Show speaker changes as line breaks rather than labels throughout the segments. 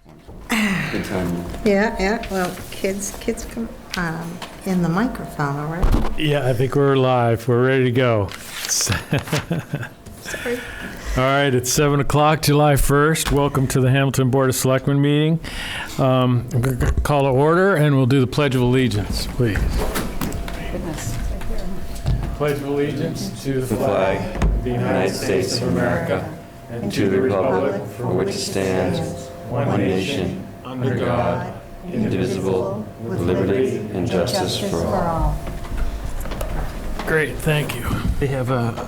Good time.
Yeah, well, kids come in the microphone, all right?
Yeah, I think we're live. We're ready to go.
Sorry.
All right, it's 7 o'clock, July 1st. Welcome to the Hamilton Board of Selectmen meeting. I'm going to call to order, and we'll do the Pledge of Allegiance, please.
Goodness.
Pledge of Allegiance to
The flag of the United States of America and to the republic for which it stands, one nation, under God, indivisible, with liberty and justice for all.
Great, thank you.
They have a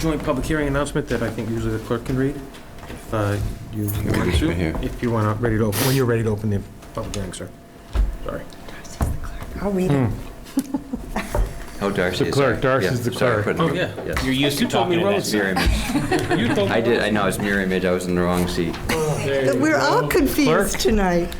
joint public hearing announcement that I think usually the clerk can read. If you want to,
Right here.
if you want ready to open, when you're ready to open the public hearing, sir. Sorry.
I'll read it.
Oh, Darcy.
The clerk,
sorry.
Darcy's the
sorry,
clerk.
put it-
Oh, yeah.
Yes.
You're used to
You told me
talking in
Rose.
that
Mirror image.
You told me
I did, I know, it's mirror image. I was in the wrong seat.
We're all confused tonight.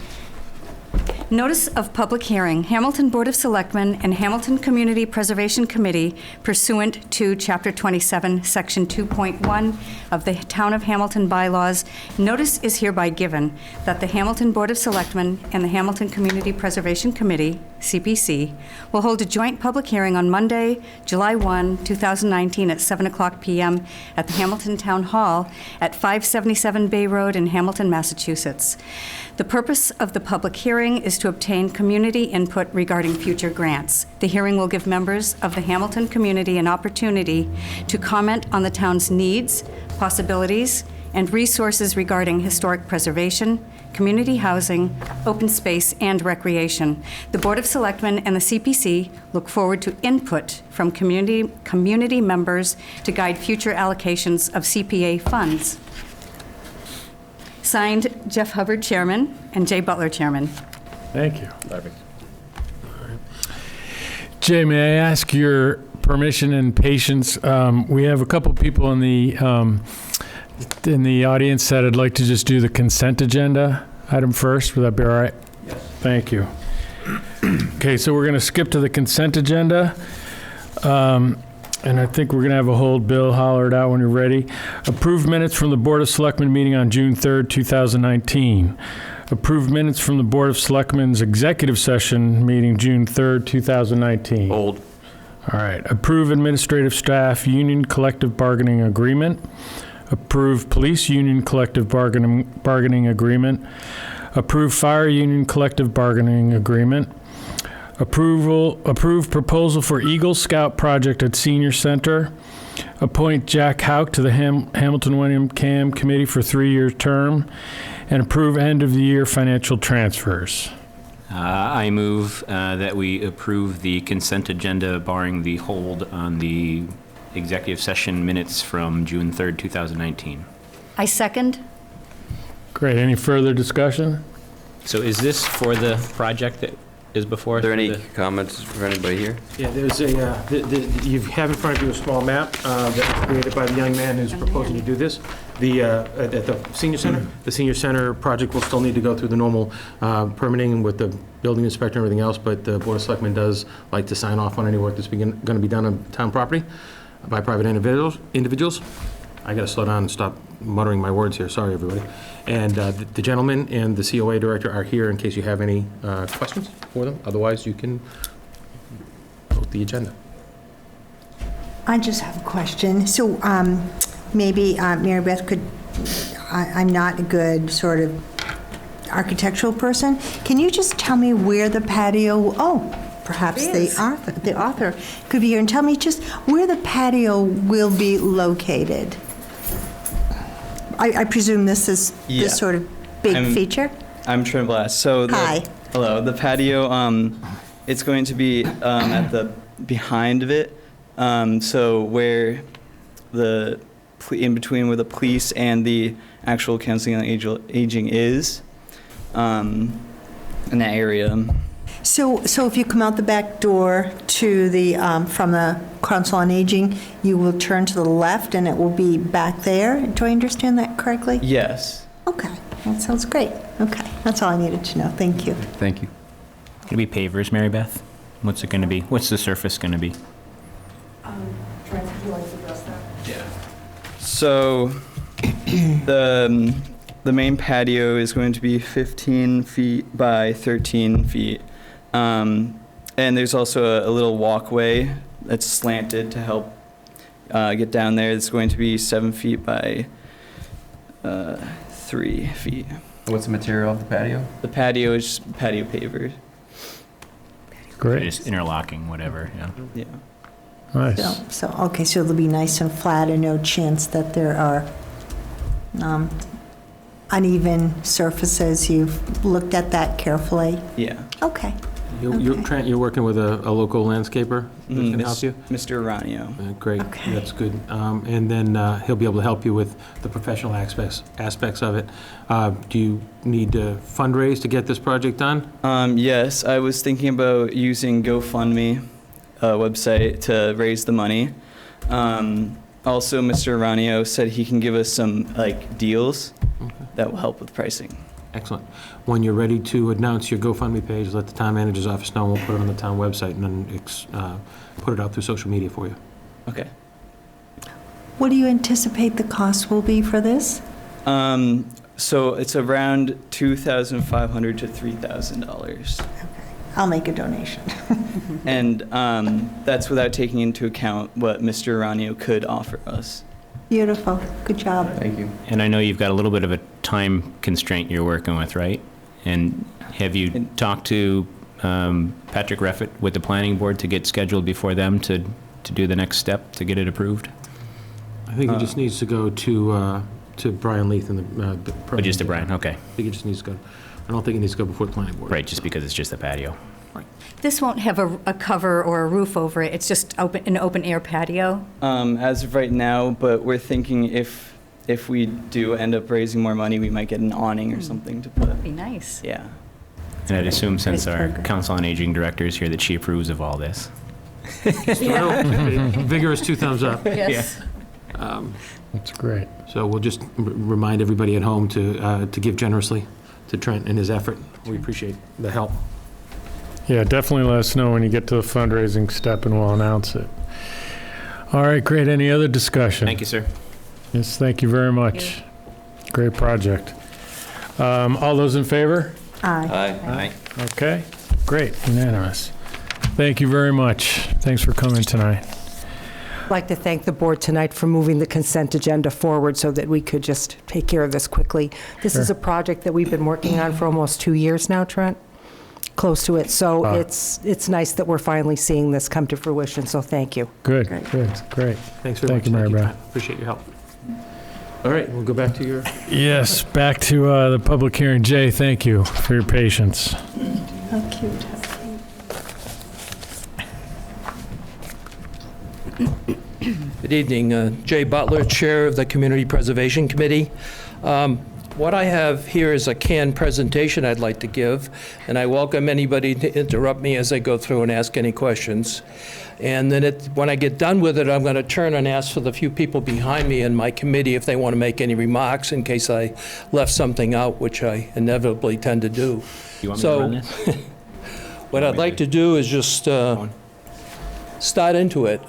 Notice of public hearing, Hamilton Board of Selectmen and Hamilton Community Preservation Committee pursuant to Chapter 27, Section 2.1 of the Town of Hamilton bylaws. Notice is hereby given that the Hamilton Board of Selectmen and the Hamilton Community Preservation Committee, CPC, will hold a joint public hearing on Monday, July 1, 2019 at 7 o'clock p.m. at the Hamilton Town Hall at 577 Bay Road in Hamilton, Massachusetts. The purpose of the public hearing is to obtain community input regarding future grants. The hearing will give members of the Hamilton community an opportunity to comment on the town's needs, possibilities, and resources regarding historic preservation, community housing, open space, and recreation. The Board of Selectmen and the CPC look forward to input from community members to guide future allocations of CPA funds. Signed, Jeff Hubbard, Chairman, and Jay Butler, Chairman.
Thank you. Jay, may I ask your permission and patience? We have a couple people in the audience that I'd like to just do the consent agenda item first. Would that be all right? Yes. Thank you. Okay, so we're going to skip to the consent agenda. And I think we're going to have a hold. Bill, holler it out when you're ready. Approved minutes from the Board of Selectmen meeting on June 3rd, 2019. Approved minutes from the Board of Selectmen's executive session meeting June 3rd, 2019.
Hold.
All right. Approve administrative staff union collective bargaining agreement. Approve police union collective bargaining agreement. Approve fire union collective bargaining agreement. Approve proposal for Eagle Scout project at Senior Center. Appoint Jack Hauk to the Hamilton Wyndham CAM committee for 3-year term. And approve end of the year financial transfers.
I move that we approve the consent agenda barring the hold on the executive session minutes from June 3rd, 2019.
I second.
Great. Any further discussion?
So is this for the project that is before
Are
us?
there any comments for anybody here?
Yeah, there's a, you have in front of you a small map that was created by the young man who's proposing to do this. At the senior center, the senior center project will still need to go through the normal permitting with the building inspector and everything else, but the Board of Selectmen does like to sign off on any work that's going to be done on town property by private individuals. I got to slow down and stop muttering my words here. Sorry, everybody. And the gentleman and the COA director are here in case you have any questions for them. Otherwise, you can vote the agenda.
I just have a question. So maybe Mary Beth could, I'm not a good sort of architectural person. Can you just tell me where the patio, perhaps the author could be here and tell me just where the patio will be located? I presume this is this sort of big feature?
I'm Trent Blass. So
Hi.
Hello. The patio, it's going to be at the behind of it. So where in between where the police and the actual counseling on aging is, in that area.
So if you come out the back door to the, from the Council on Aging, you will turn to the left and it will be back there? Do I understand that correctly?
Yes.
Okay, that sounds great. Okay, that's all I needed to know. Thank you.
Thank you.
Going to be pavers, Mary Beth? What's it going to be? What's the surface going to be?
So the the main patio is going to be 15 feet by 13 feet. And there's also a little walkway that's slanted to help get down there. It's going to be 7 feet by 3 feet.
What's the material of the patio?
The patio is patio pavers.
Great,
Just interlocking, whatever, yeah.
Yeah.
nice.
Okay, so it'll be nice and flat and no chance that there are uneven surfaces. You've looked at that carefully?
Yeah.
Okay.
Trent, you're working with a local landscaper that can help you?
Mr. Ranio.
Great,
Okay.
that's good. And then he'll be able to help you with the professional aspects of it. Do you need to fundraise to get this project done?
Yes, I was thinking about using GoFundMe website to raise the money. Also, Mr. Ranio said he can give us some deals that will help with pricing.
Excellent. When you're ready to announce your GoFundMe page, let the town manager's office know, and we'll put it on the town website and then put it out through social media for you.
Okay.
What do you anticipate the cost will be for this?
So it's around $2,500 to $3,000.
I'll make a donation.
And that's without taking into account what Mr. Ranio could offer us.
Beautiful. Good job.
Thank you.
And I know you've got a little bit of a time constraint you're working with, right? And have you talked to Patrick Reffett with the planning board to get scheduled before them to do the next step to get it approved?
I think it just needs to go to Brian Leith and the...
Oh, just to Brian, okay.
I think it just needs to go. I don't think it needs to go before the planning board.
Right, just because it's just a patio.
This won't have a cover or a roof over it, it's just an open-air patio?
As of right now, but we're thinking if we do end up raising more money, we might get an awning or something to put.
Be nice.
Yeah.
And I'd assume since
Great
our
program.
Council on Aging director is here that she approves of all this.
Vigorous 2 thumbs up.
Yes.
That's great.
So we'll just remind everybody at home to give generously to Trent and his effort. We appreciate the help.
Yeah, definitely let us know when you get to the fundraising step and we'll announce it. All right, great. Any other discussion?
Thank you, sir.
Yes, thank you very much. Great project. All those in favor?
Aye.
Aye.
Okay, great, unanimous. Thank you very much. Thanks for coming tonight.
I'd like to thank the board tonight for moving the consent agenda forward so that we could just take care of this quickly. This is
Sure.
a project that we've been working on for almost 2 years now, Trent, close to it. So
Wow.
it's nice that we're finally seeing this come to fruition, so thank you.
Good,
Great.
good, great.
Thanks very
Thank
much.
you, Mary Beth.
Trent. Appreciate your help. All right, we'll go back to your...
Yes, back to the public hearing. Jay, thank you for your patience.
How cute.
Good evening. Jay Butler, Chair of the Community Preservation Committee. What I have here is a canned presentation I'd like to give, and I welcome anybody to interrupt me as I go through and ask any questions. And then when I get done with it, I'm going to turn and ask for the few people behind me in my committee if they want to make any remarks in case I left something out, which I inevitably tend to do.
You want me
So-
to run this?
What I'd like to do is just start into it.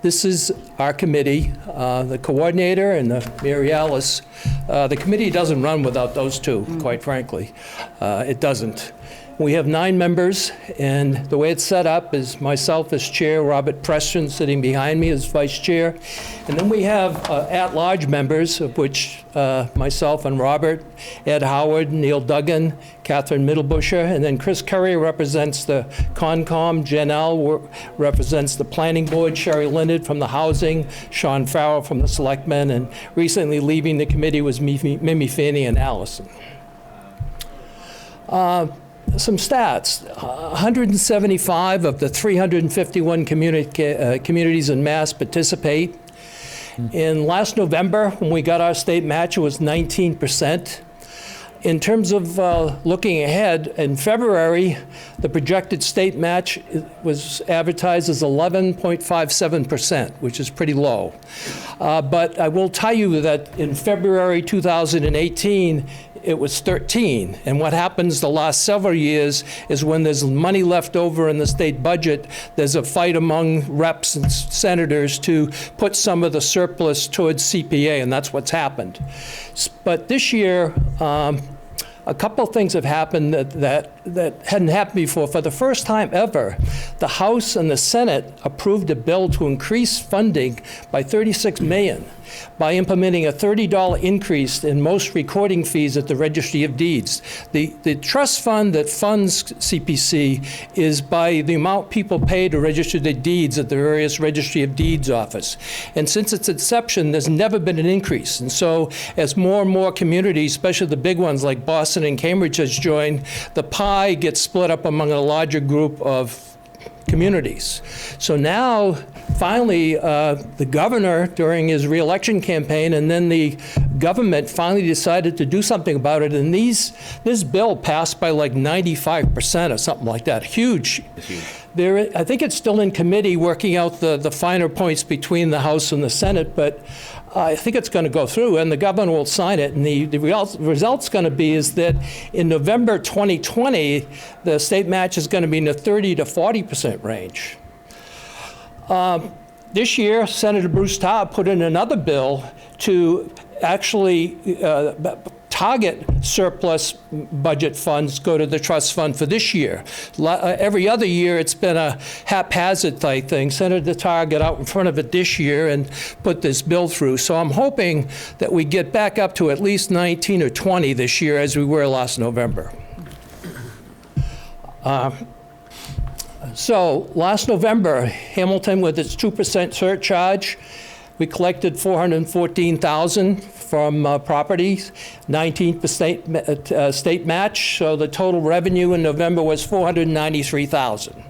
This is our committee, the coordinator and the Mary Alice. The committee doesn't run without those two, quite frankly. It doesn't. We have 9 members, and the way it's set up is myself as chair, Robert Preston sitting behind me as vice chair, and then we have at-large members, of which myself and Robert, Ed Howard, Neil Duggan, Catherine Middlebusher, and then Chris Curry represents the Concom, Jen L. represents the Planning Board, Sherry Leonard from the Housing, Sean Farrell from the Selectmen, and recently leaving the committee was Mimi Fanny and Allison. Some stats. 175 of the 351 communities in Mass participate. In last November, when we got our state match, it was 19%. in terms of looking ahead, in February, the projected state match was advertised as 11.57%, which is pretty low. But I will tell you that in February 2018, it was 13. And what happens the last several years is when there's money left over in the state budget, there's a fight among reps and senators to put some of the surplus towards CPA, and that's what's happened. But this year, a couple of things have happened that hadn't happened before. For the first time ever, the House and the Senate approved a bill to increase funding by $36 million by implementing a $30 increase in most recording fees at the Registry of Deeds. The trust fund that funds CPC is by the amount people pay to register their deeds at the various Registry of Deeds office. And since its inception, there's never been an increase. And so as more and more communities, especially the big ones like Boston and Cambridge has joined, the pie gets split up among a larger group of communities. So now, finally, the governor, during his re-election campaign, and then the government finally decided to do something about it. And this bill passed by like 95% or something like that. Huge. I think it's still in committee working out the finer points between the House and the Senate, but I think it's going to go through, and the governor will sign it. And the result's going to be is that in November 2020, the state match is going to be in the 30 to 40% range. This year, Senator Bruce Tarr put in another bill to actually target surplus budget funds go to the trust fund for this year. Every other year, it's been a haphazard type thing. Senator Tarr got out in front of it this year and put this bill through. So I'm hoping that we get back up to at least 19 or 20 this year as we were last November. So last November, Hamilton, with its 2% surcharge, we collected $414,000 from properties, 19% state match, so the total revenue in November was $493,000.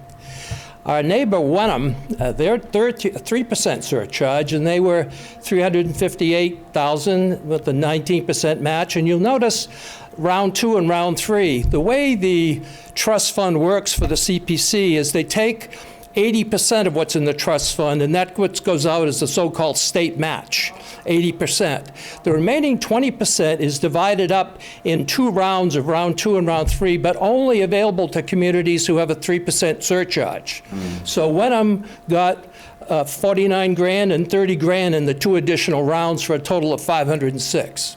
Our neighbor, Wenham, they're 3% surcharge, and they were $358,000 with the 19% match. And you'll notice round 2 and round 3, the way the trust fund works for the CPC is they take 80% of what's in the trust fund, and that what goes out as the so-called state match, 80%. The remaining 20% is divided up in 2 rounds of round 2 and round 3, but only available to communities who have a 3% surcharge. So Wenham got $49,000 and $30,000 in the 2 additional rounds for a total of $506.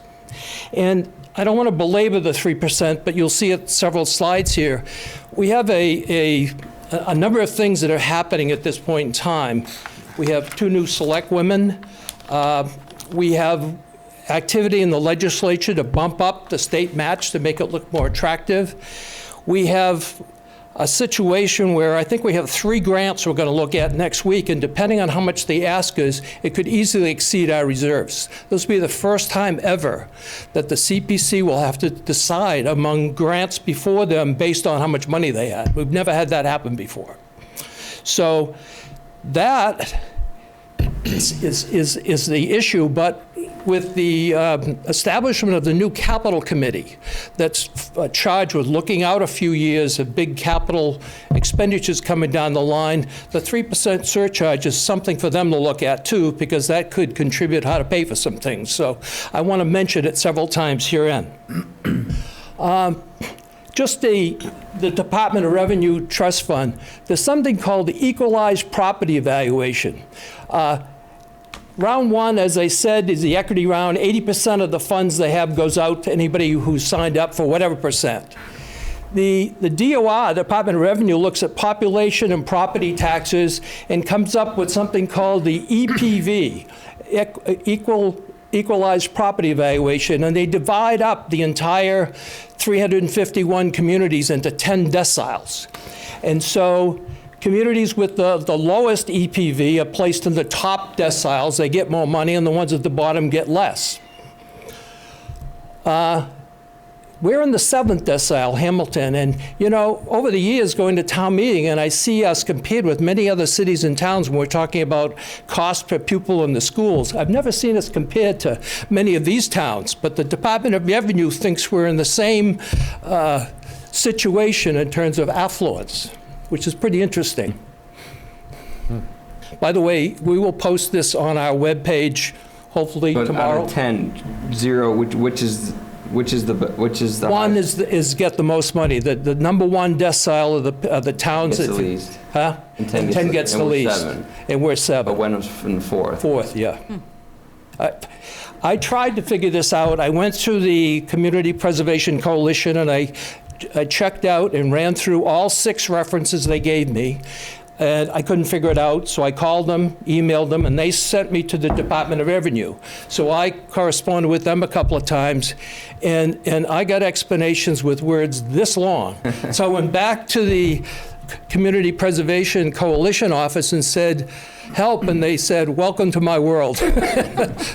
And I don't want to belabor the 3%, but you'll see it several slides here. We have a number of things that are happening at this point in time. We have 2 new selectwomen. We have activity in the legislature to bump up the state match to make it look more attractive. We have a situation where I think we have 3 grants we're going to look at next week, and depending on how much they ask us, it could easily exceed our reserves. This will be the first time ever that the CPC will have to decide among grants before them based on how much money they had. We've never had that happen before. So that is the issue, but with the establishment of the new capital committee that's charged with looking out a few years of big capital expenditures coming down the line, the 3% surcharge is something for them to look at too, because that could contribute how to pay for some things. So I want to mention it several times herein. Just the Department of Revenue Trust Fund, there's something called the Equalized Property Evaluation. Round 1, as I said, is the equity round. 80% of the funds they have goes out to anybody who's signed up for whatever percent. The DOR, Department of Revenue, looks at population and property taxes and comes up with something called the EPV, Equalized Property Evaluation, and they divide up the entire 351 communities into 10 deciles. And so communities with the lowest EPV are placed in the top deciles. They get more money, and the ones at the bottom get less. we're in the 7th decile, Hamilton, and, you know, over the years going to town meeting, and I see us compared with many other cities and towns when we're talking about cost per pupil in the schools. I've never seen us compared to many of these towns, but the Department of Revenue thinks we're in the same situation in terms of affluence, which is pretty interesting. By the way, we will post this on our webpage hopefully
But
tomorrow.
out of 10, 0, which is the
One
highest?
is get the most money. The number one decile of the towns.
Gets the
that-
least.
Huh?
And 10
And 10 gets the
and we're
least.
7.
And we're
But
7.
when was in 4th?
4th, yeah. I tried to figure this out. I went through the Community Preservation Coalition, and I checked out and ran through all 6 references they gave me, and I couldn't figure it out, so I called them, emailed them, and they sent me to the Department of Revenue. So I corresponded with them a couple of times, and I got explanations with words this long. So I went back to the Community Preservation Coalition office and said, help, and they said, welcome to my world.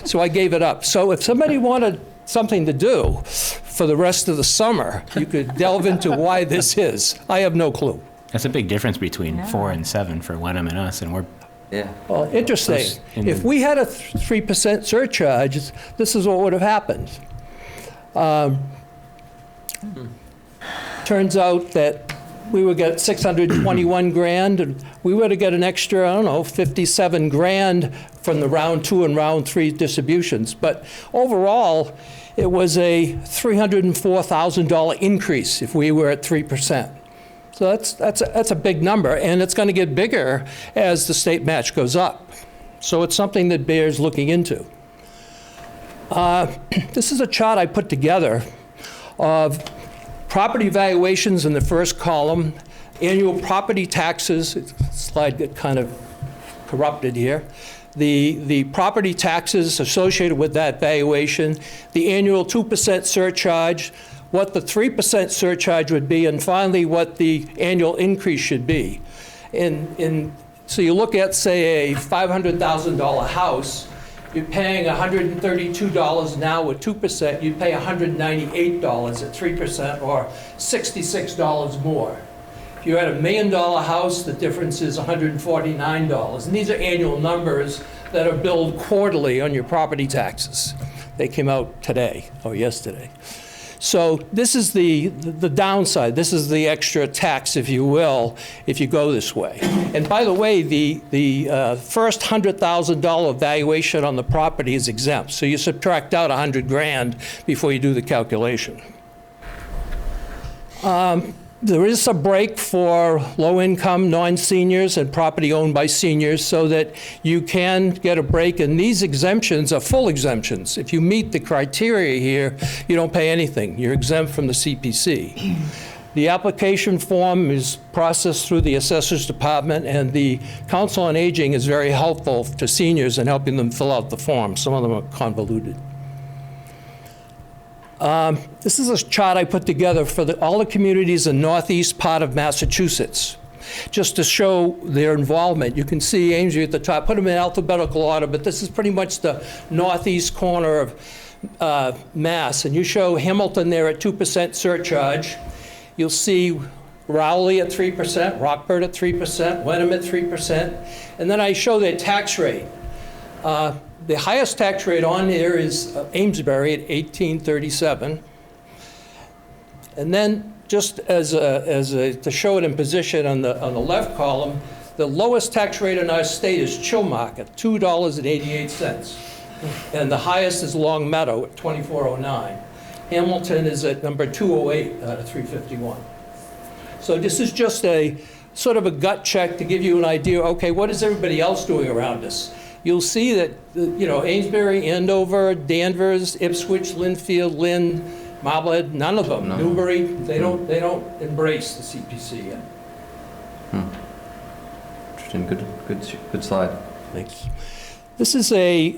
So I gave it up. So if somebody wanted something to do for the rest of the summer, you could delve into why this is. I have no clue.
That's a big difference between 4 and 7 for Wenham and us, and we're
Yeah.
Well, interesting.
Those in
If
the-
we had a 3% surcharge, this is what would have happened. Turns out that we would get 621 grand, and we would have got an extra, I don't know, 57 grand from the round 2 and round 3 distributions. But overall, it was a $304,000 increase if we were at 3%. So that's a big number, and it's going to get bigger as the state match goes up. So it's something that bears looking into. This is a chart I put together of property valuations in the first column, annual property taxes. Slide got kind of corrupted here. The property taxes associated with that valuation, the annual 2% surcharge, what the 3% surcharge would be, and finally what the annual increase should be. So you look at, say, a $500,000 house, you're paying $132 now with 2%, you'd pay $198 at 3%, or $66 more. If you had a $1 million house, the difference is $149. And these are annual numbers that are billed quarterly on your property taxes. They came out today, or yesterday. So this is the downside. This is the extra tax, if you will, if you go this way. And by the way, the first $100,000 valuation on the property is exempt. So you subtract out 100 grand before you do the calculation. There is a break for low-income, non-seniors, and property owned by seniors so that you can get a break, and these exemptions are full exemptions. If you meet the criteria here, you don't pay anything. You're exempt from the CPC. The application form is processed through the Assessor's Department, and the Council on Aging is very helpful to seniors in helping them fill out the form. Some of them are convoluted. This is a chart I put together for all the communities in northeast part of Massachusetts, just to show their involvement. You can see Amesbury at the top, put them in alphabetical order, but this is pretty much the northeast corner of Mass. And you show Hamilton there at 2% surcharge. You'll see Rowley at 3%, Rockport at 3%, Wenham at 3%. And then I show their tax rate. The highest tax rate on there is Amesbury at 1837. And then just to show it in position on the left column, the lowest tax rate in our state is Chilmark at $2.88. And the highest is Long Meadow at $24.09. Hamilton is at number 208 out of 351. So this is just a sort of a gut check to give you an idea, okay, what is everybody else doing around us? You'll see that, Amesbury, Andover, Danvers, Ipswich, Lynnfield, Lynn, Marblehead, none of them.
No.
Newbury, they don't embrace the CPC yet.
Interesting. Good slide.
Thanks. This is a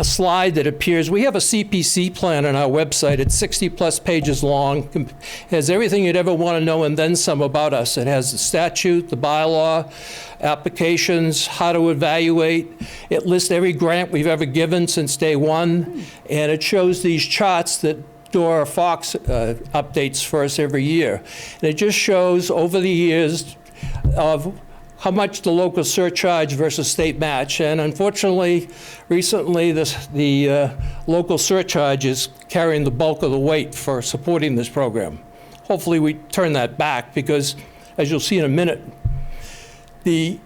slide that appears. We have a CPC plan on our website. It's 60-plus pages long. It has everything you'd ever want to know and then some about us. It has the statute, the bylaw, applications, how to evaluate. It lists every grant we've ever given since day one, and it shows these charts that Dora Fox updates for us every year. And it just shows over the years of how much the local surcharge versus state match. And unfortunately, recently, the local surcharge is carrying the bulk of the weight for supporting this program. Hopefully, we turn that back because, as you'll see in a minute, the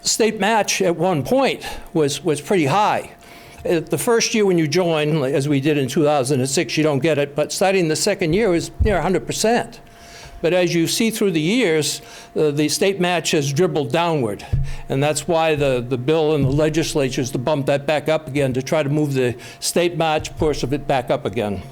state match at one point was pretty high. The first year when you join, as we did in 2006, you don't get it, but starting the second year is near 100%. But as you see through the years, the state match has dribbled downward, and that's why the bill in the legislature is to bump that back up again, to try to move the state match portion of it back up again.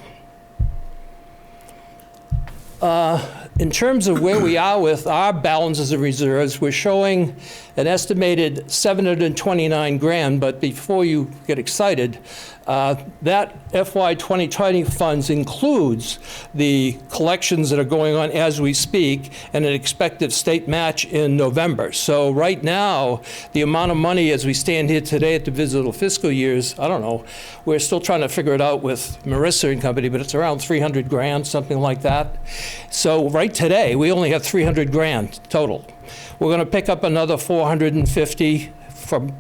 In terms of where we are with our balances of reserves, we're showing an estimated 729 grand, but before you get excited, that FY 2020 funds includes the collections that are going on as we speak and an expected state match in November. So right now, the amount of money as we stand here today at the visible fiscal years, I don't know, we're still trying to figure it out with Marissa and company, but it's around 300 grand, something like that. So right today, we only have 300 grand total. We're going to pick up another 450 from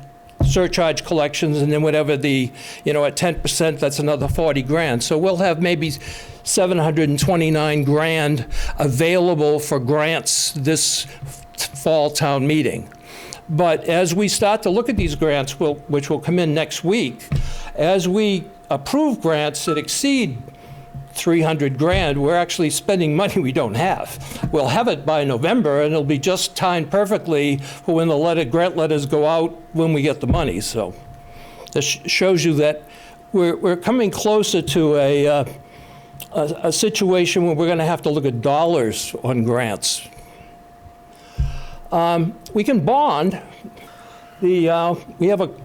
surcharge collections, and then whatever the, at 10%, that's another 40 grand. So we'll have maybe 729 grand available for grants this fall town meeting. But as we start to look at these grants, which will come in next week, as we approve grants that exceed 300 grand, we're actually spending money we don't have. We'll have it by November, and it'll be just timed perfectly for when the grant letters go out when we get the money. So this shows you that we're coming closer to a situation where we're going to have to look at dollars on grants. We can bond. We have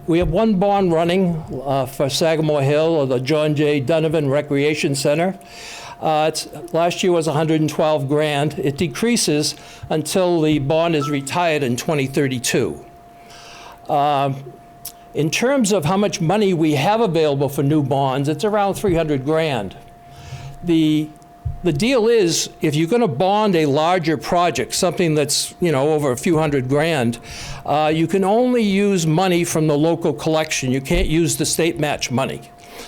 one bond running for Sagamore Hill, or the John J. Donovan Recreation Center. Last year was 112 grand. It decreases until the bond is retired in 2032. In terms of how much money we have available for new bonds, it's around 300 grand. The deal is, if you're going to bond a larger project, something that's, over a few hundred grand, you can only use money from the local collection. You can't use the state match money.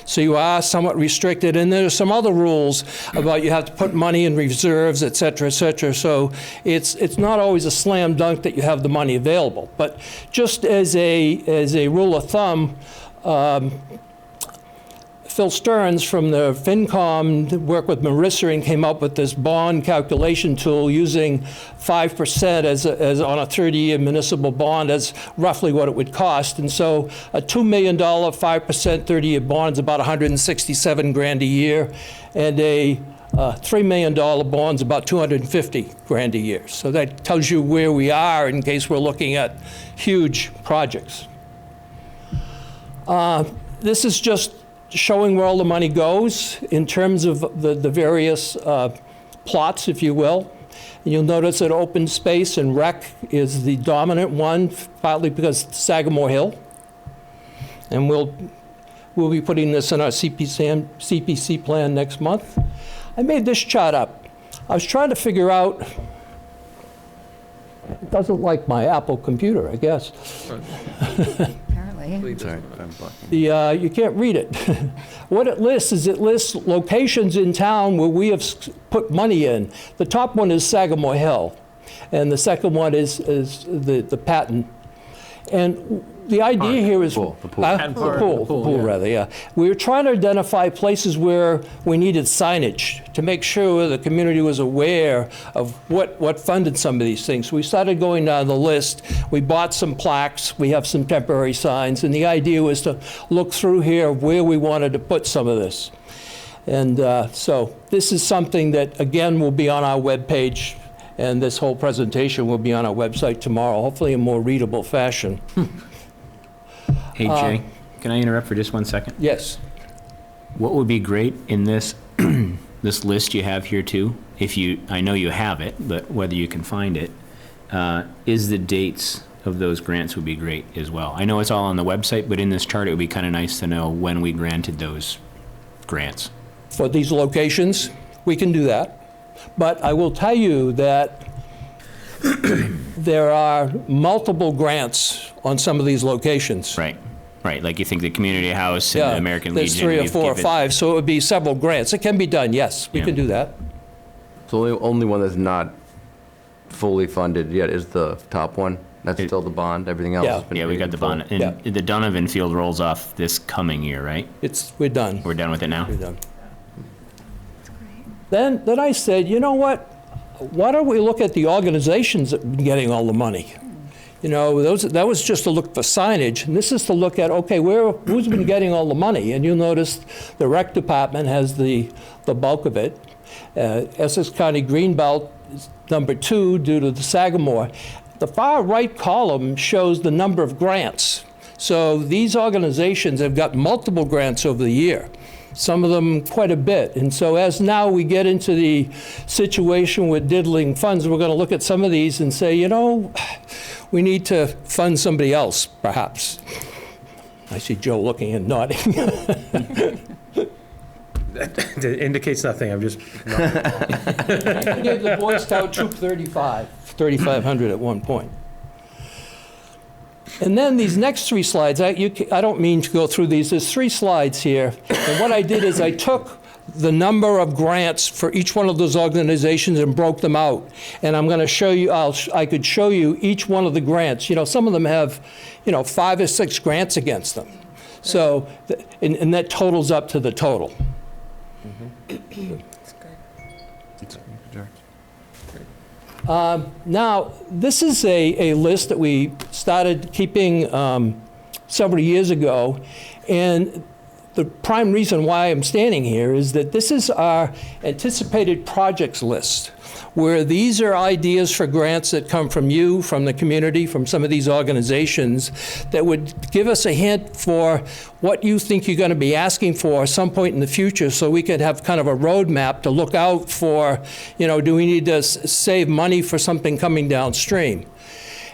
So you are somewhat restricted, and there's some other rules about you have to put money in reserves, et cetera, et cetera. So it's not always a slam dunk that you have the money available. But just as a rule of thumb, Phil Stearns from the FinCom worked with Marissa and came up with this bond calculation tool using 5% as on a 30-year municipal bond as ronefully what it would cost. And so a $2 million 5% 30-year bond is about 167 grand a year, and a $3 million bond is about 250 grand a year. So that tells you where we are in case we're looking at huge projects. This is just showing where all the money goes in terms of the various plots, if you will. And you'll notice that open space and rec is the dominant one, partly because it's Sagamore Hill. And we'll be putting this in our CPC plan next month. I made this chart up. I was trying to figure out, it doesn't like my Apple computer, I guess.
Apparently.
Sorry, I'm blocking.
You can't read it. What it lists locations in town where we have put money in. The top one is Sagamore Hill, and the second one is the Patton. And the idea here is...
The
pool, rather, yeah. We were trying to identify places where we needed signage to make sure the community was aware of what funded some of these things. So we started going down the list. We bought some plaques. We have some temporary signs. And the idea was to look through here of where we wanted to put some of this. And so this is something that, again, will be on our webpage. And this whole presentation will be on our website tomorrow, hopefully in more readable fashion.
Hey, Jay, can I interrupt for just 1 second?
Yes.
What would be great in this this list you have here too, I know you have it, but whether you can find it, is the dates of those grants would be great as well. I know it's all on the website, but in this chart, it would be kind of nice to know when we granted those grants.
for these locations, we can do that. But I will tell you that there are multiple grants on some of these locations.
Right, right, like you think the community house and the American Legion.
There's 3 or 4 or 5, so it would be several grants. It can be done, yes, we can do that.
So the only one that's not fully funded yet is the top one? That's still the bond, everything else
Yeah.
has been
Yeah, we got the
paid in
bond.
full?
And the Donovan Field rolls off this coming year, right?
We're done.
We're done with it now?
We're done. Then I said, you know what? Why don't we look at the organizations that have been getting all the money? You know, that was just to look for signage, and this is to look at, okay, who's been getting all the money? And you'll notice the rec department has the bulk of it. Essex County Greenbelt is number 2 due to the Sagamore. The far right column shows the number of grants. So these organizations have got multiple grants over the year, some of them quite a bit. And so as now we get into the situation with diddling funds, we're going to look at some of these and say, you know, we need to fund somebody else, perhaps. I see Joe looking and nodding.
That indicates nothing, I'm just.
We gave the Boy Scout Troop 3,500 at one point. And then these next 3 slides, I don't mean to go through these. There's 3 slides here. And what I did is I took the number of grants for each one of those organizations and broke them out. And I'm going to show you, I could show you each one of the grants. You know, some of them have, 5 or 6 grants against them. So, and that totals up to the total. Now, this is a list that we started keeping several years ago, and the prime reason why I'm standing here is that this is our anticipated projects list, where these are ideas for grants that come from you, from the community, from some of these organizations that would give us a hint for what you think you're going to be asking for at some point in the future, so we could have kind of a roadmap to look out for, do we need to save money for something coming downstream?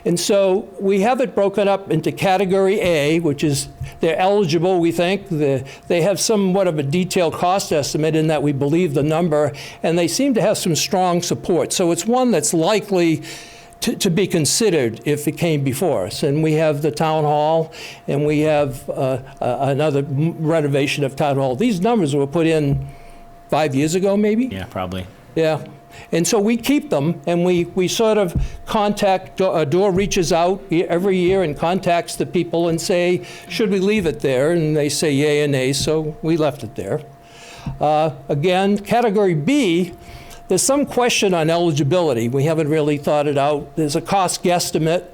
And so we have it broken up into category A, which is they're eligible, we think. They have somewhat of a detailed cost estimate in that we believe the number, and they seem to have some strong support. So it's one that's likely to be considered if it came before us. And we have the town hall, and we have another renovation of town hall. These numbers were put in 5 years ago, maybe?
Yeah, probably.
Yeah. And so we keep them, and we sort of contact, DOOR reaches out every year and contacts the people and say, should we leave it there? And they say yay and nay, so we left it there. Again, category B, there's some question on eligibility. We haven't really thought it out. There's a cost guesstimate,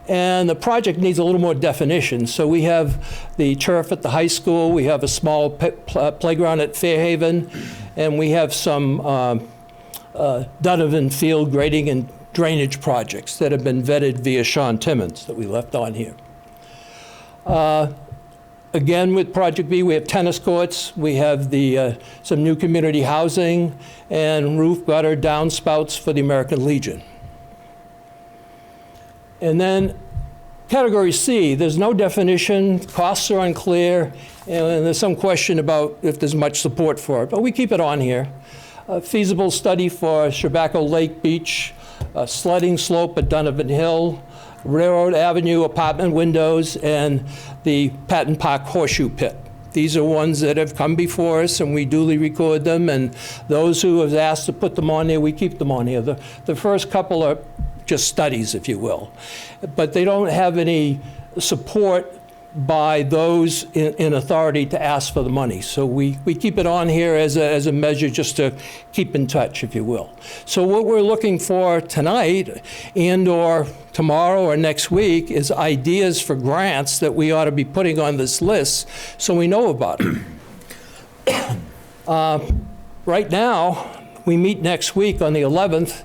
and the project needs a little more definition. So we have the turf at the high school, we have a small playground at Fairhaven, and we have some Donovan Field grading and drainage projects that have been vetted via Sean Timmons that we left on here. Again, with Project B, we have tennis courts, we have some new community housing, and roof gutter downspouts for the American Legion. And then category C, there's no definition, costs are unclear, and there's some question about if there's much support for it, but we keep it on here. A feasible study for Chabaco Lake Beach, a sledding slope at Donovan Hill, Railroad Avenue apartment windows, and the Patton Park Horseshoe Pit. These are ones that have come before us, and we duly record them, and those who have asked to put them on there, we keep them on here. The first couple are just studies, if you will, but they don't have any support by those in authority to ask for the money. So we keep it on here as a measure just to keep in touch, if you will. So what we're looking for tonight and or tomorrow or next week is ideas for grants that we ought to be putting on this list so we know about it. Right now, we meet next week on the 11th,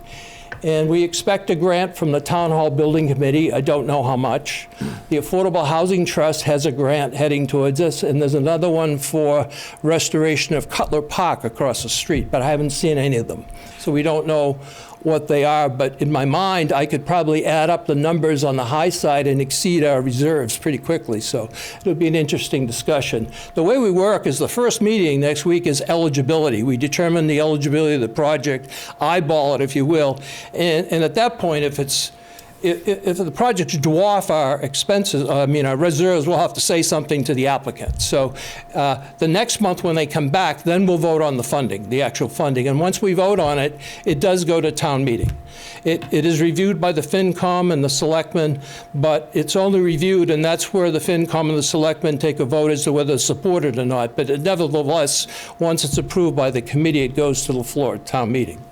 And we expect a grant from the Town Hall Building Committee. I don't know how much. The Affordable Housing Trust has a grant heading towards us, and there's another one for restoration of Cutler Park across the street, but I haven't seen any of them. So we don't know what they are, but in my mind, I could probably add up the numbers on the high side and exceed our reserves pretty quickly, so it'll be an interesting discussion. The way we work is the first meeting next week is eligibility. We determine the eligibility of the project, eyeball it, if you will, and at that point, if the projects dwarf our expenses, our reserves, we'll have to say something to the applicant. So the next month when they come back, then we'll vote on the funding, the actual funding. And once we vote on it, it does go to town meeting. It is reviewed by the FinCom and the Selectmen, but it's only reviewed, and that's where the FinCom and the Selectmen take a vote as to whether it's supported or not. But nevertheless, once it's approved by the committee, it goes to the floor at town meeting.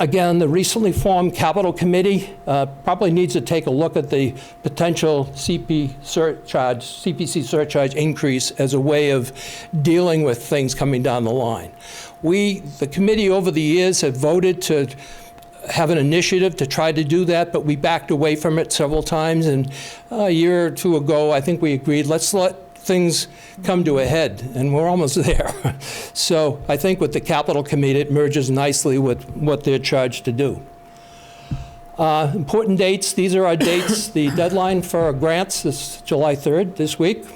Again, the recently formed Capital Committee probably needs to take a look at the potential CPC surcharge increase as a way of dealing with things coming down the line. The committee over the years have voted to have an initiative to try to do that, but we backed away from it several times. And a year or two ago, I think we agreed, let's let things come to a head, and we're almost there. So I think with the Capital Committee, it merges nicely with what they're charged to do. Important dates, these are our dates. The deadline for our grants is July 3rd, this week.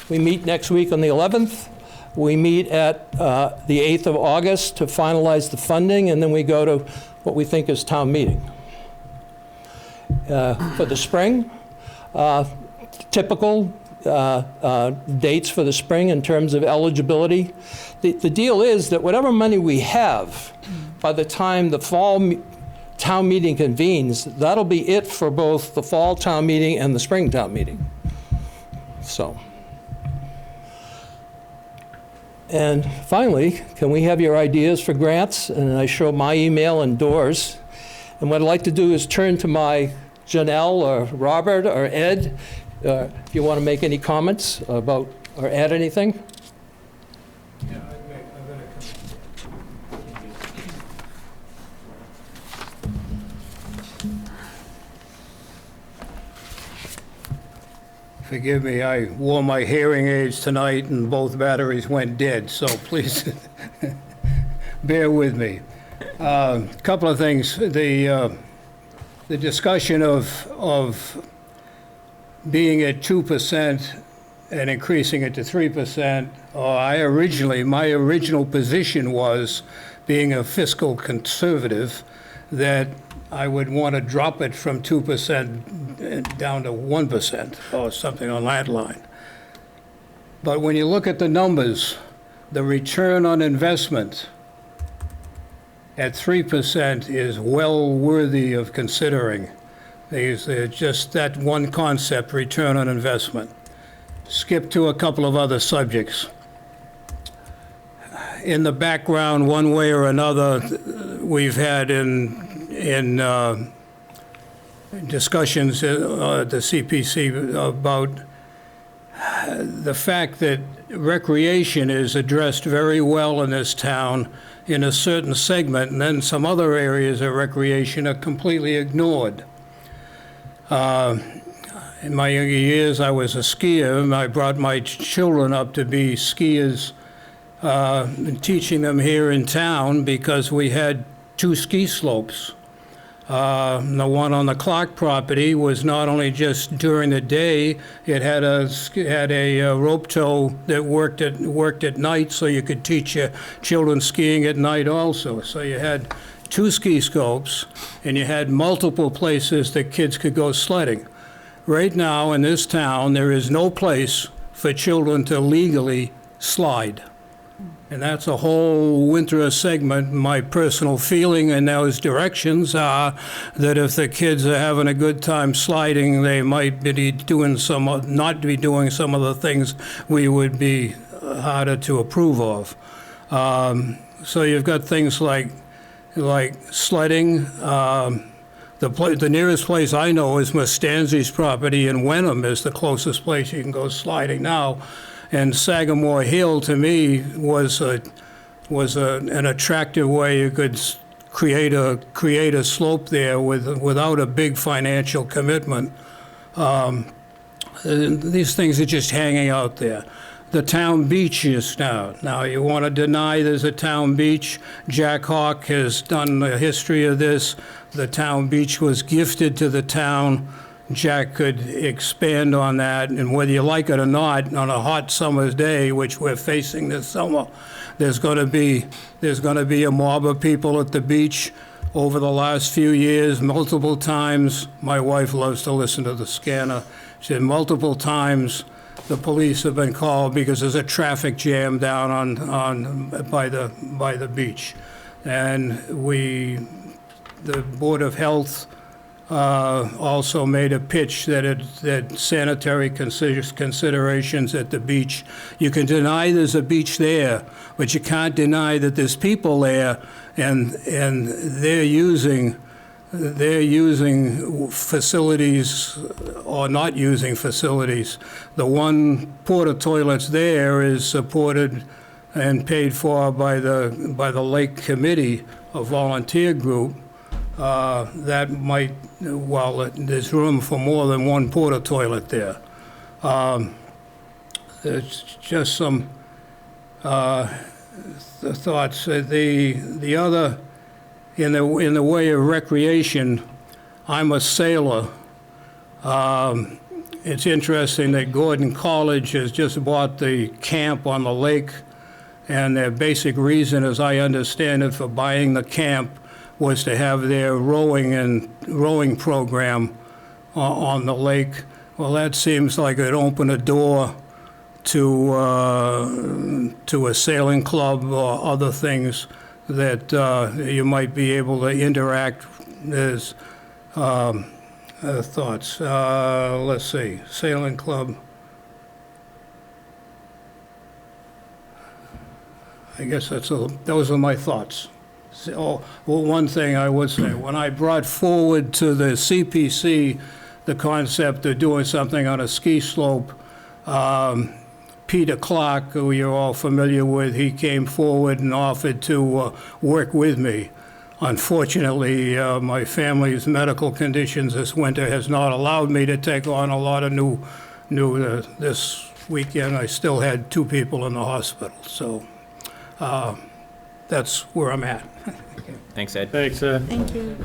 We meet next week on the 11th. We meet at the 8th of August to finalize the funding, and then we go to what we think is town meeting. For the spring, typical dates for the spring in terms of eligibility. The deal is that whatever money we have, by the time the fall town meeting convenes, that'll be it for both the fall town meeting and the spring town meeting. So. And finally, can we have your ideas for grants? And I show my email and Doors. And what I'd like to do is turn to my Janelle or Robert or Ed, if you want to make any comments about or add anything.
Yeah, forgive me, I wore my hearing aids tonight and both batteries went dead, so please bear with me. A couple of things. The discussion of being at 2% and increasing it to 3%, my original position was, being a fiscal conservative, that I would want to drop it from 2% down to 1% or something on that line. But when you look at the numbers, the return on investment at 3% is well worthy of considering. There's just that one concept, return on investment. Skip to a couple of other subjects. In the background, one way or another, we've had in discussions at the CPC about the fact that recreation is addressed very well in this town in a certain segment, and then some other areas of recreation are completely ignored. In my younger years, I was a skier, and I brought my children up to be skiers, teaching them here in town because we had 2 ski slopes. The one on the Clark property was not only just during the day, it had a rope tow that worked at night, so you could teach your children skiing at night also. So you had 2 ski slopes, and you had multiple places that kids could go sledding. Right now in this town, there is no place for children to legally slide. And that's a whole winter segment. My personal feeling in those directions are that if the kids are having a good time sliding, they might be not be doing some of the things we would be harder to approve of. So you've got things like sledding. The nearest place I know is Mustanzi's property in Wenham is the closest place you can go sliding now. And Sagamore Hill, to me, was an attractive way you could create a slope there without a big financial commitment. These things are just hanging out there. The town beach is now you want to deny there's a town beach? Jack Hawk has done the history of this. The town beach was gifted to the town. Jack could expand on that, and whether you like it or not, on a hot summer's day, which we're facing this summer, there's going to be a mob of people at the beach. Over the last few years, multiple times, my wife loves to listen to the scanner. She said multiple times the police have been called because there's a traffic jam down by the beach, and the Board of Health also made a pitch that sanitary considerations at the beach. You can deny there's a beach there, but you can't deny that there's people there, and they're using facilities or not using facilities. The one porta toilets there is supported and paid for by the Lake Committee, a volunteer group. That might, well, there's room for more than one porta toilet there. There's just some thoughts. The other, in the way of recreation, I'm a sailor. It's interesting that Gordon College has just bought the camp on the lake, and their basic reason, as I understand it, for buying the camp was to have their rowing program on the lake. Well, that seems like it'd open a door to a sailing club or other things that you might be able to interact. There's thoughts. Let's see, sailing club. I guess those are my thoughts. So, well, one thing I would say, when I brought forward to the CPC the concept of doing something on a ski slope, Peter Clark, who you're all familiar with, he came forward and offered to work with me. Unfortunately, my family's medical conditions this winter has not allowed me to take on a lot of new this weekend. I still had 2 people in the hospital, so that's where I'm at.
Thanks, Ed.
Thanks, Ed.
Thank you.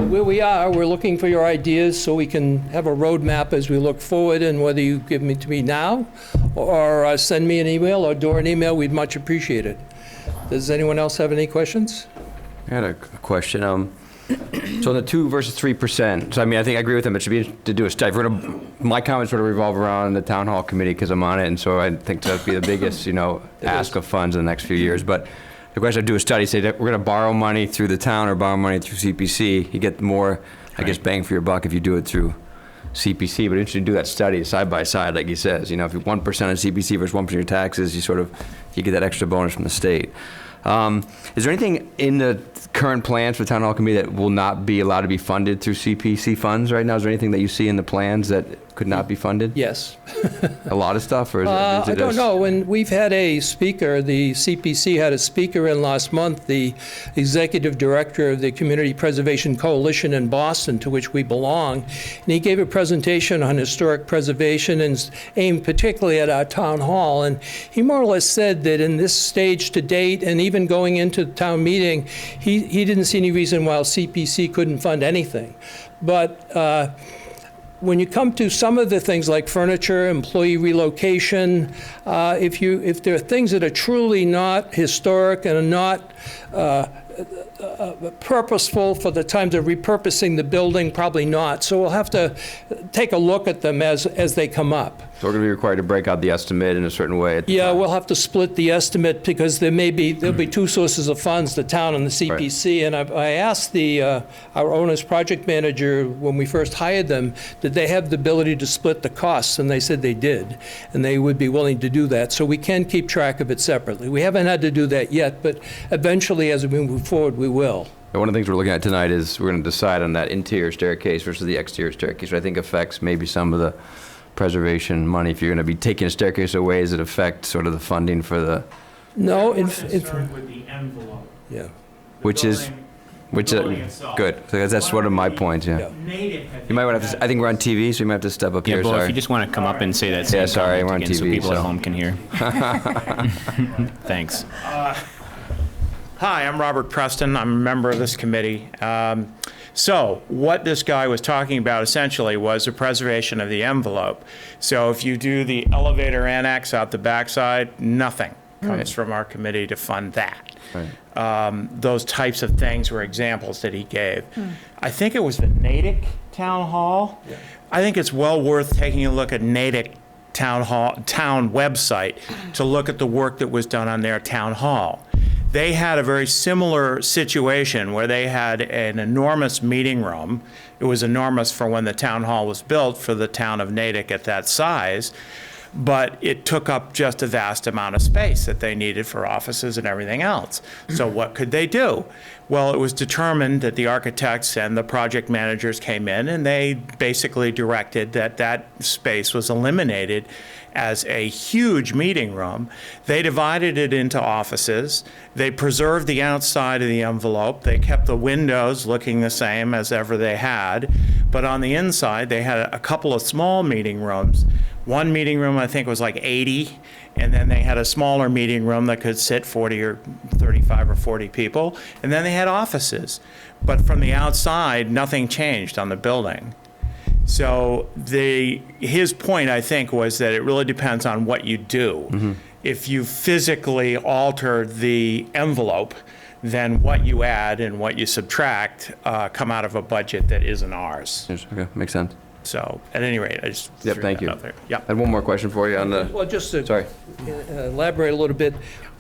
Where we are, we're looking for your ideas so we can have a roadmap as we look forward, and whether you give me to me now or send me an email or Dora an email, we'd much appreciate it. Does anyone else have any questions?
I had a question. So the 2 versus 3%. So I mean, I think I agree with them. It should be to do a study. My comments sort of revolve around the town hall committee because I'm on it, and so I think that'd be the biggest, ask of funds in the next few years. But the question: do a study, say that we're going to borrow money through the town or borrow money through CPC. You get more, I guess, bang for your buck if you do it through CPC. But interesting to do that study side by side, like he says. If you're 1% on CPC versus 1% of your taxes, you get that extra bonus from the state. Is there anything in the current plans for the town hall committee that will not be allowed to be funded through CPC funds right now? Is there anything that you see in the plans that could not be funded?
Yes.
A lot of stuff, or is it
I don't know. When we've had a speaker, the CPC had a speaker in last month, the executive director of the Community Preservation Coalition in Boston, to which we belong, and he gave a presentation on historic preservation and aimed particularly at our town hall. And he more or less said that in this stage to date, and even going into the town meeting, he didn't see any reason why CPC couldn't fund anything. But when you come to some of the things like furniture, employee relocation, if there are things that are truly not historic and are not purposeful for the times of repurposing the building, probably not. So we'll have to take a look at them as they come up.
So we're going to be required to break out the estimate in a certain way at the time.
We'll have to split the estimate because there'll be 2 sources of funds, the town and the CPC. Right. And I asked our owner's project manager when we first hired them, did they have the ability to split the costs? And they said they did, and they would be willing to do that. So we can keep track of it separately. We haven't had to do that yet, but eventually as we move forward, we will.
And one of the things we're looking at tonight is we're going to decide on that interior staircase versus the exterior staircase, which I think affects maybe some of the preservation money. If you're going to be taking a staircase away, does it affect sort of the funding for the...
No,
I'm concerned with the envelope.
Yeah.
which is good, because that's one of my points, yeah. You might want to have to, I think we're on TV, so you might have to step up
Yeah,
here,
well, if
sorry.
you just want to come up and say that same
Yeah, sorry,
comment
we're on
again so
TV,
people at
so.
home can hear. Thanks.
Hi, I'm Robert Preston. I'm a member of this committee. So what this guy was talking about essentially was the preservation of the envelope. So if you do the elevator annex out the backside, nothing comes from our committee to fund that.
Right.
Those types of things were examples that he gave. I think it was the Natick Town Hall. Yeah. I think it's well worth taking a look at Natick town website to look at the work that was done on their town hall. They had a very similar situation where they had an enormous meeting room. It was enormous for when the town hall was built for the town of Natick at that size, but it took up just a vast amount of space that they needed for offices and everything else. So what could they do? Well, it was determined that the architects and the project managers came in and they basically directed that that space was eliminated as a huge meeting room. They divided it into offices. They preserved the outside of the envelope. They kept the windows looking the same as ever they had. But on the inside, they had a couple of small meeting rooms. One meeting room, I think, was like 80, and then they had a smaller meeting room that could sit 40 or 35 or 40 people, and then they had offices. But from the outside, nothing changed on the building. So his point, I think, was that it really depends on what you do. Mm-hmm. If you physically alter the envelope, then what you add and what you subtract come out of a budget that isn't ours.
Okay, makes sense.
So, at any rate, I just
Yep,
threw
thank
that
you.
out there. Yep.
I had one more question for you on the,
Well, just to
sorry.
elaborate a little bit,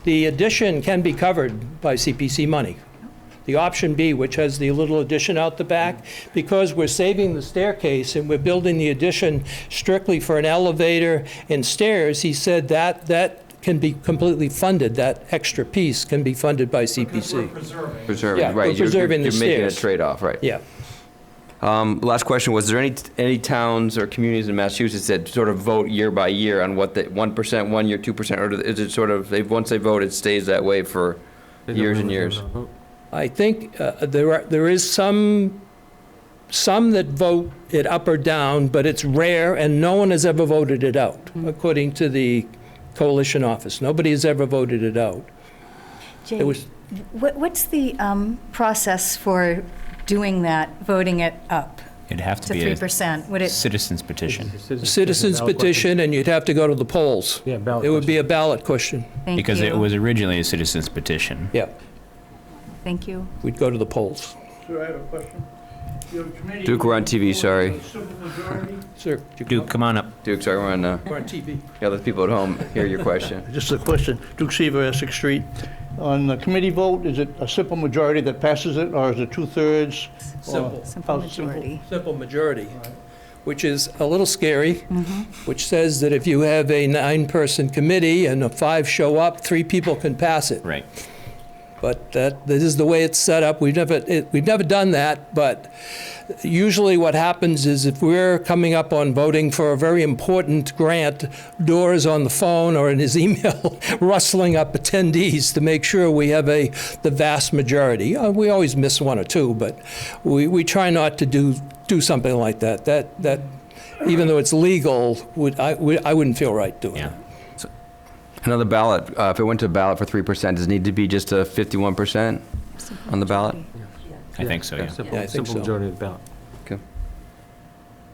the addition can be covered by CPC money. The option B, which has the little addition out the back, because we're saving the staircase and we're building the addition strictly for an elevator and stairs, he said that can be completely funded, that extra piece can be funded by CPC.
Preserving,
Yeah,
right.
we're preserving the
You're making a
stairs.
trade-off, right.
Yeah.
Last question, was there any towns or communities in Massachusetts that sort of vote year by year on what the 1%, 1 year, 2%, or is it sort of, once they vote, it stays that way for years and years?
I think there is some that vote it up or down, but it's rare, and no one has ever voted it out, according to the coalition office. Nobody has ever voted it out.
Jay,
It was-
what's the process for doing that, voting it up
It'd have
to
to be
3%? Would
a
it?
citizens petition,
Citizens petition, and you'd have to go to the polls.
Yeah, ballot
It would be a ballot question.
Thank
because it
you.
was originally a citizens petition.
Yeah,
Thank you.
we'd go to the polls.
Sir, I have a question. Your committee-
Duke, we're on TV, sorry.
Simple majority?
Sir,
Duke, come on up.
Duke, sorry, we're on,
we're on TV.
yeah, let people at home hear your question.
Just a question. Duke Seaver, Essex Street. On the committee vote, is it a simple majority that passes it, or is it two-thirds?
Simple.
Simple
How simple?
majority.
Simple majority, which is a little scary, which says that if you have a 9-person committee and 5 show up, 3 people can pass it.
Right.
But this is the way it's set up. We've never done that, but usually what happens is if we're coming up on voting for a very important grant, Dora's on the phone or in his email rustling up attendees to make sure we have the vast majority. We always miss 1 or 2, but we try not to do something like that. That even though it's legal, I wouldn't feel right doing
Yeah.
it.
Another ballot, if it went to a ballot for 3%, does it need to be just a 51% on the ballot?
I think so, yeah.
Simple,
Yeah, I think
simple
so.
majority of the ballot.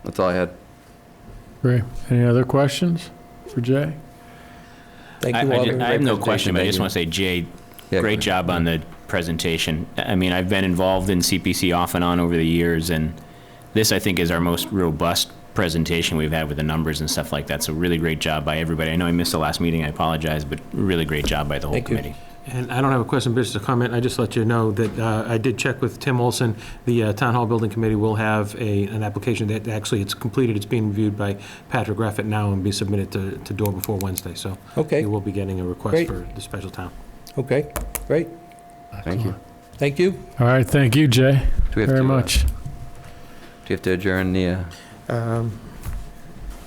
That's all I had.
Great. Any other questions for Jay?
Thank
I
you all.
I have no question, but I
thank
just
you.
want to say, Jay,
Yeah,
great job on the presentation. I mean, I've been involved in CPC off and on over the years, and this, I think, is our most robust presentation we've had with the numbers and stuff like that. So really great job by everybody. I know I missed the last meeting, I apologize, but really great job by the whole
Thank you.
committee.
And I don't have a question, but just a comment. I just let you know that I did check with Tim Olson. The Town Hall Building Committee will have an application that actually it's completed. It's being reviewed by Patrick Reffett now and be submitted to DOR before Wednesday. So
Okay.
you will be getting a request
Great.
for the special town.
Okay, great.
Thank you.
Thank you.
All right, thank you, Jay,
Do we have
very
to,
much.
Do you have to adjourn the,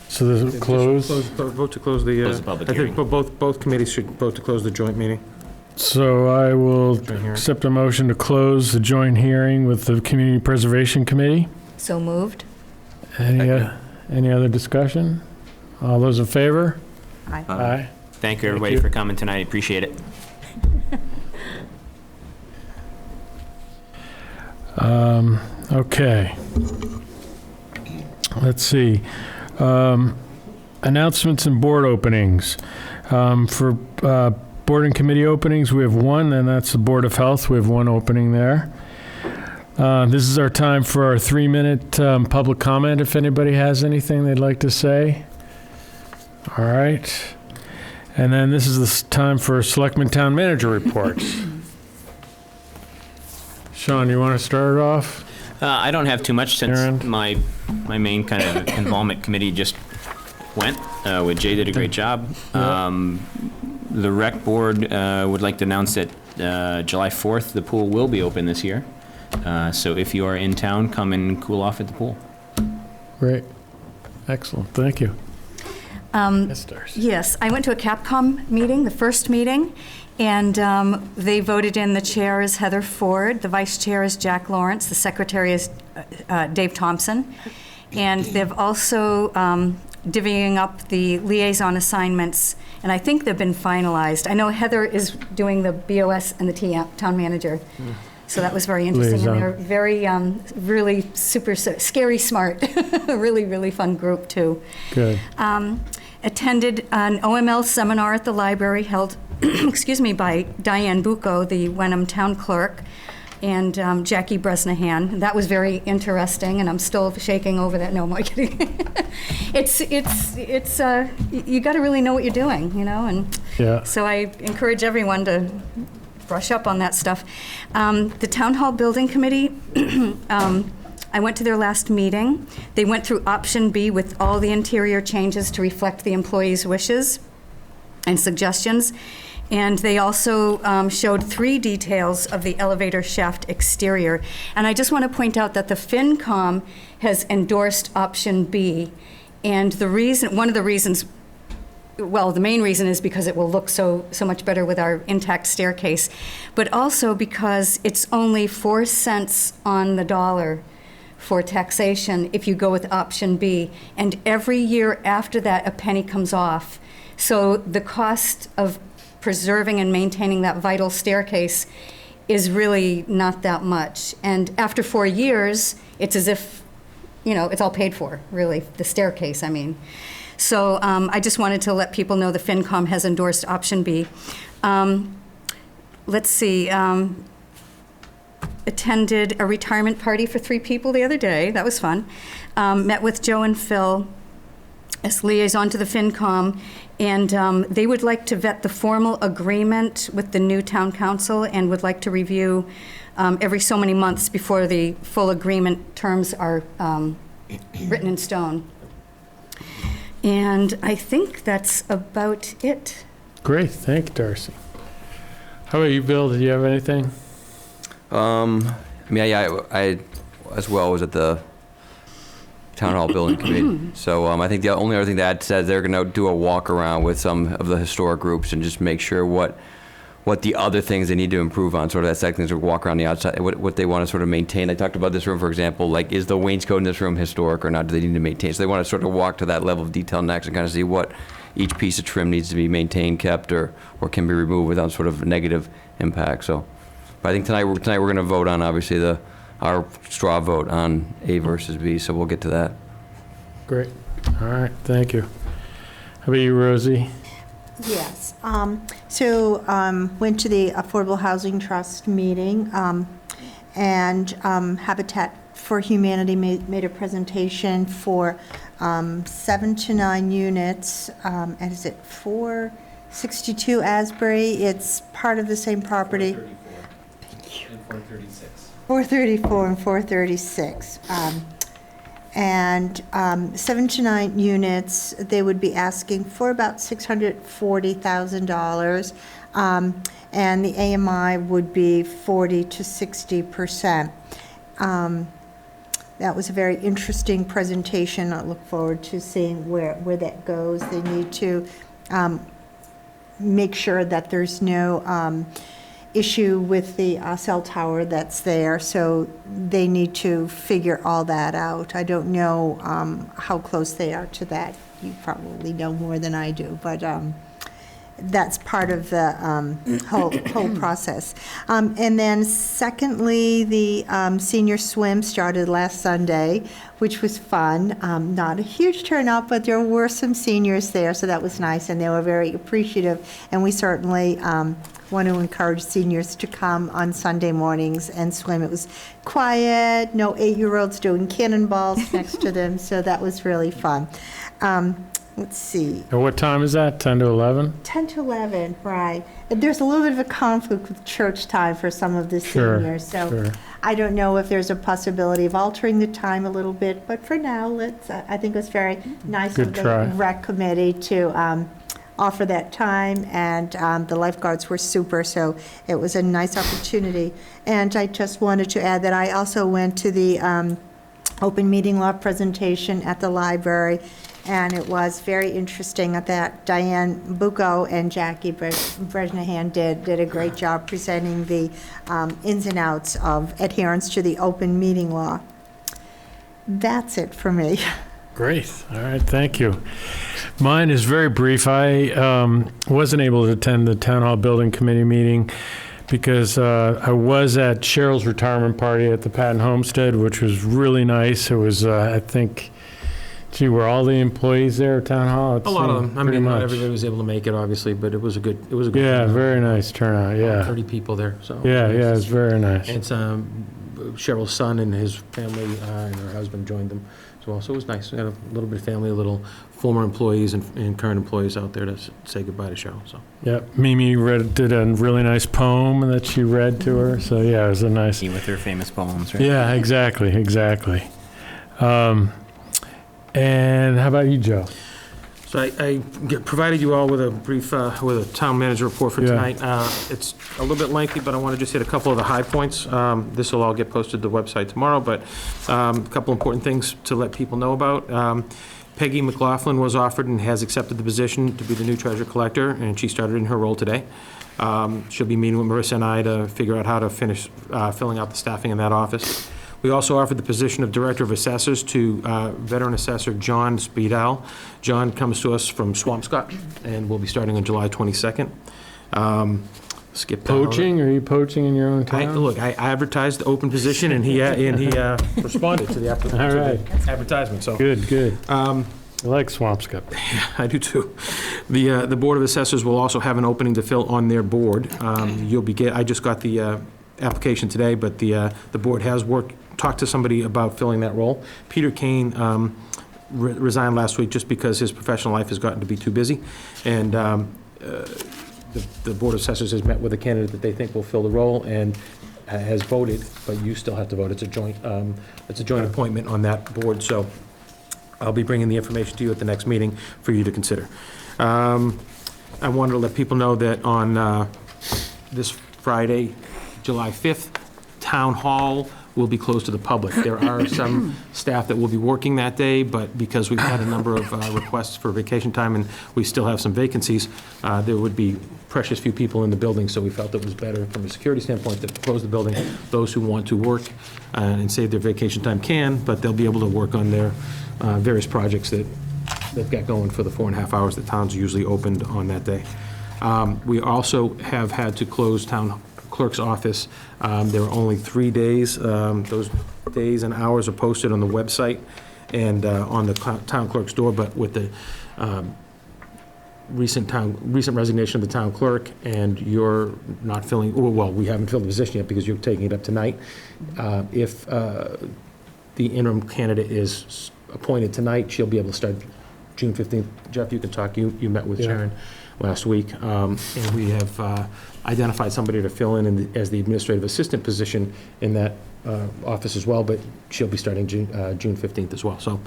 So this will close.
Vote to close the.
Close the public
I think
hearing.
both committees should vote to close the joint meeting.
So I will accept a motion to close the joint hearing with the Community Preservation Committee.
So moved.
Any other discussion? All those in favor?
Aye.
Aye.
Thank you, everybody,
you.
for coming tonight. Appreciate it.
Okay. Let's see. Announcements and board openings. For board and committee openings, we have one, and that's the Board of Health. We have one opening there. This is our time for our 3-minute public comment, if anybody has anything they'd like to say. All right. And then this is the time for Selectmen Town Manager reports. Sean, you want to start it off?
I don't have too much since
Aaron?
my main kind of involvement committee just went. With Jay did a great job. The rec board would like to announce that July 4th, the pool will be open this year. So if you are in town, come and cool off at the pool.
Great. Excellent. Thank you. Yes, Darcy.
Yes, I went to a Capcom meeting, the first meeting, and they voted in the chair is Heather Ford, the vice chair is Jack Lawrence, the secretary is Dave Thompson, and they've also divvying up the liaison assignments, and I think they've been finalized. I know Heather is doing the BOS and the town manager. So that was very interesting.
Liaison.
And they're very, really super scary smart. A really, really fun group, too.
Good.
Attended an OML seminar at the library held, excuse me, by Diane Bucco, the Wenham town clerk, and Jackie Bresnahan. That was very interesting, and I'm still shaking over that. No, I'm kidding. It's you got to really know what you're doing, you know, and
Yeah.
so I encourage everyone to brush up on that stuff. The Town Hall Building Committee, I went to their last meeting. They went through option B with all the interior changes to reflect the employees' wishes and suggestions. And they also showed 3 details of the elevator shaft exterior. And I just want to point out that the FinCom has endorsed option B. And one of the reasons, well, the main reason is because it will look so much better with our intact staircase, but also because it's only 4 cents on the dollar for taxation if you go with option B. And every year after that, a penny comes off. So the cost of preserving and maintaining that vital staircase is really not that much. And after 4 years, it's as if, you know, it's all paid for, really, the staircase, I mean. So I just wanted to let people know the FinCom has endorsed option B. Let's see, attended a retirement party for 3 people the other day. That was fun. Met with Joe and Phil as liaison to the FinCom, and they would like to vet the formal agreement with the new town council and would like to review every so many months before the full agreement terms are written in stone. And I think that's about it.
Great. Thank you, Darcy. How about you, Bill? Did you have anything?
I as well was at the Town Hall Building Committee. So I think the only other thing that says they're going to do a walk around with some of the historic groups and just make sure what the other things they need to improve on, sort of that second things to walk around the outside, what they want to sort of maintain. I talked about this room, for example, like is the wainscot in this room historic or not? Do they need to maintain? So they want to sort of walk to that level of detail next and kind of see what each piece of trim needs to be maintained, kept, or can be removed without sort of negative impact. So, but I think tonight we're going to vote on obviously our straw vote on A versus B. So we'll get to that.
Great. All right. Thank you. How about you, Rosie?
Yes. Went to the Affordable Housing Trust meeting, and Habitat for Humanity made a presentation for 7 to 9 units. And is it 462 Asbury? It's part of the same property. 434 and 436. And 7 to 9 units, they would be asking for about $640,000, and the AMI would be 40 to 60%. That was a very interesting presentation. I look forward to seeing where that goes. They need to make sure that there's no issue with the cell tower that's there, so they need to figure all that out. I don't know how close they are to that. You probably know more than I do, but that's part of the whole process. And then secondly, the senior swim started last Sunday, which was fun. Not a huge turnout, but there were some seniors there, so that was nice, and they were very appreciative. And we certainly want to encourage seniors to come on Sunday mornings and swim. It was quiet, no 8-year-olds doing cannonballs next to them, so that was really fun. Let's see.
And what time is that, 10 to 11?
10 to 11, right. There's a little bit of a conflict with church time for some of the
Sure,
seniors, so
sure.
I don't know if there's a possibility of altering the time a little bit, but for now, let's, I think it was very nice
Good
of the
try.
rec committee to offer that time, and the lifeguards were super, so it was a nice opportunity. And I just wanted to add that I also went to the open meeting law presentation at the library, and it was very interesting that Diane Bucco and Jackie Bresnahan did a great job presenting the ins and outs of adherence to the open meeting law. That's it for me.
Great. All right. Thank you. Mine is very brief. I wasn't able to attend the Town Hall Building Committee meeting because I was at Cheryl's retirement party at the Patton Homestead, which was really nice. It was, I think, gee, were all the employees there at Town Hall?
A lot of them. I
Pretty
mean, not
much.
everybody was able to make it, obviously, but it was a good.
Yeah,
turnout.
very nice turnout. Yeah.
30 people there. So.
Yeah, it was very nice.
And it's Cheryl's son and his family and her husband joined them as well. So it was nice. We had a little bit of family, a little former employees and current employees out there to say goodbye to Cheryl. So.
Yep. Mimi did a really nice poem that she read to her. So yeah, it was a nice.
With her famous poems, right?
Yeah, exactly. And how about you, Joe?
So I provided you all with a brief, with a town manager report for
Yeah.
tonight. It's a little bit lengthy, but I want to just hit a couple of the high points. This will all get posted to the website tomorrow, but a couple important things to let people know about. Peggy McLaughlin was offered and has accepted the position to be the new treasurer collector, and she started in her role today. She'll be meeting with Marissa and I to figure out how to finish filling out the staffing in that office. We also offered the position of Director of Assessors to veteran assessor John Speedall. John comes to us from Swampscott and will be starting on July 22nd. Skip down.
Poaching? Are you poaching in your own town?
Look, I advertised the open position, and he responded to the
All right.
advertisement, so.
Good. I like Swampscott.
I do too. The Board of Assessors will also have an opening to fill on their board. I just got the application today, but the board has talked to somebody about filling that role. Peter Kane resigned last week just because his professional life has gotten to be too busy, and the Board of Assessors has met with a candidate that they think will fill the role and has voted, but you still have to vote. It's a joint appointment on that board, so I'll be bringing the information to you at the next meeting for you to consider. I wanted to let people know that on this Friday, July 5th, Town Hall will be closed to the public. There are some staff that will be working that day, but because we've had a number of requests for vacation time and we still have some vacancies, there would be precious few people in the building, so we felt it was better from a security standpoint to close the building. Those who want to work and save their vacation time can, but they'll be able to work on their various projects that they've got going for the 4.5 hours that town's usually opened on that day. We also have had to close town clerk's office. There are only 3 days. Those days and hours are posted on the website and on the town clerk's door, but with the recent resignation of the town clerk and you're not filling, well, we haven't filled the position yet because you're taking it up tonight. If the interim candidate is appointed tonight, she'll be able to start June 15th. Jeff, you can talk. You met with Sharon last week, and we have identified somebody to fill in as the administrative assistant position in that office as well, but she'll be starting June 15th as well. So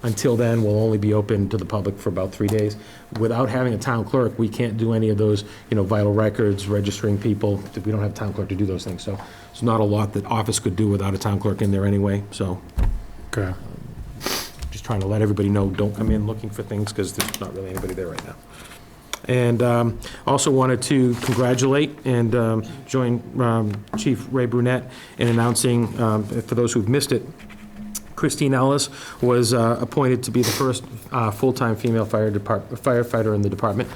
until then, we'll only be open to the public for about 3 days. Without having a town clerk, we can't do any of those, vital records, registering people. We don't have a town clerk to do those things. So it's not a lot that office could do without a town clerk in there anyway. So
Okay.
just trying to let everybody know, don't come in looking for things because there's not really anybody there right now. And also wanted to congratulate and join Chief Ray Brunette in announcing, for those who've missed it, Christine Ellis was appointed to be the first full-time female firefighter in the department.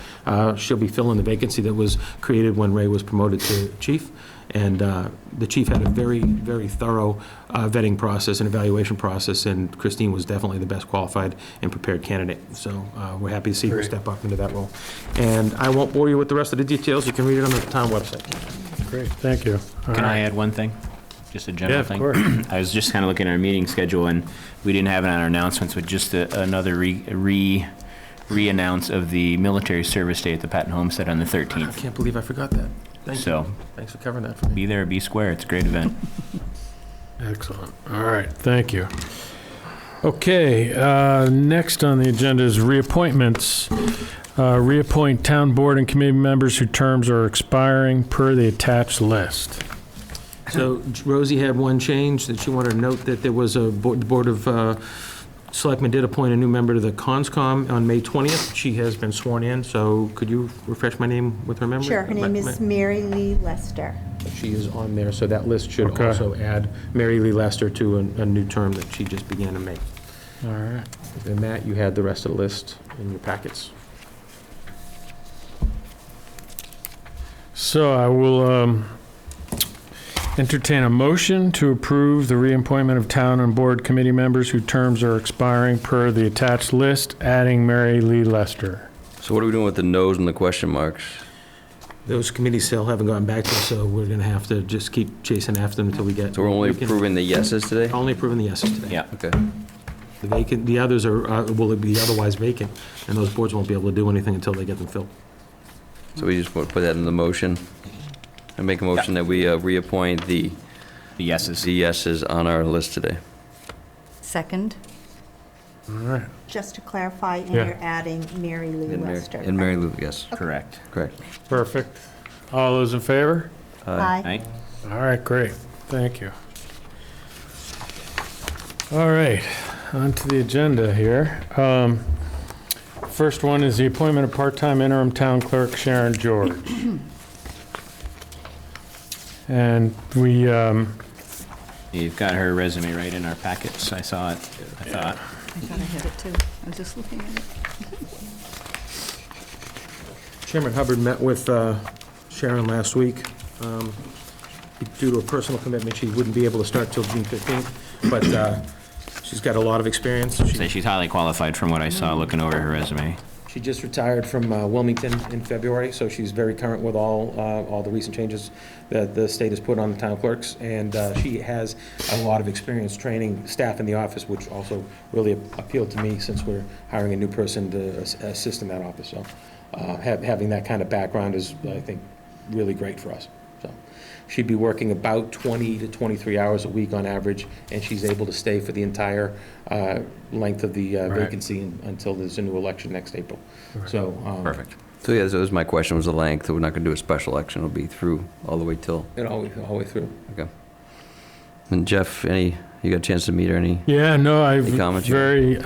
She'll be filling the vacancy that was created when Ray was promoted to chief. And the chief had a very, very thorough vetting process and evaluation process, and Christine was definitely the best qualified and prepared candidate. So we're happy to see her step up into that role. And I won't bore you with the rest of the details. You can read it on the town website.
Great, thank you. All
Can I
right.
add one thing? Just a general thing?
Yeah, of course.
I was just kind of looking at our meeting schedule, and we didn't have it on our announcements, but just another re-announce of the military service day at the Patton Homestead on the
I
13th.
can't believe I forgot that. Thank you.
So
Thanks for covering that for me.
be there, be square. It's a great event.
Excellent. All right, thank you. Okay, next on the agenda is reappointments. Reappoint town board and committee members whose terms are expiring per the attached list.
So Rosie had one change, that she wanted to note that there was the Board of Selectmen did appoint a new member to the CONSCOM on May 20th. She has been sworn in, so could you refresh my name with her memory?
Sure, her name is Mary Lee Lester.
She is on there, so that list should
Okay.
also add Mary Lee Lester to a new term that she just began in May.
All right.
And Matt, you had the rest of the list in your packets.
So I will entertain a motion to approve the reappointment of town and board committee members whose terms are expiring per the attached list, adding Mary Lee Lester.
So what are we doing with the no's and the question marks?
Those committees still haven't gotten back to us, so we're going to have to just keep chasing after them until we get.
So we're only
we can-
approving the yeses today?
Only approving the yeses today.
Yeah.
Okay.
The vacant, the others are, will be otherwise vacant, and those boards won't be able to do anything until they get them filled.
So we just put that in the motion? I make a motion that we reappoint the
yeses.
the yeses on our list today.
Second.
All right.
Just to clarify, and
Yeah.
you're adding Mary Lee
And Mary-
Lester.
And Mary Lou, yes,
Correct.
correct.
Perfect. All those in favor?
Aye.
Right?
All right, great. Thank you. All right, on to the agenda here. First one is the appointment of part-time interim town clerk Sharon George. And we,
You've got her resume right in our packets. I saw it, I thought.
I thought I had it too. I was just looking at it.
Chairman Hubbard met with Sharon last week. Due to a personal commitment, she wouldn't be able to start till June 15th, but she's got a lot of experience.
Say she's highly qualified from what I saw looking over her resume.
She just retired from Wilmington in February, so she's very current with all the recent changes that the state has put on the town clerks, and she has a lot of experience training staff in the office, which also really appealed to me since we're hiring a new person to assist in that office. So having that kind of background is, I think, really great for us. So she'd be working about 20 to 23 hours a week on average, and she's able to stay for the entire length of the vacancy until there's a new election next April. So.
Perfect.
So yeah, so that was my question, was the length. We're not going to do a special election. It'll be through, all the way till,
All the way through.
okay. And Jeff, you got a chance to meet her, any?
yeah, no, I'm
Any comments?
very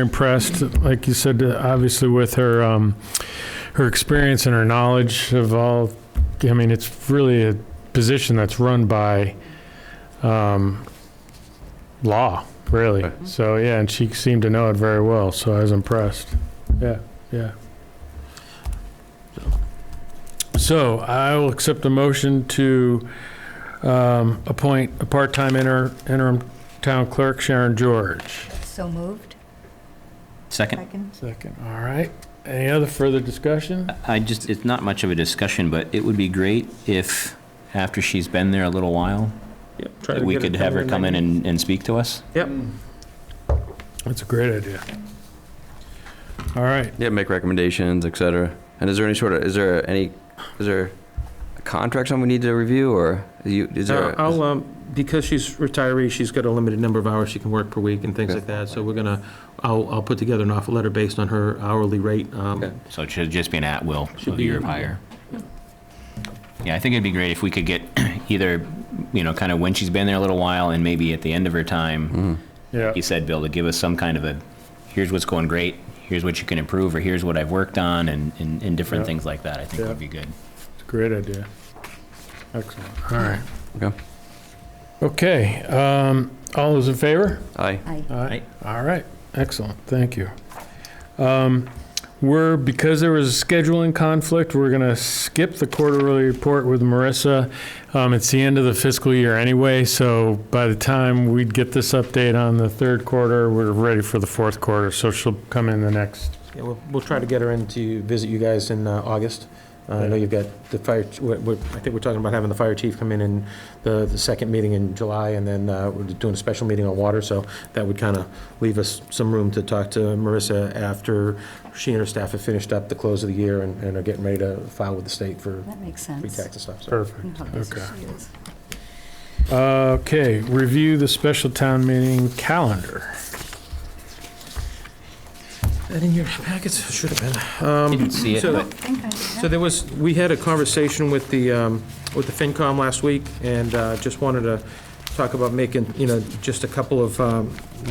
impressed, like you said, obviously with her, her experience and her knowledge of all, I mean, it's really a position that's run by law, really.
Right.
So, yeah, and she seemed to know it very well, so I was impressed. Yeah, yeah. So I will accept a motion to appoint a part-time interim town clerk, Sharon George.
So moved.
Second?
Second, all right. Any other further discussion?
It's not much of a discussion, but it would be great if, after she's been there a little while,
Yep, try
that
to
we
get it
could have her come in and speak to us.
Yep.
That's a great idea. All right.
Yeah, make recommendations, et cetera. And is there a contract something we need to review, or is there?
Because she's retiree, she's got a limited number of hours she can work per week and things
Okay.
like that, so I'll put together an offer letter based on her hourly rate.
Okay.
So it should just be an at-will,
Should
a
be-
year of hire. Yeah, I think it'd be great if we could get either, kind of when she's been there a little while and maybe at the end of her time,
Yeah.
you said, Bill, to give us some kind of here's what's going great, here's what you can improve, or here's what I've worked on, and different
Yeah.
things like that, I think
Yeah.
would be good.
It's a great idea. Excellent. All right.
Okay.
Okay, all those in favor?
Aye.
Aye.
All right, excellent, thank you. Because there was a scheduling conflict, we're gonna skip the quarterly report with Marissa. It's the end of the fiscal year anyway, so by the time we get this update on the third quarter, we're ready for the fourth quarter, so she'll come in the next.
Yeah, we'll try to get her in to visit you guys in August. I know you've got the fire, I think we're talking about having the fire chief come in the second meeting in July, and then we're doing a special meeting on water, so that would kind of leave us some room to talk to Marissa after she and her staff have finished up the close of the year and are getting ready to file with the state for
That makes
free
sense.
tax and stuff. So.
Perfect,
How busy
okay.
she is.
Okay, review the special town meeting calendar.
That in your packets? Should have been.
Didn't see it,
so-
but
So we had a conversation with the FinCom last week, and just wanted to talk about making, just a couple of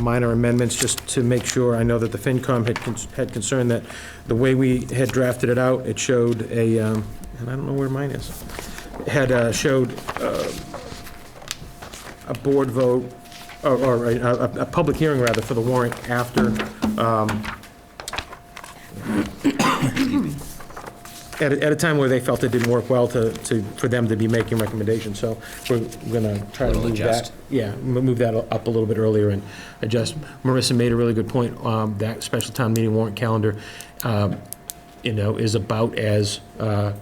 minor amendments, just to make sure. I know that the FinCom had concern that the way we had drafted it out, it showed and I don't know where mine is, it had showed a board vote, or a public hearing, rather, for the warrant after, at a time where they felt it didn't work well for them to be making recommendations. So we're gonna try to
Little
move that.
adjust.
Yeah, move that up a little bit earlier and adjust. Marissa made a really good point. That special town meeting warrant calendar, is about as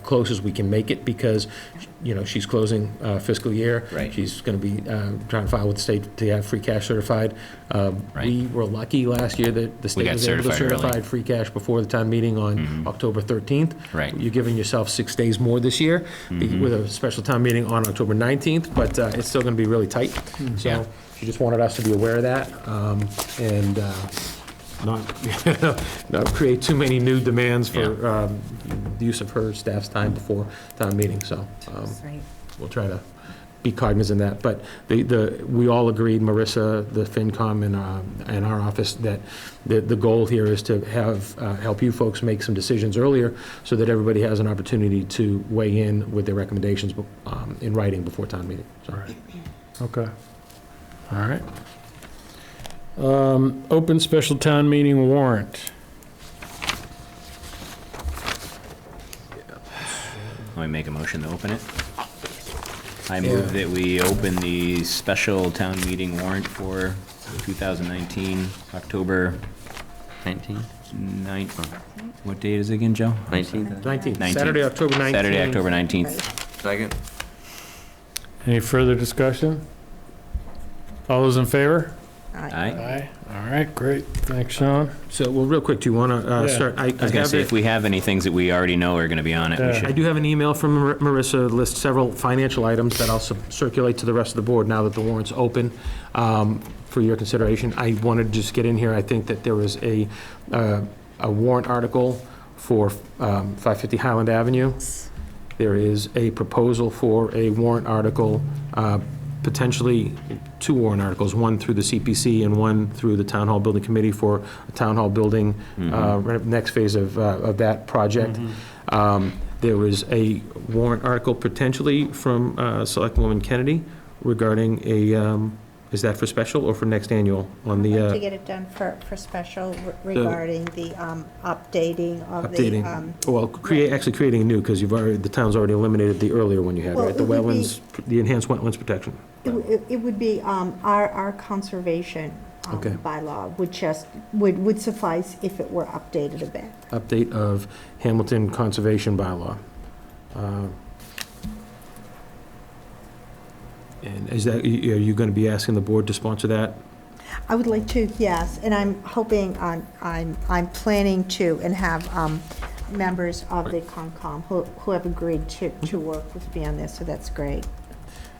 close as we can make it, because, she's closing fiscal year.
Right.
She's going to be trying to file with the state to have free cash certified.
Right.
We were lucky last year that the state
got
was able to
certified early.
certify free cash before the town meeting on October 13th.
Right.
You're giving yourself 6 days more this year with a special town meeting on October 19th, but it's still going to be really tight. So
Yeah.
she just wanted us to be aware of that, and not create too many new demands for the use of her staff's time before town meeting, so
Right.
we'll try to be cognizant of that. But we all agreed, Marissa, the FinCom, and our office, that the goal here is to help you folks make some decisions earlier, so that everybody has an opportunity to weigh in with their recommendations in writing before town meeting. So.
Okay. All right. Open special town meeting warrant.
let me make a motion to open it. I move that we open the special town meeting warrant for 2019, October
19?
9th. What date is it again, Joe?
19?
19th,
19th.
Saturday, October 19th.
Saturday, October 19th.
Second?
Any further discussion? All those in favor?
Aye.
All right, great. Thanks, Sean.
So, well, real quick, do you want to
Yeah.
start?
I was going to say, if we have any things that we already know are going to be on it, we
Yeah.
I
should.
do have an email from Marissa, lists several financial items that I'll circulate to the rest of the board now that the warrant's open, for your consideration. I wanted to just get in here, I think that there was a warrant article for 550 Highland Avenue. There is a proposal for a warrant article, potentially two warrant articles, one through the CPC and one through the Town Hall Building Committee for a Town Hall building, next phase of that project. There was a warrant article potentially from Selectwoman Kennedy regarding is that for special or for next annual on the?
I'd like to get it done for special regarding the updating of the.
Updating, well, creating a new, because the town's already eliminated the earlier one you had,
Well,
right? The
it would be-
wetlands, the enhanced wetlands protection.
It would be, our conservation
Okay.
bylaw would suffice if it were updated a bit.
Update of Hamilton Conservation Bylaw. And is that, are you going to be asking the board to sponsor that?
I would like to, yes, and I'm hoping, I'm planning to, and have members of the Concom who have agreed to work with me on this, so that's great.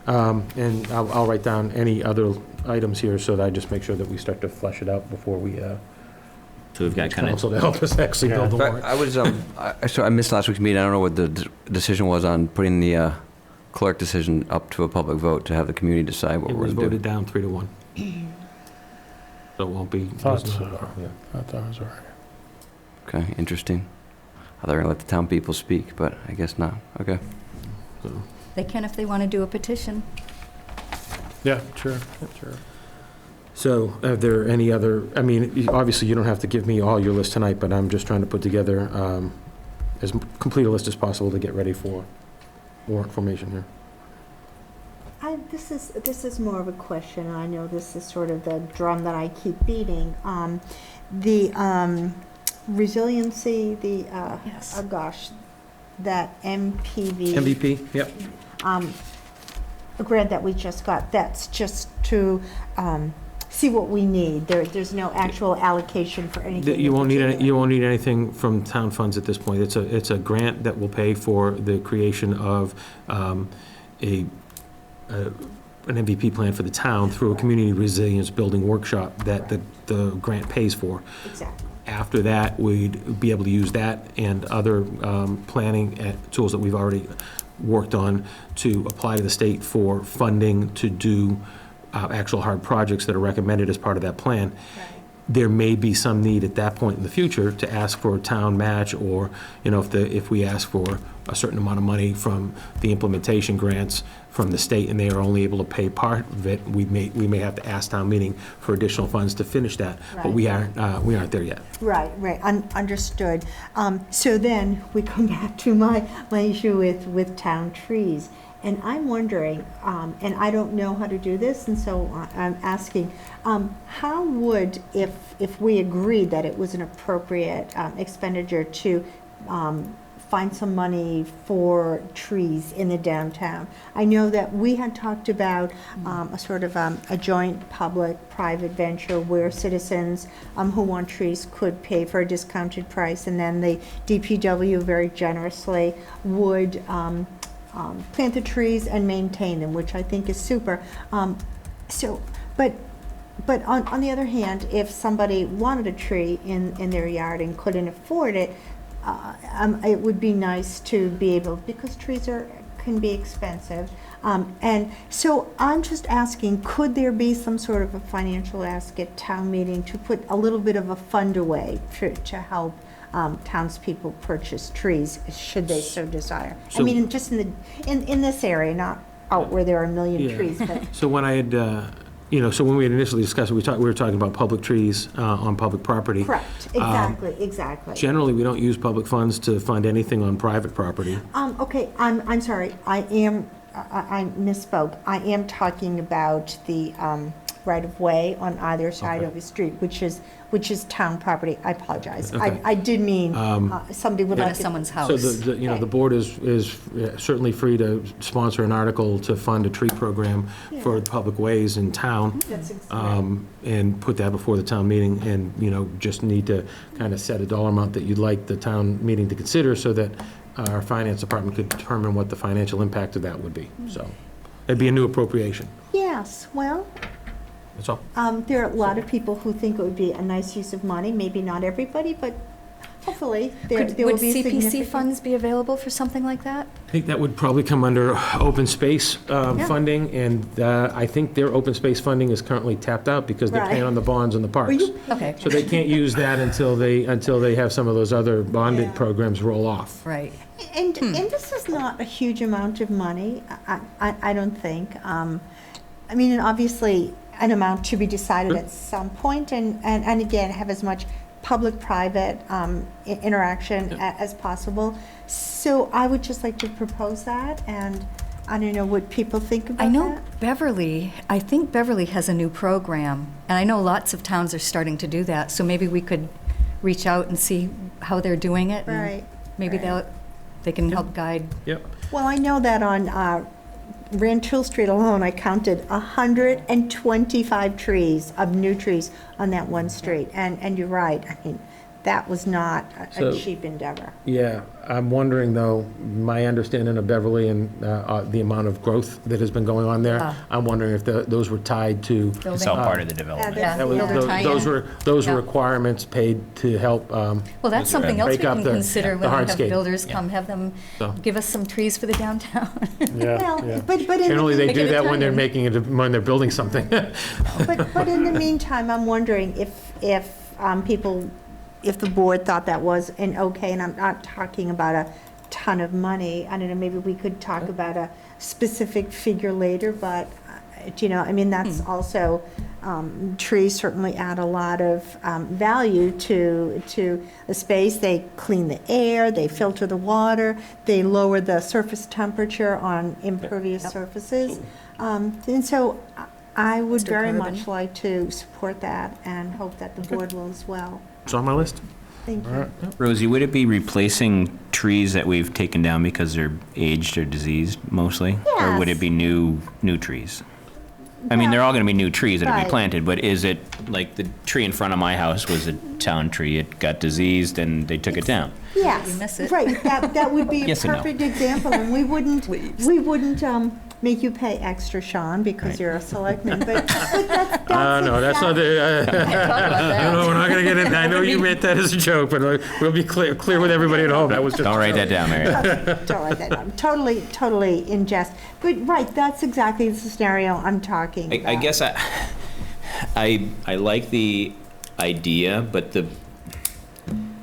And I'll write down any other items here so that I just make sure that we start to flesh it out before we,
So we've got kind of,
council to help us actually build the warrant.
I was, I missed last week's meeting. I don't know what the decision was on putting the clerk decision up to a public vote to have the community decide what
It
we're
was
going to
voted
do.
down 3-1. So it won't be.
Thought so.
Yeah.
I thought it was all right.
Okay, interesting. I thought we were gonna let the town people speak, but I guess not. Okay.
They can if they want to do a petition.
Yeah, sure, sure.
So are there any other, I mean, obviously, you don't have to give me all your list tonight, but I'm just trying to put together as complete a list as possible to get ready for warrant formation here.
This is more of a question. I know this is sort of the drum that I keep beating. The resiliency,
Yes.
oh gosh, that MPV.
MVP, yep.
Grant that we just got, that's just to see what we need. There's no actual allocation for anything.
You won't need
in
you won't need anything from town funds at this point. It's a grant that will pay for the creation of an MVP plan for the town through a community resilience building workshop that the grant pays for.
Exactly.
After that, we'd be able to use that and other planning tools that we've already worked on to apply to the state for funding to do actual hard projects that are recommended as part of that plan.
Right.
There may be some need at that point in the future to ask for a town match, or, you know, if we ask for a certain amount of money from the implementation grants from the state and they are only able to pay part of it, we may have to ask town meeting for additional funds to finish that. But we aren't there yet.
Right, understood. So then we come back to my issue with town trees. And I'm wondering, and I don't know how to do this, and so I'm asking, how would, if we agreed that it was an appropriate expenditure to find some money for trees in the downtown? I know that we had talked about a sort of a joint public-private venture where citizens who want trees could pay for a discounted price, and then the DPW very generously would plant the trees and maintain them, which I think is super. But on the other hand, if somebody wanted a tree in their yard and couldn't afford it, it would be nice to be able, because trees can be expensive. And so I'm just asking, could there be some sort of a financial ask at town meeting to put a little bit of a fund away to help townspeople purchase trees, should they so desire? I mean, just in this area, not out where there are a million trees, but.
So when I had, so when we had initially discussed it, we were talking about public trees on public property.
Correct, exactly.
Generally, we don't use public funds to fund anything on private property.
Okay, I'm sorry, I misspoke. I am talking about the right-of-way on either side of the street, which is town property. I apologize.
Okay.
I did mean somebody would like
Go to
to.
someone's house.
So the board is certainly free to sponsor an article to fund a tree program for public ways in town.
That's exactly.
And put that before the town meeting, and, just need to kind of set a dollar amount that you'd like the town meeting to consider, so that our finance department could determine what the financial impact of that would be. So it'd be a new appropriation.
Yes, well,
That's all.
there are a lot of people who think it would be a nice use of money, maybe not everybody, but hopefully there
Would
will be
CPC
significant.
funds be available for something like that?
I think that would probably come under open space funding, and I think their open space funding is currently tapped out because they're paying
Right.
on the bonds and the parks.
Okay,
So they can't use that until they have some of those other bonded programs roll off.
right.
And this is not a huge amount of money, I don't think. I mean, and obviously, an amount to be decided at some point, and again, have as much public-private interaction as possible. So I would just like to propose that, and I don't know what people think about that.
I know I think Beverly has a new program, and I know lots of towns are starting to do that, so maybe we could reach out and see how they're doing it. and
Right.
Maybe
right.
they can help guide.
Yep.
Well, I know that on Rantoul Street alone, I counted 125 trees, of new trees, on that one street. And you're right, I mean, that was not
So-
a cheap endeavor.
Yeah, I'm wondering, though, my understanding of Beverly and the amount of growth that has been going on there, I'm wondering if those were tied to.
It's all part of the development.
Yeah,
That was-
builder tie-in.
Those were
Yeah.
requirements paid to help.
Well, that's something else we
break up
can
the-
consider
the
when we have
hardscape.
builders come, have them
So.
give us some trees for the downtown.
Well, but in
Generally,
the,
they
Make
do
it a
that when they're
tie-in.
when they're building something.
but in the meantime, I'm wondering if people, if the board thought that was an okay, and I'm not talking about a ton of money, I don't know, maybe we could talk about a specific figure later, but, I mean, that's also, trees certainly add a lot of value to the space. They clean the air, they filter the water, they lower the surface temperature on impervious surfaces. And so I would
Mr.
very
Corbin?
much like to support that and hope that the board will as well.
It's on my list.
Thank you.
Rosie, would it be replacing trees that we've taken down because they're aged or diseased mostly? Or would it
Yes.
be new trees? I mean, they're all going to be new trees that will be
Right.
planted, but is it, like, the tree in front of my house was a town tree, it got diseased and they took it down?
Yes,
You miss it.
right, that would be a
Yes and no.
perfect example, and we wouldn't make you pay extra, Sean, because you're a selectman, but that's
No, that's not the, no, we're not going to get in, I know you meant that as a joke, but we'll be clear with everybody at home, that was just.
Don't write that down, Mary.
Don't write that down. Totally in jest. But, right, that's exactly the scenario I'm talking about.
I guess I like the idea, but the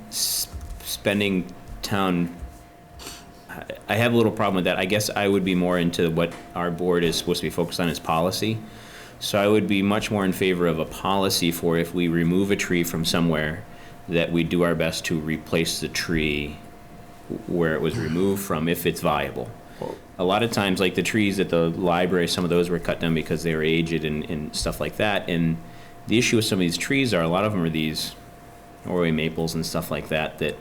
spending town, I have a little problem with that. I guess I would be more into what our board is supposed to be focused on is policy. So I would be much more in favor of a policy for if we remove a tree from somewhere, that we do our best to replace the tree where it was removed from, if it's viable. A lot of times, like the trees at the library, some of those were cut down because they were aged and stuff like that. And the issue with some of these trees are, a lot of them are these Norway maples and stuff like that, that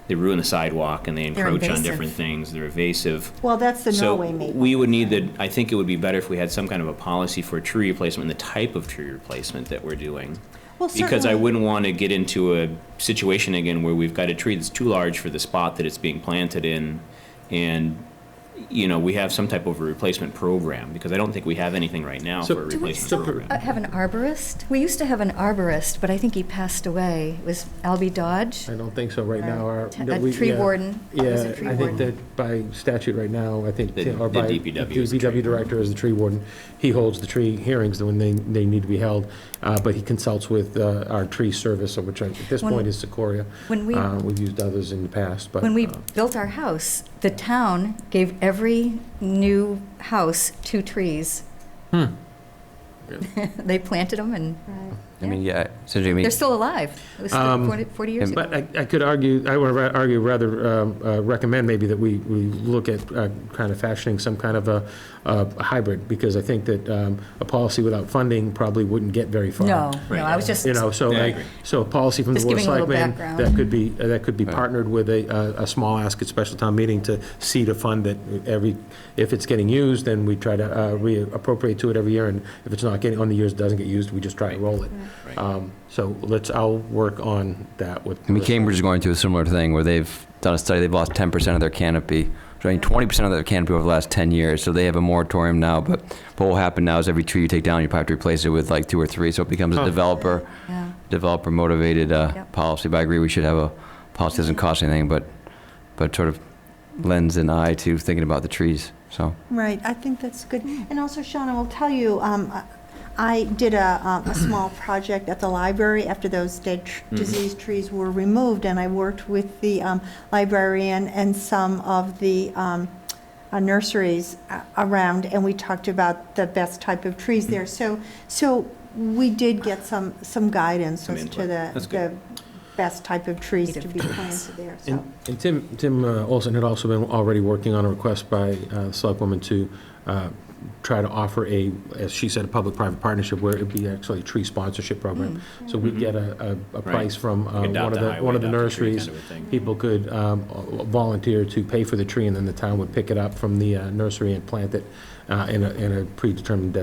they ruin the sidewalk and they
They're
encroach on
invasive.
different things. They're evasive.
Well, that's the Norway
So
maple.
we would need the, I think it would be better if we had some kind of a policy for tree replacement and the type of tree replacement that we're doing.
Well,
Because I
certainly-
wouldn't want to get into a situation again where we've got a tree that's too large for the spot that it's being planted in, and, we have some type of a replacement program, because I don't think we have anything right now
So-
for a
Do we
replacement program.
Have an arborist? We used to have an arborist, but I think he passed away. It was Albie Dodge,
I don't think so right now.
a tree warden. It was a tree
I think
warden.
that by statute right now, I think,
The-
or
the
by
DPW is the
DPW
tree
director is the tree warden. He holds the tree hearings when they need to be held, but he consults with our tree service, which at this
When-
point is Sequoia.
When we
We've used others in the past, but.
When we built our house, the town gave every new house 2 trees. They planted them, and
I mean, yeah, so I mean,
they're still alive. It was 40 years ago.
But I could argue, I would argue rather recommend maybe that we look at kind of fashioning some kind of a hybrid, because I think that a policy without funding probably wouldn't get very far.
No,
Right.
I was just,
So
Yeah, I
like,
agree.
so a policy from the
Just
Board of
giving a little
Selectmen,
background.
that could be partnered with a small ask at special town meeting to seed a fund that if it's getting used, then we try to reappropriate to it every year, and if it's not getting, on the years it doesn't get used, we just try to roll it.
Right.
So I'll work on that with.
I mean, Cambridge is going through a similar thing where they've done a study, they've lost 10% of their canopy, I mean 20% of their canopy over the last 10 years, so they have a moratorium now, but what will happen now is every tree you take down, you probably have to replace it with like 2 or 3, so it becomes a
yeah.
developer-motivated
Yep.
policy. But I agree, we should have a policy that doesn't cost anything, but sort of lends an eye to thinking about the trees, so.
Right, I think that's good. And also, Sean, I will tell you, I did a small project at the library after those dead diseased trees were removed, and I worked with the librarian and some of the nurseries around, and we talked about the best type of trees there. So we did get some guidance
Some
as to
input. That's
the
good.
best type of trees to be planted there, so.
And Tim Olson had also been already working on a request by Selectwoman to try to offer as she said, a public-private partnership where it'd be actually a tree sponsorship program. So we'd get a price from
Adopt a highway,
one of the
adopt a tree
nurseries.
kind of a thing.
People could volunteer to pay for the tree, and then the town would pick it up from the nursery and plant it in a predetermined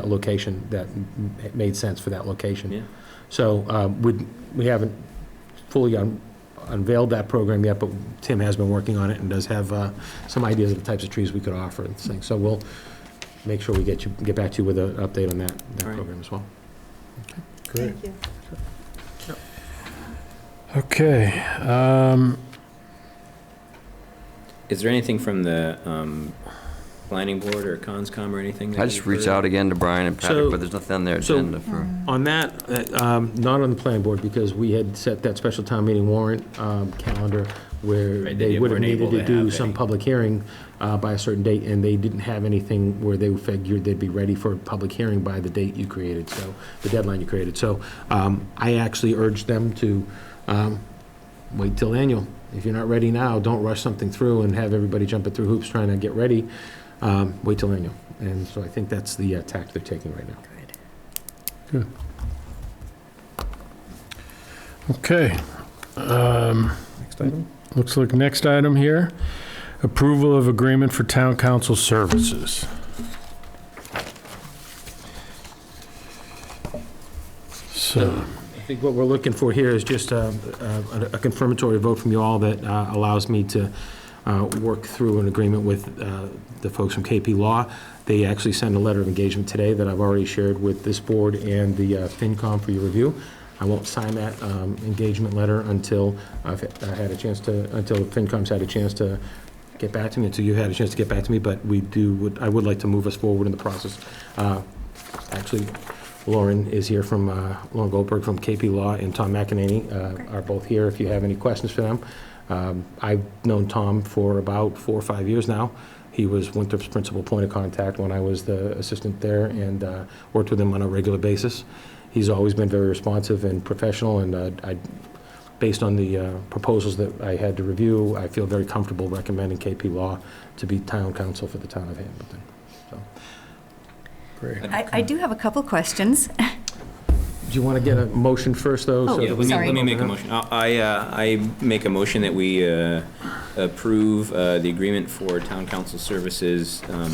location that made sense for that location.
Yeah.
So we haven't fully unveiled that program yet, but Tim has been working on it and does have some ideas of the types of trees we could offer and things. So we'll make sure we get back to you with an update on that
Right.
program as well.
Thank you.
Okay.
Is there anything from the planning board or conscom or anything? that
I just
you've
reached
heard?
out again to Brian and Patrick,
So-
but there's nothing on their
so-
agenda for.
On that, not on the planning board, because we had set that special town meeting warrant calendar where
Right,
they
they
would have
weren't
needed
able
to
to
do
have
some
any.
public hearing by a certain date, and they didn't have anything where they figured they'd be ready for a public hearing by the date you created, so, the deadline you created. So I actually urged them to wait till annual. If you're not ready now, don't rush something through and have everybody jumping through hoops trying to get ready. Wait till annual. And so I think that's the tack they're taking right now.
Good. Okay.
Next item?
Looks like next item here, approval of agreement for town council services. So,
I think what we're looking for here is just a confirmatory vote from you all that allows me to work through an agreement with the folks from KP Law. They actually sent a letter of engagement today that I've already shared with this board and the FinCom for your review. I won't sign that engagement letter until until FinCom's had a chance to get back to me, until you had a chance to get back to me, but I would like to move us forward in the process. Actually, Lauren is here from, Lauren Goldberg from KP Law, and Tom McEnany are both here if you have any questions for them. I've known Tom for about 4 or 5 years now. He was Winthrop's principal point of contact when I was the assistant there, and worked with him on a regular basis. He's always been very responsive and professional, and based on the proposals that I had to review, I feel very comfortable recommending KP Law to be town council for the town of Hamilton. So,
great.
I do have a couple questions.
do you want to get a motion first, though?
Oh,
so
Yeah,
that we
sorry.
let me
can
make a
open
motion. I make a motion that we approve the agreement for town council services
up?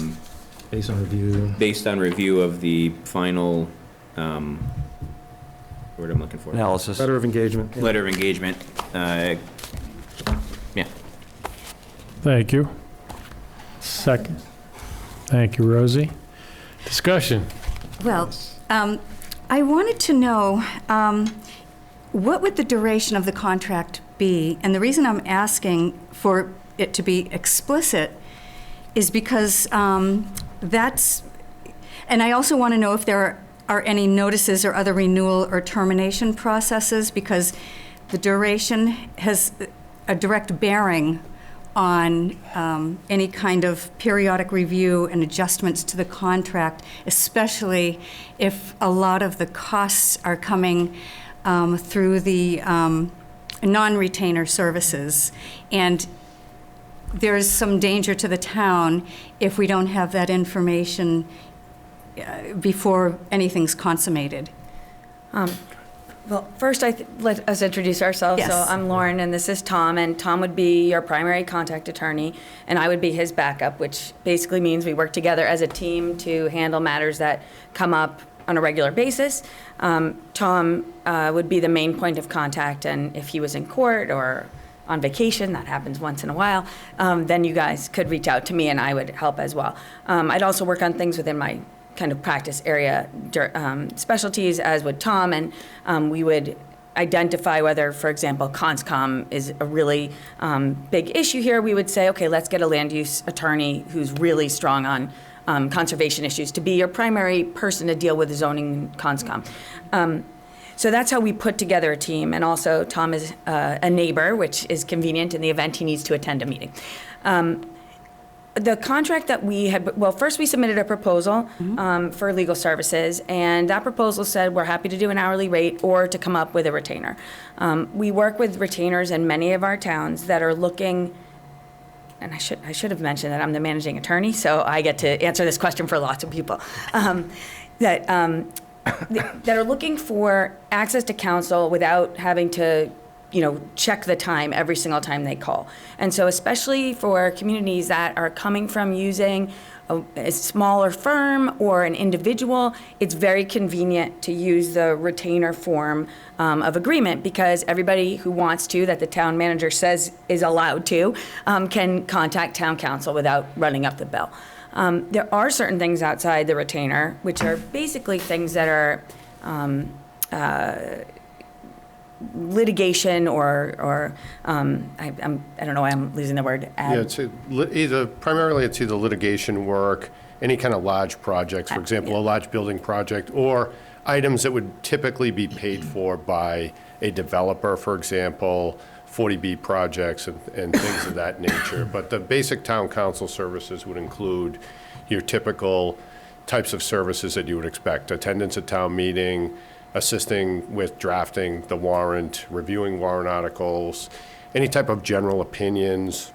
Based on review.
based on review of the final, word I'm looking for.
Analysis.
Letter of engagement.
Letter of engagement.
Thank you. Second. Thank you, Rosie. Discussion.
Well, I wanted to know, what would the duration of the contract be? And the reason I'm asking for it to be explicit is because that's, and I also want to know if there are any notices or other renewal or termination processes, because the duration has a direct bearing on any kind of periodic review and adjustments to the contract, especially if a lot of the costs are coming through the non-retainer services. And there's some danger to the town if we don't have that information before anything's consummated.
Well, first, let us introduce ourselves.
Yes.
So I'm Lauren, and this is Tom, and Tom would be your primary contact attorney, and I would be his backup, which basically means we work together as a team to handle matters that come up on a regular basis. Tom would be the main point of contact, and if he was in court or on vacation, that happens once in a while, then you guys could reach out to me, and I would help as well. I'd also work on things within my kind of practice area specialties, as would Tom, and we would identify whether, for example, conscom is a really big issue here. We would say, okay, let's get a land use attorney who's really strong on conservation issues to be your primary person to deal with zoning conscom. So that's how we put together a team, and also Tom is a neighbor, which is convenient in the event he needs to attend a meeting. The contract that we had, well, first we submitted a proposal for legal services, and that proposal said we're happy to do an hourly rate or to come up with a retainer. We work with retainers in many of our towns that are looking, and I should have mentioned that I'm the managing attorney, so I get to answer this question for lots of people, that are looking for access to counsel without having to check the time every single time they call. And so especially for communities that are coming from using a smaller firm or an individual, it's very convenient to use the retainer form of agreement, because everybody who wants to, that the town manager says is allowed to, can contact town council without running up the bill. There are certain things outside the retainer, which are basically things that are litigation or I don't know why I'm losing the word.
Yeah, it's primarily it's either litigation work, any kind of large projects, for example, a large building project, or items that would typically be paid for by a developer, for example, 40B projects and things of that nature. But the basic town council services would include your typical types of services that you would expect: attendance at town meeting, assisting with drafting the warrant, reviewing warrant articles, any type of general opinions,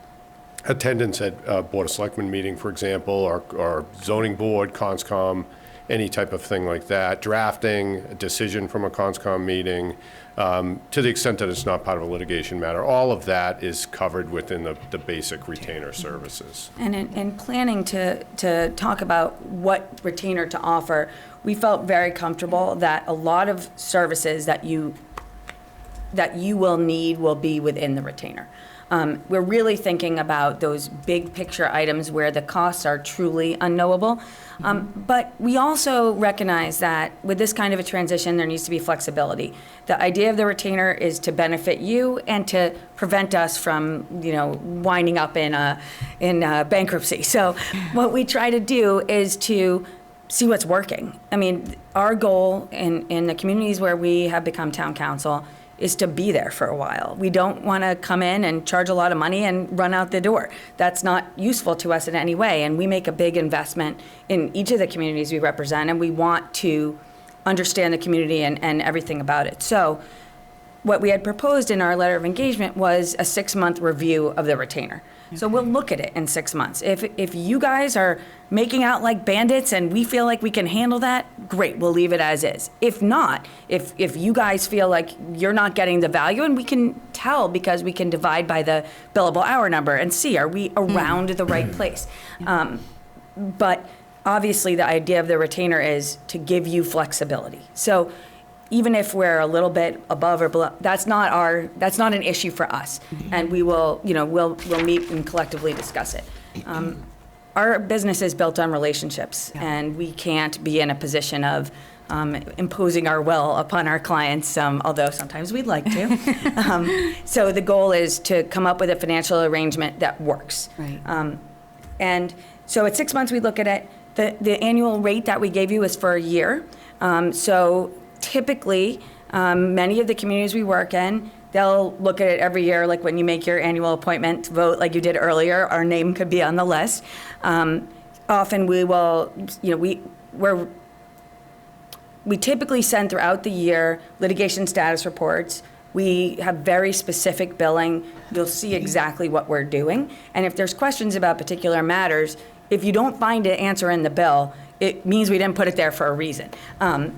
attendance at a Board of Selectmen meeting, for example, or zoning board, conscom, any type of thing like that, drafting a decision from a conscom meeting, to the extent that it's not part of a litigation matter. All of that is covered within the basic retainer services.
And in planning to talk about what retainer to offer, we felt very comfortable that a lot of services that you will need will be within the retainer. We're really thinking about those big picture items where the costs are truly unknowable. But we also recognize that with this kind of a transition, there needs to be flexibility. The idea of the retainer is to benefit you and to prevent us from, winding up in bankruptcy. So what we try to do is to see what's working. I mean, our goal in the communities where we have become town council is to be there for a while. We don't want to come in and charge a lot of money and run out the door. That's not useful to us in any way. And we make a big investment in each of the communities we represent, and we want to understand the community and everything about it. So what we had proposed in our letter of engagement was a 6-month review of the retainer. So we'll look at it in 6 months. If you guys are making out like bandits and we feel like we can handle that, great, we'll leave it as is. If not, if you guys feel like you're not getting the value, and we can tell because we can divide by the billable hour number and see, are we around the right place? But obviously the idea of the retainer is to give you flexibility. So even if we're a little bit above or below, that's not an issue for us. And we will, we'll meet and collectively discuss it. Our business is built on relationships, and we can't be in a position of imposing our will upon our clients, although sometimes we'd like to. So the goal is to come up with a financial arrangement that works.
Right.
And so at 6 months, we look at it. The annual rate that we gave you is for a year. So typically, many of the communities we work in, they'll look at it every year, like when you make your annual appointment vote like you did earlier, our name could be on the list. Often we will, we typically send throughout the year litigation status reports. We have very specific billing. You'll see exactly what we're doing. And if there's questions about particular matters, if you don't find an answer in the bill, it means we didn't put it there for a reason.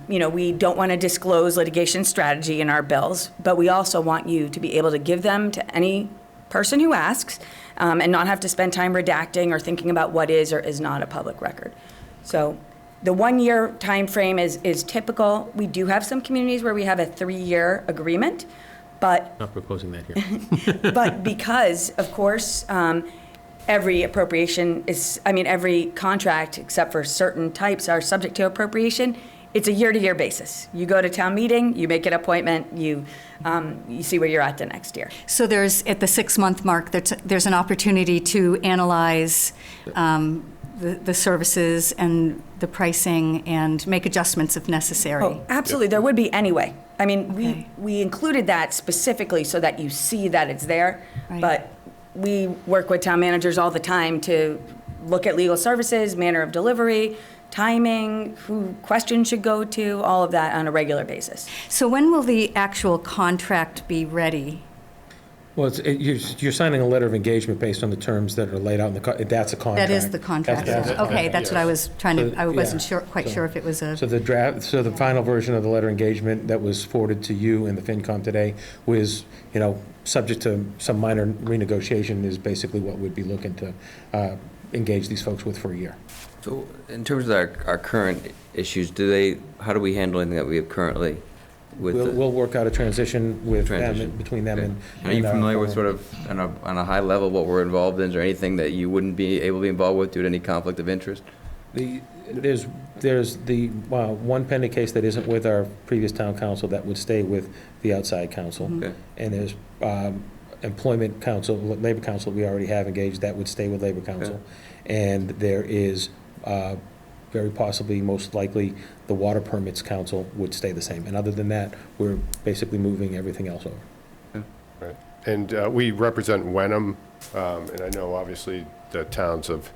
We don't want to disclose litigation strategy in our bills, but we also want you to be able to give them to any person who asks, and not have to spend time redacting or thinking about what is or is not a public record. So the 1-year time frame is typical. We do have some communities where we have a 3-year agreement, but
Not proposing that here.
but because, of course, every appropriation every contract except for certain types are subject to appropriation. It's a year-to-year basis. You go to town meeting, you make an appointment, you see where you're at the next year.
So there's, at the 6-month mark, there's an opportunity to analyze the services and the pricing and make adjustments if necessary.
Oh, absolutely. There would be anyway. I mean,
Okay.
we included that specifically so that you see that it's there.
Right.
But we work with town managers all the time to look at legal services, manner of delivery, timing, who questions should go to, all of that on a regular basis.
So when will the actual contract be ready?
Well, you're signing a letter of engagement based on the terms that are laid out in that's a contract.
That is the contract. Okay, that's what I was trying to, I wasn't quite sure if it was a.
So the final version of the letter of engagement that was forwarded to you and the FinCom today was, subject to some minor renegotiation, is basically what we'd be looking to engage these folks with for a year.
So in terms of our current issues, how do we handle anything that we have currently?
We'll work out a transition with them, between them and.
Are you familiar with sort of, on a high level, what we're involved in? Is there anything that you wouldn't be able to be involved with due to any conflict of interest?
There's the one pending case that isn't with our previous town council that would stay with the outside council.
Okay.
And there's employment council, labor council we already have engaged, that would stay with labor council. And there is very possibly, most likely, the water permits council would stay the same. And other than that, we're basically moving everything else over.
Right. And we represent Wenham, and I know obviously the towns of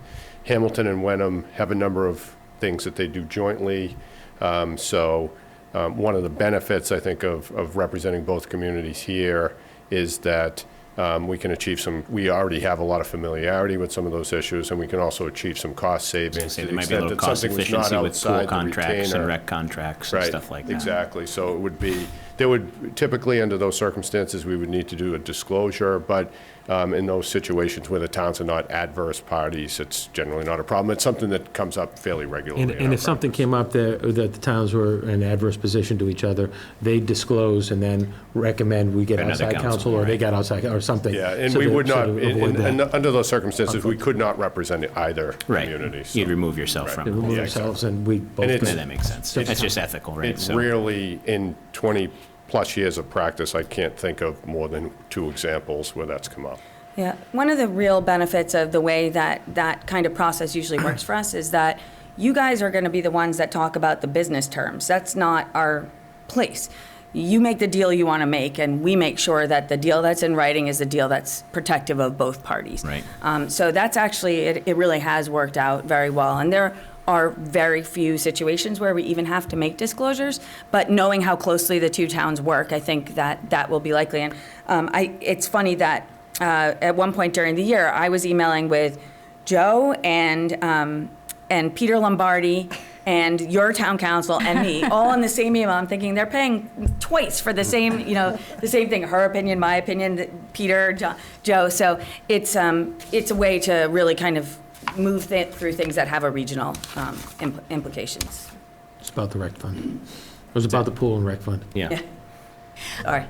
Hamilton and Wenham have a number of things that they do jointly. So one of the benefits, I think, of representing both communities here is that we can achieve we already have a lot of familiarity with some of those issues, and we can also achieve some cost savings.
There might be a little cost efficiency with pool contracts and rec contracts and stuff like that.
Exactly. So it would be, there would typically, under those circumstances, we would need to do a disclosure, but in those situations where the towns are not adverse parties, it's generally not a problem. It's something that comes up fairly regularly.
And if something came up that the towns were in an adverse position to each other, they disclose and then recommend we get
Another
outside counsel, or they get outside, or something.
Yeah, and
So
we
to-
would
so
not,
to avoid that.
under those circumstances, we could not represent either
Right.
community. so-
You'd remove yourself from
They
it.
remove
Yeah,
themselves, and we both.
And it's-
Yeah, that makes sense. That's just ethical, right?
It's
So-
rarely, in 20-plus years of practice, I can't think of more than 2 examples where that's come up.
Yeah, one of the real benefits of the way that kind of process usually works for us is that you guys are going to be the ones that talk about the business terms. That's not our place. You make the deal you want to make, and we make sure that the deal that's in writing is the deal that's protective of both parties.
Right.
So that's actually, it really has worked out very well. And there are very few situations where we even have to make disclosures, but knowing how closely the two towns work, I think that will be likely. And it's funny that at one point during the year, I was emailing with Joe and Peter Lombardi and your town council and me, all in the same email. I'm thinking they're paying twice for the same, the same thing, her opinion, my opinion, Peter, Joe. So it's a way to really kind of move through things that have a regional implications.
It's about the rec fund. It was about the pool and rec fund.
Yeah.
All right.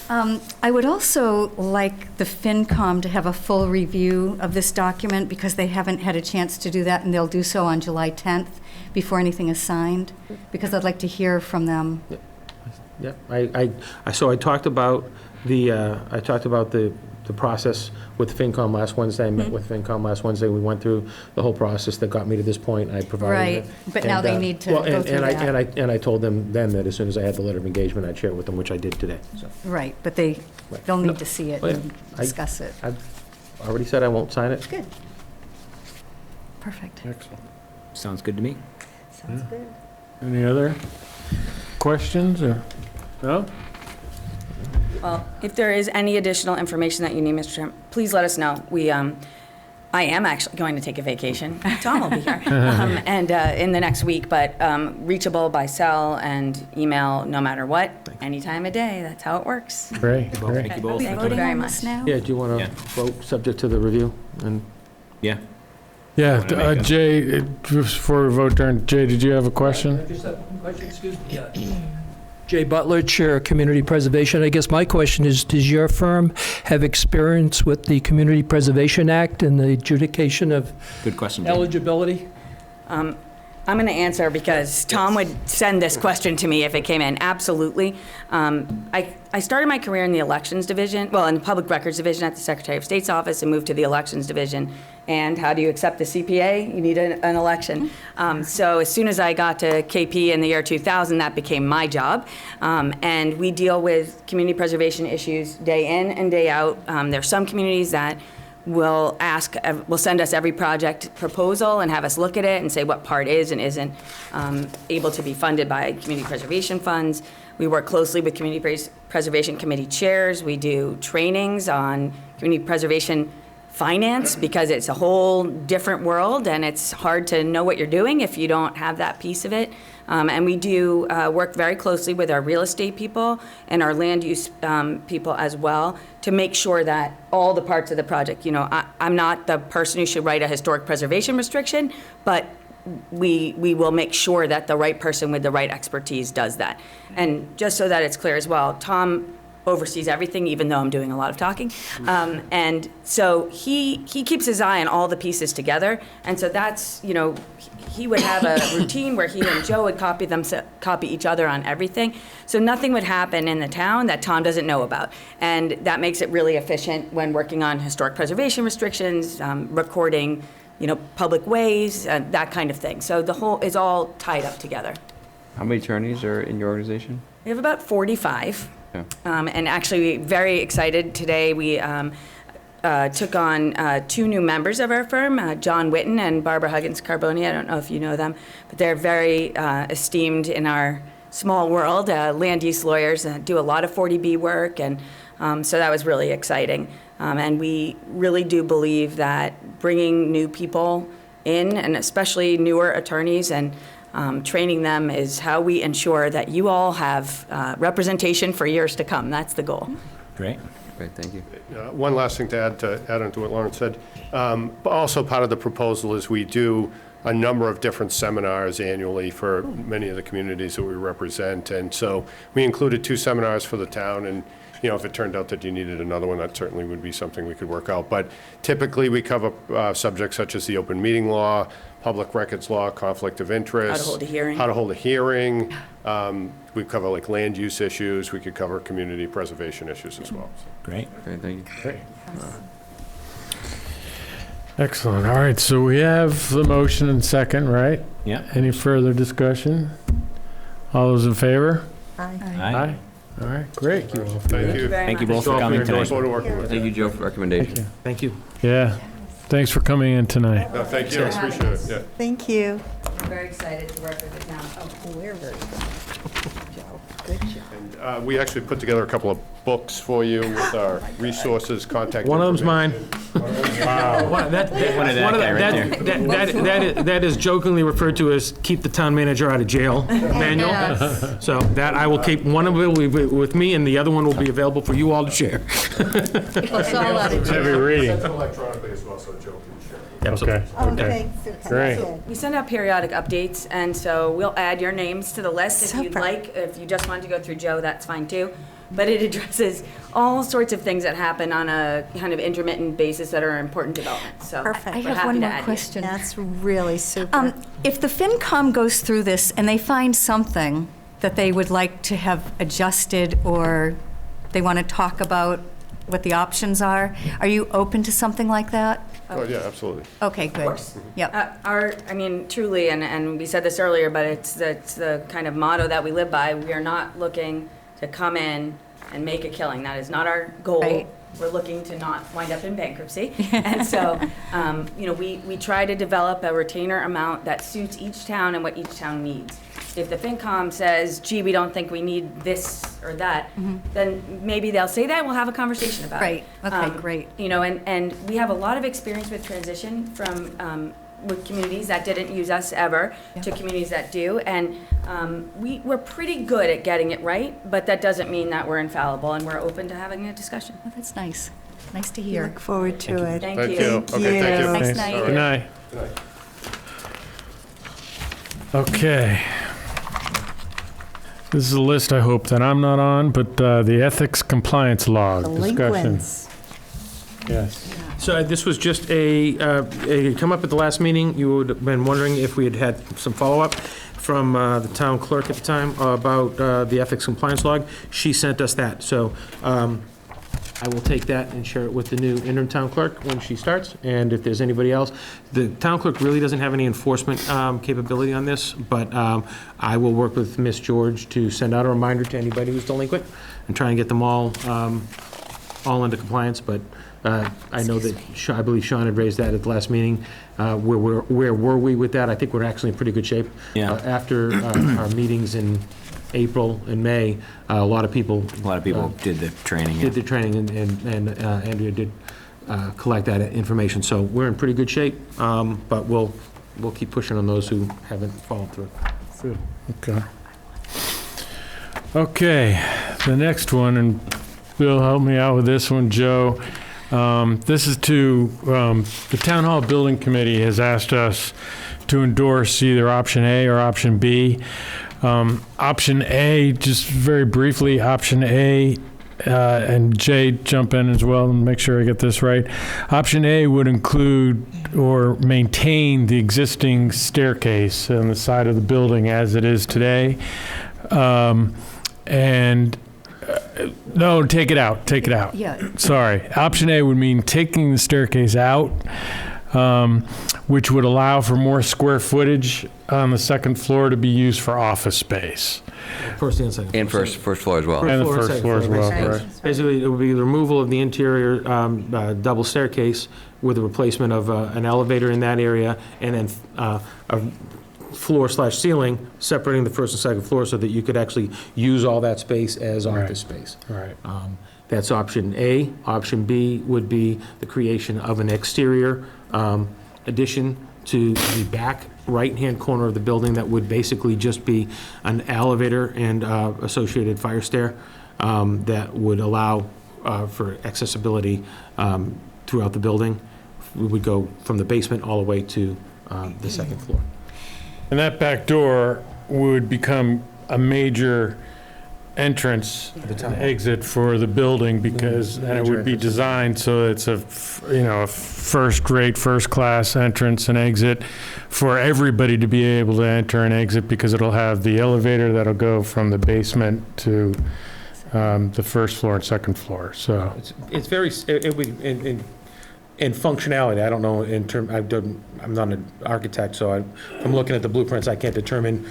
I would also like the FinCom to have a full review of this document, because they haven't had a chance to do that, and they'll do so on July 10th before anything is signed, because I'd like to hear from them.
Yeah, so I talked about the process with FinCom last Wednesday. I met with FinCom last Wednesday. We went through the whole process that got me to this point. I provided it.
Right, but now they need to go through that.
And I told them then that as soon as I had the letter of engagement, I'd share it with them, which I did today. So
Right, but they'll need to see it
Oh, yeah.
and discuss it.
I've already said I won't sign it.
Good. Perfect.
Excellent.
Sounds good to me.
Sounds good.
Any other questions, or? No?
Well, if there is any additional information that you need, Mr. Chairman, please let us know. I am actually going to take a vacation. Tom will be here. And in the next week, but reachable by cell and email, no matter what, any time of day. That's how it works.
Great,
Thank
great.
you both.
Are we voting
very
on
much.
this now?
Yeah, do you want to
Yeah.
vote subject to the review? And
Yeah.
Yeah,
Wanna make a-
Jay, before we vote, Jay, did you have a question?
I just have one question, excuse me. Yeah. Jay Butler, Chair of Community Preservation. I guess my question is, does your firm have experience with the Community Preservation Act and the adjudication of
Good question, Jay.
eligibility?
I'm going to answer because Tom would send this question to me if it came in. Absolutely. I started my career in the Elections Division, in the Public Records Division at the Secretary of State's office, and moved to the Elections Division. And how do you accept the CPA? You need an election. So as soon as I got to KP in the year 2000, that became my job. And we deal with community preservation issues day in and day out. There's some communities that will send us every project proposal and have us look at it and say what part is and isn't able to be funded by community preservation funds. We work closely with community preservation committee chairs. We do trainings on community preservation finance, because it's a whole different world and it's hard to know what you're doing if you don't have that piece of it. And we do work very closely with our real estate people and our land use people as well to make sure that all the parts of the project, I'm not the person who should write a historic preservation restriction, but we will make sure that the right person with the right expertise does that. And just so that it's clear as well, Tom oversees everything, even though I'm doing a lot of talking. And so he keeps his eye on all the pieces together. And so that's, you know, he would have a routine where he and Joe would copy each other on everything. So nothing would happen in the town that Tom doesn't know about. And that makes it really efficient when working on historic preservation restrictions, recording, you know, public ways, that kind of thing. So the whole is all tied up together.
How many attorneys are in your organization?
We have about 45.
Yeah.
And actually, very excited today, we took on 2 new members of our firm, John Witten and Barbara Huggins Carboni. I don't know if you know them, but they're very esteemed in our small world, land use lawyers, do a lot of 40B work, and so that was really exciting. And we really do believe that bringing new people in, and especially newer attorneys, and training them is how we ensure that you all have representation for years to come. That's the goal.
Great.
Great, thank you.
One last thing to add on to what Lauren said. But also part of the proposal is we do a number of different seminars annually for many of the communities that we represent. And so we included 2 seminars for the town, and you know, if it turned out that you needed another one, that certainly would be something we could work out. But typically we cover subjects such as the open meeting law, public records law, conflict of interest.
How to hold a hearing.
How to hold a hearing. We cover like land use issues. We could cover community preservation issues as well.
Great.
Great, thank you.
Great. Excellent. All right, so we have the motion and second, right?
Yeah.
Any further discussion? All those in favor?
Aye.
All right, great.
Thank you.
Thank you both for
Thank you.
coming
Look
tonight.
forward to working with you.
Thank you, Joe, for the recommendation.
Thank you.
Yeah, thanks for coming in tonight.
No, thank you. I appreciate it. Yeah.
Thank you.
I'm very excited to work with the town. Oh,
We're very good. Joe, good job.
And we actually put together a couple of books for you with our resources, contact
One of them's mine.
Wow.
One of that
guy right
that is jokingly referred to as "keep the town manager out of jail" manual.
Yes.
So that I will keep. One of it will be with me, and the other one will be available for you all to share.
It's all out of
Heavy reading.
Sent it electronically as well, so Joe can share.
Okay.
Oh,
Okay.
thanks.
Great.
We send out periodic updates, and so we'll add your names to the list if you'd
Super.
like. If you just want to go through Joe, that's fine too. But it addresses all sorts of things that happen on a kind of intermittent basis that are important developments. So
Perfect.
I
we're
have
happy
one
to
more
add you.
question.
That's really super.
If the FinCom goes through this and they find something that they would like to have adjusted, or they want to talk about what the options are you open to something like that?
Oh, yeah, absolutely.
Okay, good.
Of course.
Yep.
I mean, truly, and we said this earlier, but it's the kind of motto that we live by. We are not looking to come in and make a killing. That is not our goal.
Right.
We're looking to not wind up in bankruptcy. And so, you know, we try to develop a retainer amount that suits each town and what each town needs. If the FinCom says, gee, we don't think we need this or that, then maybe they'll say that, we'll have a conversation about it.
Right. Okay, great.
You know, and we have a lot of experience with transition from, with communities that didn't use us ever to communities that do. And we're pretty good at getting it right, but that doesn't mean that we're infallible, and we're open to having a discussion.
Well, that's nice. Nice to
We
hear.
look forward to it.
Thank
Thank
you.
you. Okay, thank you.
Thanks,
Thanks.
night.
Good night.
Good night.
Okay. This is a list I hope that I'm not on, but the ethics compliance log discussion.
Delinquents.
Yes.
So this was just a come up at the last meeting. You would have been wondering if we had had some follow-up from the town clerk at the time about the ethics compliance log. She sent us that. So I will take that and share it with the new interim town clerk when she starts. And if there's anybody else, the town clerk really doesn't have any enforcement capability on this, but I will work with Miss George to send out a reminder to anybody who's delinquent and try and get them all into compliance. But I know that, I believe Sean had raised that at the last meeting. Where were we with that? I think we're actually in pretty good shape.
Yeah.
After our meetings in April and May, a lot of people
did the training.
did the training, and Andrea did collect that information. So we're in pretty good shape, but we'll keep pushing on those who haven't followed through.
Okay. Okay, the next one, and Bill, help me out with this one, Joe. This is to, the Town Hall Building Committee has asked us to endorse either option A or option B. Option A, just very briefly, option A and Jay, jump in as well and make sure I get this right. Option A would include or maintain the existing staircase on the side of the building as it is today. No, take it out.
Yeah.
Sorry. Option A would mean taking the staircase out, which would allow for more square footage on the second floor to be used for office space.
First and second.
And first floor as well.
And the
Floor,
first
second
floor as well,
basically.
right.
Basically, it would be the removal of the interior double staircase with the replacement of an elevator in that area, and then a floor/ceiling separating the first and second floor so that you could actually use all that space as office space.
Right.
That's option A. Option B would be the creation of an exterior addition to the back right-hand corner of the building that would basically just be an elevator and associated fire stair that would allow for accessibility throughout the building. We would go from the basement all the way to the second floor.
And that back door would become a major entrance and exit for the building, because then it would be designed so it's a first-rate, first-class entrance and exit for everybody to be able to enter and exit, because it'll have the elevator that'll go from the basement to the first floor and second floor. So
It's very, it would, in functionality, I don't know I'm not an architect, so I'm looking at the blueprints, I can't determine,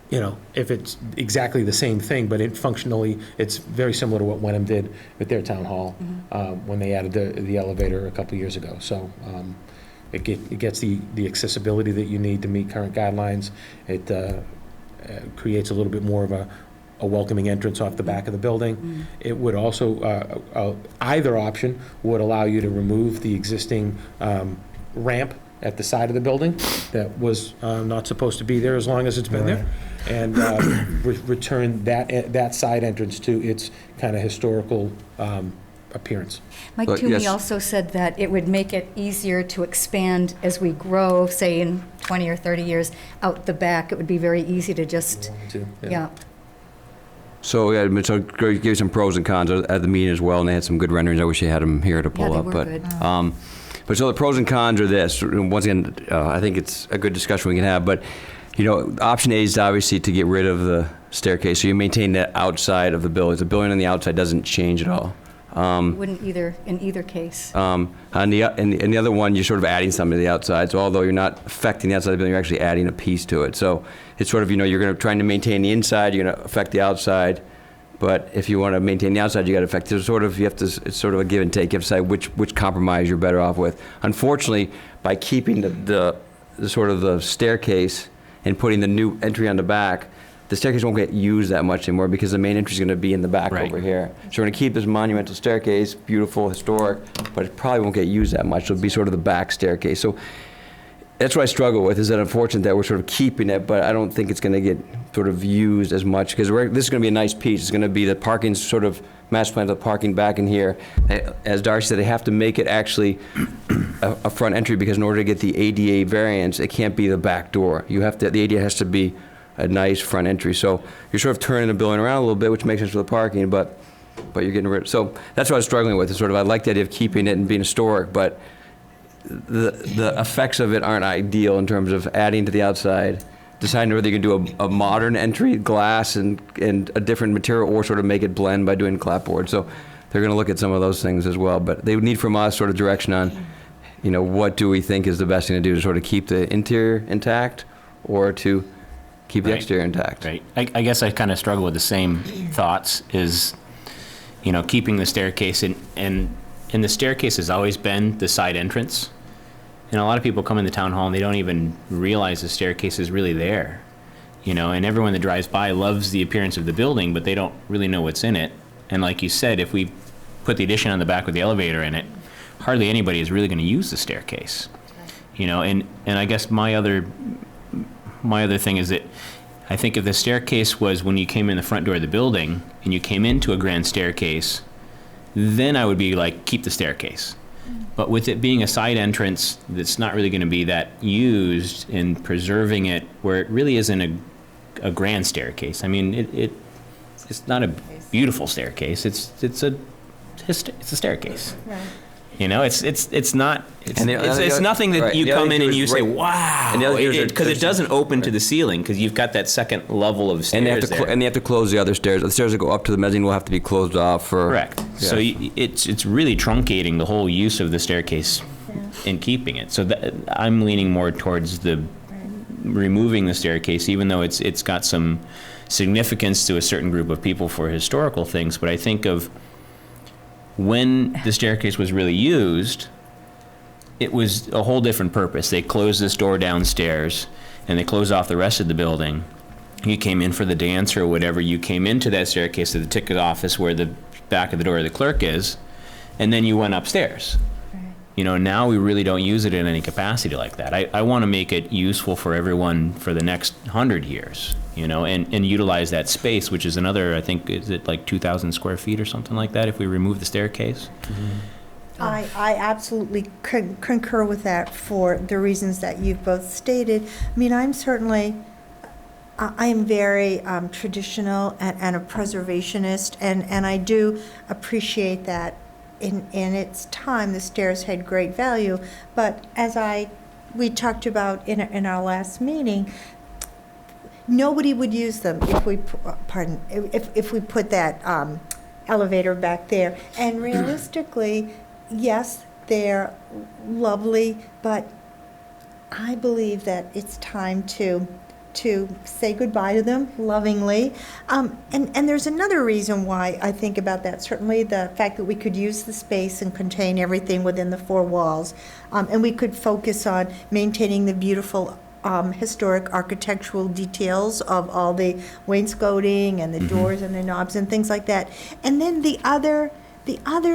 if it's exactly the same thing, but functionally, it's very similar to what Wenham did with their town hall when they added the elevator a couple of years ago. So it gets the accessibility that you need to meet current guidelines. It creates a little bit more of a welcoming entrance off the back of the building. It would also, either option would allow you to remove the existing ramp at the side of the building that was not supposed to be there as long as it's been there, and return that side entrance to its kind of historical appearance.
Mike
But,
Toomey
yes.
also said that it would make it easier to expand as we grow, say in 20 or 30 years, out the back. It would be very easy to just, yeah.
So, so gave you some pros and cons at the meeting as well, and they had some good renderings. I wish you had them here to pull
Yeah, they
up.
were
But,
good.
but so the pros and cons are this. Once again, I think it's a good discussion we can have. But, option A is obviously to get rid of the staircase. So you maintain the outside of the building. The building on the outside doesn't change at all.
Wouldn't in either case.
On the other one, you're sort of adding something to the outside. So although you're not affecting the outside of the building, you're actually adding a piece to it. So it's sort of, you're going to trying to maintain the inside, you're going to affect the outside. But if you want to maintain the outside, you got to affect. It's sort of a give and take. You have to decide which compromise you're better off with. Unfortunately, by keeping the sort of the staircase and putting the new entry on the back, the staircase won't get used that much anymore, because the main entry is going to be in the back over here. So we're going to keep this monumental staircase, beautiful, historic, but it probably won't get used that much. It'll be sort of the back staircase. So that's what I struggle with, is that unfortunate that we're sort of keeping it, but I don't think it's going to get sort of used as much, because this is going to be a nice piece. It's going to be the parking sort of master plan, the parking back in here. As Darcy said, they have to make it actually a front entry, because in order to get the ADA variance, it can't be the back door. The ADA has to be a nice front entry. So you're sort of turning the building around a little bit, which makes sense for the parking, but you're getting rid of. So that's what I was struggling with. Is sort of, I like the idea of keeping it and being historic, but the effects of it aren't ideal in terms of adding to the outside, deciding whether you can do a modern entry, glass and a different material, or sort of make it blend by doing clapboard. So they're going to look at some of those things as well. But they would need from us sort of direction on, what do we think is the best thing to do to sort of keep the interior intact, or to keep the exterior intact.
Right. I guess I kind of struggle with the same thoughts, is, keeping the staircase, and the staircase has always been the side entrance. And a lot of people come in the town hall and they don't even realize the staircase is really there. And everyone that drives by loves the appearance of the building, but they don't really know what's in it. And like you said, if we put the addition on the back with the elevator in it, hardly anybody is really going to use the staircase. And I guess my other thing is that I think if the staircase was when you came in the front door of the building and you came into a grand staircase, then I would be like, keep the staircase. But with it being a side entrance that's not really going to be that used, in preserving it where it really isn't a grand staircase. I mean, it's not a beautiful staircase. It's a staircase.
Right.
You know, it's not,
And
it's nothing that
right,
you
the other
come in
thing
and
is
you say,
right-
wow,
and the other thing is
because it doesn't open to
right.
the ceiling, because you've got that second level of
And they have
stairs
to,
there.
and they have to close the other stairs. The stairs that go up to the mezzanine will have to be closed off for.
Correct.
Yeah.
So it's really truncating the whole use of the staircase in keeping it. So I'm leaning more towards the removing the staircase, even though it's got some significance to a certain group of people for historical things. But I think of when the staircase was really used, it was a whole different purpose. They closed this door downstairs and they closed off the rest of the building. You came in for the dance or whatever, you came into that staircase to the ticket office where the back of the door of the clerk is, and then you went upstairs. You know, now we really don't use it in any capacity like that. I want to make it useful for everyone for the next 100 years, you know, and utilize that space, which is another, I think, is it like 2,000 square feet or something like that if we remove the staircase?
I absolutely concur with that for the reasons that you've both stated. I mean, I am very traditional and a preservationist, and I do appreciate that in its time, the stairs had great value. But as we talked about in our last meeting, nobody would use them if we put that elevator back there. And realistically, yes, they're lovely, but I believe that it's time to say goodbye to them lovingly. And there's another reason why I think about that. Certainly the fact that we could use the space and contain everything within the four walls. And we could focus on maintaining the beautiful historic architectural details of all the wainscoting and the doors and the knobs and things like that. And then the other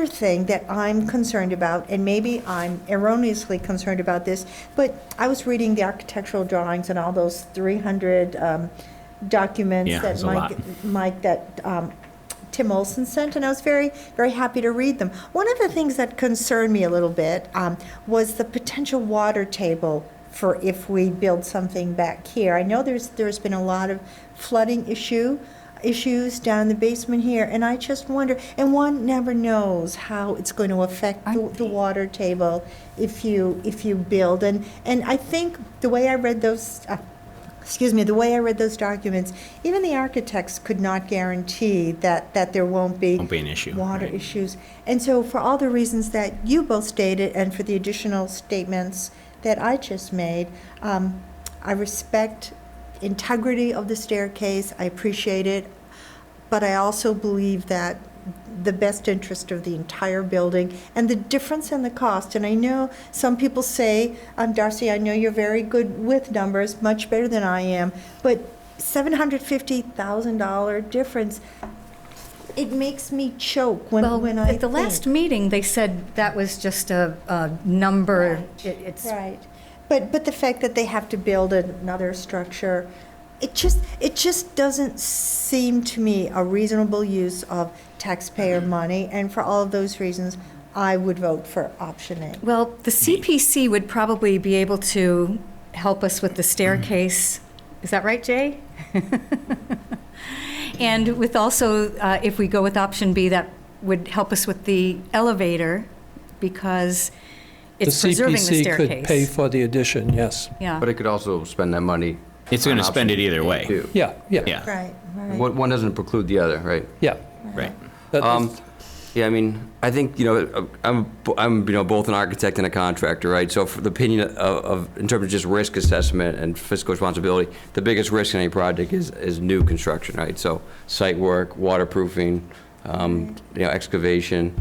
thing that I'm concerned about, and maybe I'm erroneously concerned about this, but I was reading the architectural drawings and all those 300 documents
Yeah,
that
it's a lot.
Tim Olson sent, and I was very, very happy to read them. One of the things that concerned me a little bit was the potential water table for if we build something back here. I know there's been a lot of flooding issues down in the basement here, and I just wonder, and one never knows how it's going to affect the water table if you build. And I think the way I read those documents, even the architects could not guarantee that there won't be
an issue,
water
right.
issues. And so for all the reasons that you both stated and for the additional statements that I just made, I respect integrity of the staircase, I appreciate it, but I also believe that the best interest of the entire building and the difference in the cost, and I know some people say, Darcy, I know you're very good with numbers, much better than I am, but $750,000 difference, it makes me choke when I
At the last meeting, they said that was just a number. It's
right. But the fact that they have to build another structure, it just doesn't seem to me a reasonable use of taxpayer money. And for all of those reasons, I would vote for option A.
Well, the CPC would probably be able to help us with the staircase. Is that right, Jay? And with also, if we go with option B, that would help us with the elevator because it's preserving the staircase.
The CPC could pay for the addition, yes.
Yeah.
But it could also spend that money.
It's going to
on
spend it
option
either way.
too.
Yeah.
Right.
One doesn't preclude the other, right?
Yeah.
Right.
Yeah, I mean, I think, I'm both an architect and a contractor, right? So for the opinion of in terms of just risk assessment and fiscal responsibility, the biggest risk in any project is new construction, right? So site work, waterproofing, excavation,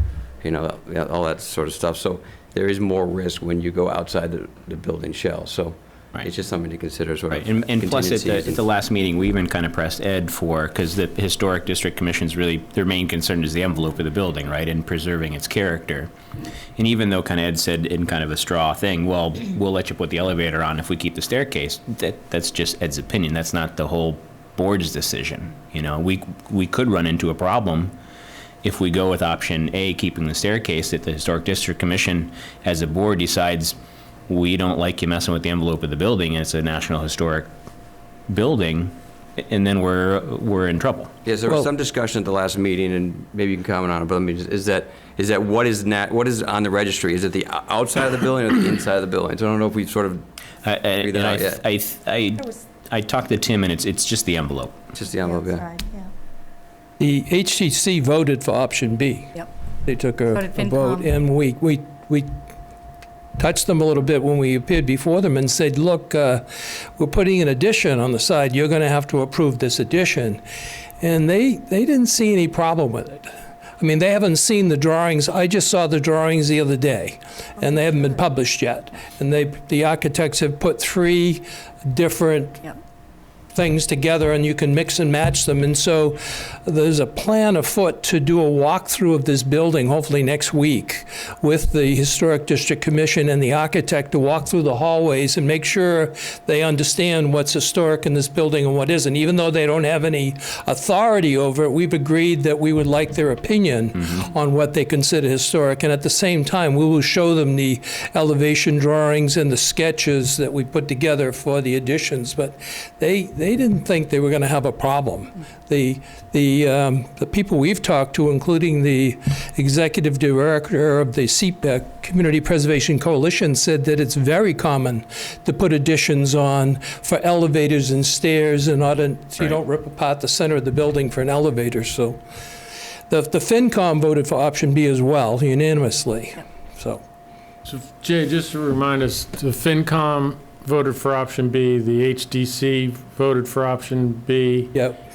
all that sort of stuff. So there is more risk when you go outside the building shell. So
Right.
it's just something to consider, sort
Right,
of.
and plus at
contingencies
the last meeting, we even kind of pressed Ed because the Historic District Commission's really, their main concern is the envelope of the building, right, and preserving its character. And even though kind of Ed said in kind of a straw thing, well, we'll let you put the elevator on if we keep the staircase, that's just Ed's opinion, that's not the whole board's decision. We could run into a problem if we go with option A, keeping the staircase, that the Historic District Commission, as a board, decides we don't like you messing with the envelope of the building, and it's a National Historic building, and then we're in trouble.
Yes, there was some discussion at the last meeting, and maybe you can comment on it, but let me just, is that what is on the registry? Is it the outside of the building or the inside of the building? So I don't know if we've sort of figured that out yet.
I talked to Tim, and it's just the envelope.
Just the envelope, yeah.
The HTC voted for option B.
Yep.
They took
So
a
did FinCom.
vote, and we touched them a little bit when we appeared before them and said, look, we're putting an addition on the side. You're going to have to approve this addition. And they didn't see any problem with it. I mean, they haven't seen the drawings. I just saw the drawings the other day, and they haven't been published yet. And the architects have put 3 different things together, and you can mix and match them. And so there's a plan afoot to do a walkthrough of this building, hopefully next week, with the Historic District Commission and the architect to walk through the hallways and make sure they understand what's historic in this building and what isn't. Even though they don't have any authority over it, we've agreed that we would like their opinion on what they consider historic. And at the same time, we will show them the elevation drawings and the sketches that we put together for the additions. But they didn't think they were going to have a problem. The people we've talked to, including the executive director of the Community Preservation Coalition, said that it's very common to put additions on for elevators and stairs in order so you don't rip apart the center of the building for an elevator. So the FinCom voted for option B as well, unanimously. So
Jay, just to remind us, the FinCom voted for option B, the HDC voted for option B.
Yep.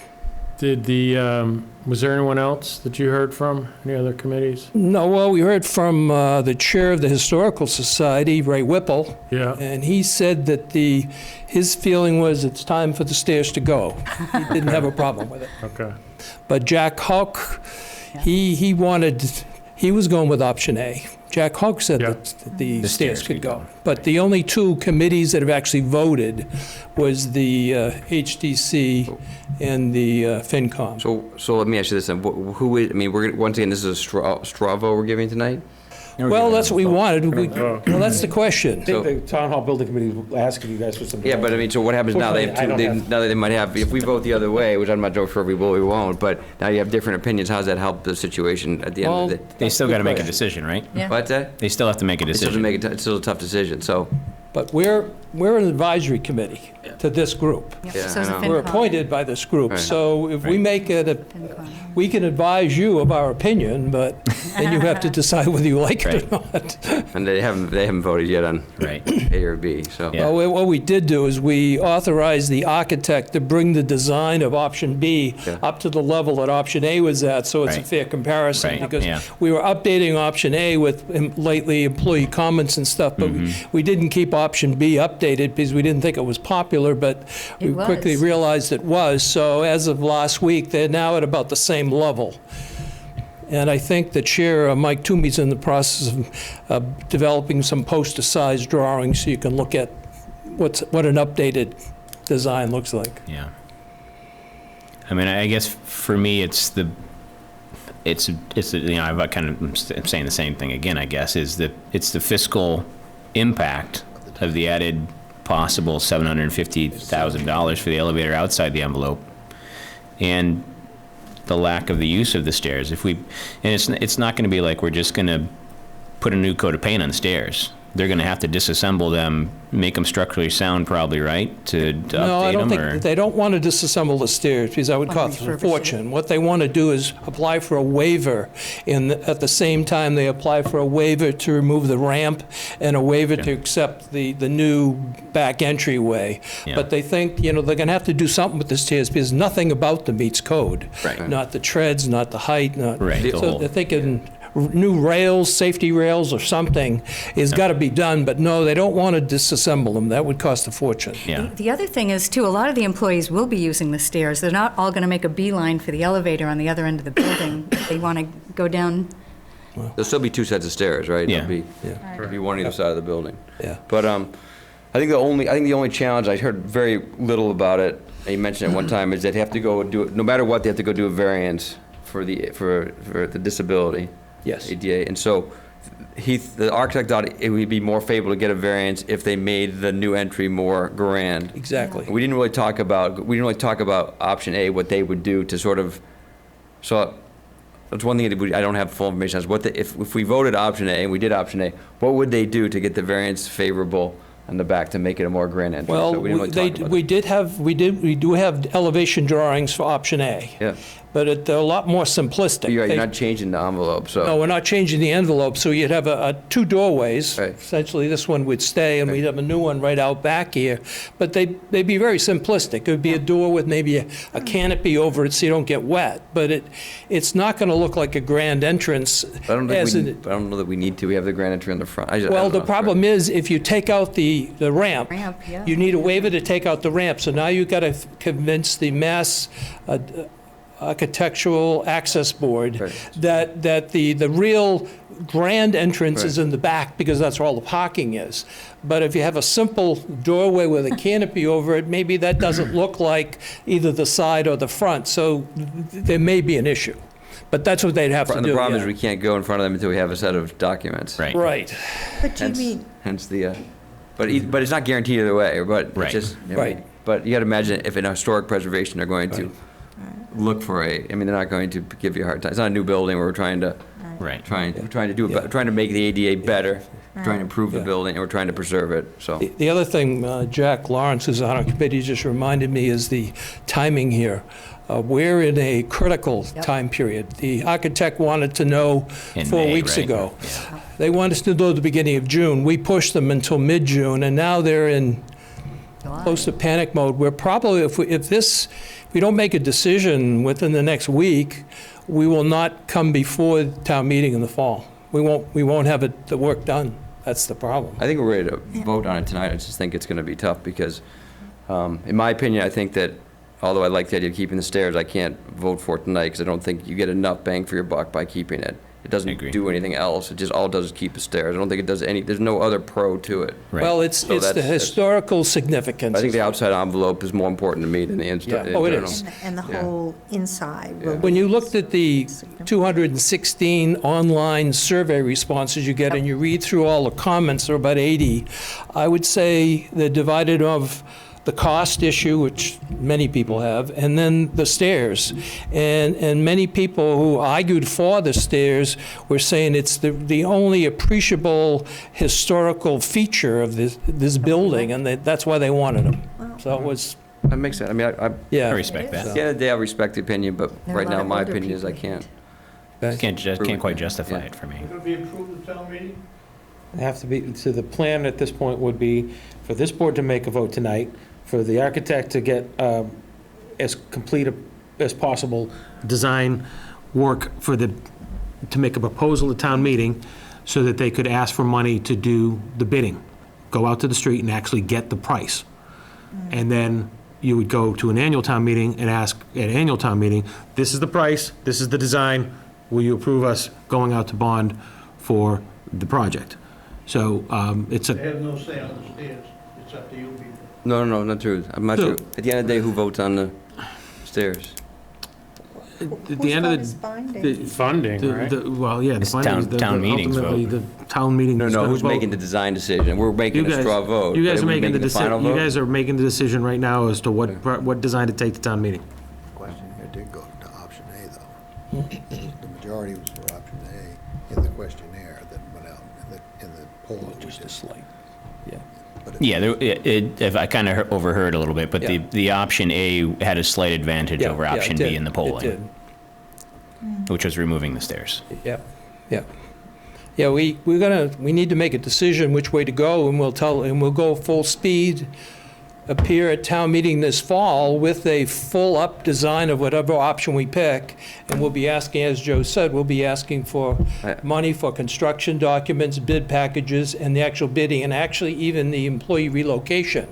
Was there anyone else that you heard from? Any other committees?
No, well, we heard from the chair of the Historical Society, Ray Whipple.
Yeah.
And he said that his feeling was it's time for the stairs to go. He didn't have a problem with it.
Okay.
But Jack Hawk, he was going with option A. Jack Hawk said that the stairs could go. But the only 2 committees that have actually voted was the HDC and the FinCom.
So let me ask you this then. Who is, I mean, once again, this is a straw vote we're giving tonight?
Well, that's what we wanted. Well, that's the question.
I think the Town Hall Building Committee was asking you guys for some.
Yeah, but I mean, so what happens now? They
Fortunately, I don't
now that they might have, if we vote the other way, which I'm not sure we will, we won't, but now you have different opinions. How does that help the situation at the end of the day?
They still got to make a decision, right?
Yeah.
What's that?
They still have to make a decision.
It's still a tough decision, so.
But we're an advisory committee to this group.
Yep,
Yeah,
so is the
I know.
We're
FinCom.
appointed by this group.
Right.
So if we make it,
FinCom.
we can advise you of our opinion, but then you have to decide whether you like it or not.
And they haven't voted yet on
Right.
A or B, so.
Yeah.
Well, what we did do is we authorized the architect to bring the design of option B up to the level that option A was at, so it's a
Right.
fair comparison.
Right,
Because
yeah.
we were updating option A with lately employee comments and stuff, but we didn't keep option B updated because we didn't think it was popular, but we
It
quickly
was.
realized it was. So as of last week, they're now at about the same level. And I think the chair, Mike Toomey's in the process of developing some poster-sized drawings so you can look at what an updated design looks like.
Yeah. I mean, I guess for me, I'm saying the same thing again, I guess, is that it's the fiscal impact of the added possible $750,000 for the elevator outside the envelope, and the lack of the use of the stairs. And it's not going to be like we're just going to put a new coat of paint on the stairs. They're going to have to disassemble them, make them structurally sound, probably, right? To
No, I
update
don't
them,
think,
or
they don't want to disassemble the stairs, because that would cost a fortune. What they want to do is apply for a waiver, and at the same time, they apply for a waiver to remove the ramp and a waiver to accept the new back entryway.
Yeah.
But they think, they're going to have to do something with the stairs, because nothing about them meets code.
Right.
Not the treads, not the height, not.
Right, the
So
whole-
they're thinking new rails, safety rails or something has got to be done, but no, they don't want to disassemble them. That would cost a fortune.
Yeah.
The other thing is, too, a lot of the employees will be using the stairs. They're not all going to make a beeline for the elevator on the other end of the building. They want to go down.
There'll still be 2 sets of stairs, right?
Yeah.
There'll be one on either side of the building.
Yeah.
But I think the only challenge, I heard very little about it, and you mentioned it one time, is that they have to go do it, no matter what, they have to go do a variance for the disability.
Yes.
ADA, and so the architect thought it would be more favorable to get a variance if they made the new entry more grand.
Exactly.
We didn't really talk about option A, what they would do to sort of, so that's one thing that I don't have full information on, is if we voted option A and we did option A, what would they do to get the variance favorable on the back to make it a more grand entrance?
Well,
So we didn't really talk about that.
we do have elevation drawings for option A.
Yeah.
But they're a lot more simplistic.
You're right,
They-
you're not changing the envelope, so.
No, we're not changing the envelope, so you'd have two doorways.
Right.
Essentially, this one would stay, and we'd have a new one right out back here. But they'd be very simplistic. It would be a door with maybe a canopy over it so you don't get wet. But it's not going to look like a grand entrance.
I don't
as
think
in-
I don't know that we need to. We have the grand entry in the front. I
Well,
don't
the
know.
problem is, if you take out the ramp,
Ramp, yeah.
you need a waiver to take out the ramp. So now you've got to convince the Mass Architectural Access Board
Right.
that the real grand entrance is
Right.
in the back, because that's where all the parking is. But if you have a simple doorway with a canopy over it, maybe that doesn't look like either the side or the front. So there may be an issue. But that's what they'd have to
And
do.
the problem
yeah.
is we can't go in front of them until we have a set of documents.
Right.
Right.
But do you mean,
Hence the, but it's not guaranteed either way, but
Right.
it's just,
Right.
But you got to imagine if in historic preservation, they're going to look for they're not going to give you a hard time. It's not a new building where we're trying to,
Right.
we're trying to do, trying to make the ADA better, trying to improve the
Yeah.
building, and we're trying to preserve it, so.
The other thing, Jack Lawrence, who's on our committee, just reminded me is the timing here. We're in a critical time period. The architect wanted to know
In
4
May,
weeks
right?
ago. They wanted us to know the beginning of June. We pushed them until mid-June, and now they're in close to panic mode. We're probably, if we don't make a decision within the next week, we will not come before the town meeting in the fall. We won't have the work done. That's the problem.
I think we're ready to vote on it tonight. I just think it's going to be tough because, in my opinion, I think that although I like the idea of keeping the stairs, I can't vote for it tonight because I don't think you get enough bang for your buck by keeping it. It doesn't
Agree.
do anything else. It just all it does is keep the stairs. I don't think it does there's no other pro to it.
Right.
Well, it's
So
the
that's-
historical significance.
I think the outside envelope is more important to me than the
Yeah.
inside.
Oh, it is.
and the
Yeah.
whole inside?
Yeah.
will
When
be
you looked at the
significant.
216 online survey responses you get, and you read through all the comments, there are about 80, I would say they're divided of the cost issue, which many people have, and then the stairs. And many people who argued for the stairs were saying it's the only appreciable historical feature of this building, and that's why they wanted them. So it was,
That makes sense. I mean,
yeah.
I respect that.
at the end of the day, I respect the opinion, but
There are a
right
lot
now,
of
my
older
opinion is I
people
can't.
Can't quite justify it for me.
Going to be approved at town meeting?
Have to be, so the plan at this point would be for this board to make a vote tonight, for the architect to get as complete as possible design work to make a proposal at town meeting so that they could ask for money to do the bidding, go out to the street and actually get the price. And then you would go to an annual town meeting and ask at annual town meeting, this is the price, this is the design, will you approve us going out to bond for the project? So it's
They
a,
have no say on the stairs. It's up to you people.
No, not true. I'm not
So-
true. At the end of the day, who votes on the stairs?
at the end of
Whose
the.
vote is binding?
the-
Funding, right?
Well, yeah, the
It's
findings,
town meetings
ultimately,
vote.
the town meeting. is
No,
gonna
who's
vote.
making the design decision? We're
You
making a
guys-
straw vote.
You
but
guys
are
are
we
making the
final
decision, you
vote?
guys are making the decision right now as to what design to take to town meeting.
Question here did go to option A, though. The majority was for option A in the questionnaire that went out in the poll. that we
Just a
did.
slight, yeah.
But it-
Yeah, I kind of overheard a little bit, but
Yeah.
the option A had a slight advantage
Yeah,
over
yeah, it
option B
did.
in the
It
polling,
did.
which was removing the stairs.
Yeah, yeah. Yeah, we need to make a decision which way to go, and we'll go full speed, appear at town meeting this fall with a full-up design of whatever option we pick, and we'll be asking, as Joe said, we'll be asking for money for construction documents, bid packages, and the actual bidding, and actually even the employee relocation.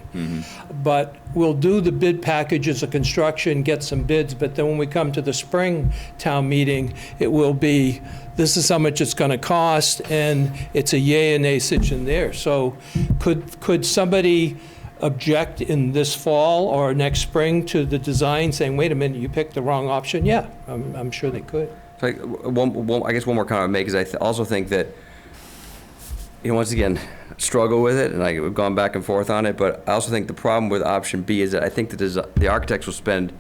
But we'll do the bid packages of construction, get some bids, but then when we come to the spring town meeting, it will be, this is how much it's going to cost, and it's a yay and nay situation there. So could somebody object in this fall or next spring to the design, saying, wait a minute, you picked the wrong option? Yeah, I'm sure they could.
So, I guess one more comment I make is I also think that once again, struggle with it, and we've gone back and forth on it, but I also think the problem with option B is that I think the architects will spend